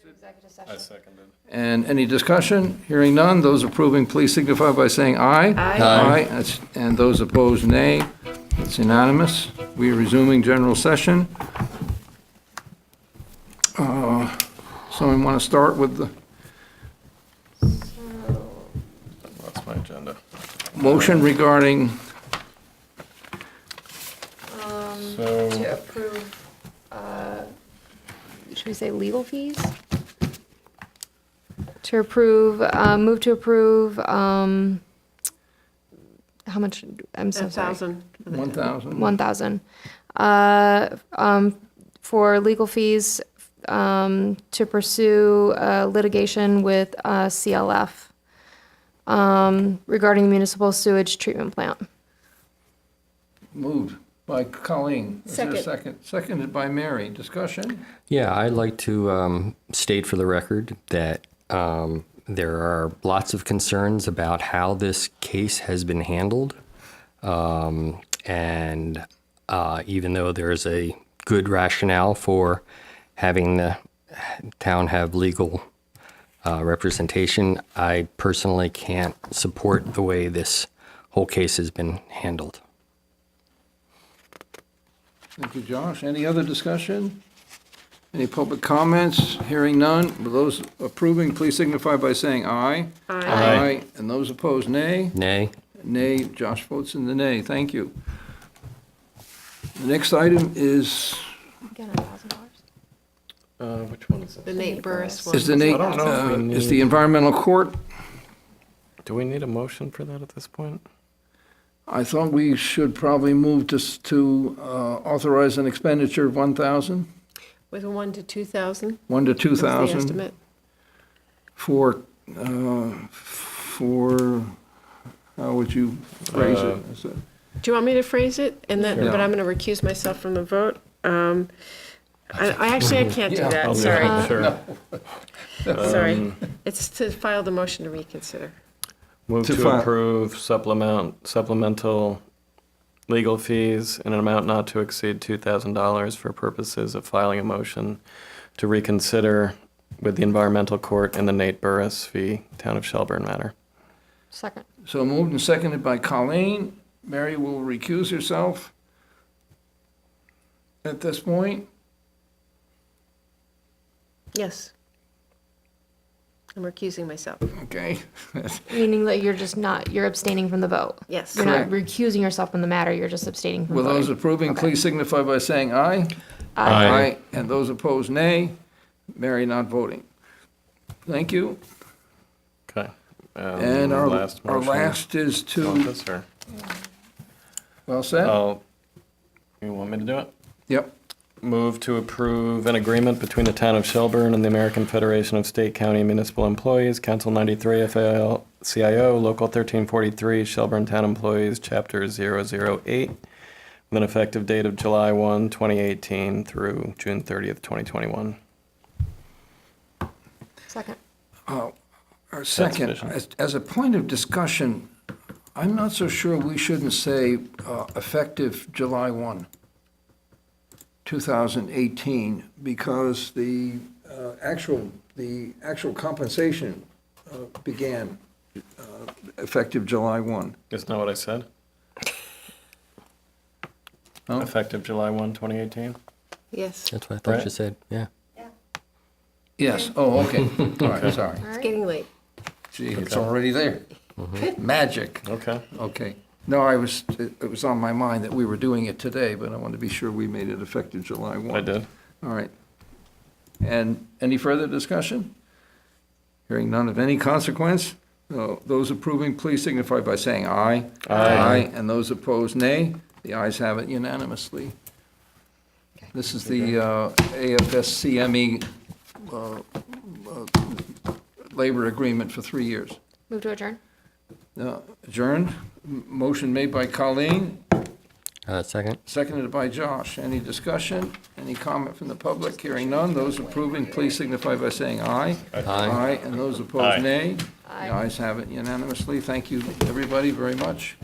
Executive I session. seconded. And any discussion? Hearing none, those approving, please signify by saying aye. Aye. And those opposed, nay. It's unanimous. We are resuming general session. Someone want to start with the That's my agenda. motion regarding, So, To approve, should we say legal fees? To approve, move to approve, how much, I'm so sorry. 1,000. 1,000? 1,000. For legal fees, to pursue litigation with CLF regarding the municipal sewage treatment plant. Moved by Colleen. Is there a Second. second? Seconded by Mary. Discussion? Yeah, I'd like to state for the record that there are lots of concerns about how this case has been handled. And even though there's a good rationale for having the town have legal representation, I personally can't support the way this whole case has been handled. Thank you, Josh. Any other discussion? Any public comments? Hearing none. Will those approving, please signify by saying aye. Aye. And those opposed, nay. Nay? Nay. Josh votes in the nay. Thank you. The next item is Again, $1,000. which one is The it? Nate Burris one. Is the Nate, don't know if we is the need- environmental court? Do we need a motion for that at this point? I thought we should probably move to authorize an expenditure of 1,000, With a 1 to 2,000? 1 to What's the 2,000 estimate? for, how would you phrase it? Is it? Do you want me to phrase it? And then, Sure. but I'm going to recuse myself from the vote. I can't do Yeah, that, I'll do sorry. it, sure. Sorry. It's to file the motion to reconsider. Move To to file- approve supplemental legal fees in an amount not to exceed $2,000 for purposes of filing a motion to reconsider with the environmental court in the Nate Burris v. Town of Shelburne matter. Second. So moved and seconded by Colleen. Mary will recuse herself at this point. Yes. I'm recusing myself. Okay. Meaning that you're just not, you're abstaining from the vote. Yes. You're not Correct. recusing yourself from the matter, you're just abstaining from Will those voting. approving Okay. please signify by saying aye. Aye. And those opposed, nay. Mary not voting. Thank you. Okay. And our last our motion. last is Want to, this, or- well said? You want me to do it? Yep. Move to approve an agreement between the Town of Shelburne and the American Federation of State, County, and Municipal Employees, Council 93, FAL-CIO, Local 1343, Shelburne Town Employees, Chapter 008, with an effective date of July 1, 2018 through June 30th, 2021. Second. Our second, sufficient. as a point of discussion, I'm not so sure we shouldn't say effective July 1, 2018, because the actual compensation began effective July 1. Isn't that what I said? Oh. Effective July 1, 2018? Yes. That's what I thought Right. you said, yeah. Yes, oh, okay, all right, sorry. It's getting late. Gee, it's already there. Magic. Okay. Okay. No, it was on my mind that we were doing it today, but I wanted to be sure we made it effective July 1. I did. All right. And any further discussion? Hearing none of any consequence, those approving, please signify by saying aye. Aye. And those opposed, nay. The ayes have it unanimously. This is the AFSCME labor agreement for 3 years. Move to adjourn? Adjourned. Motion made by Colleen, Second? seconded by Josh. Any discussion? Any comment from the public? Hearing none. Those approving, please signify by saying aye. Aye. And those opposed, Aye. nay. Aye. The ayes have it unanimously. Thank you, everybody, very much.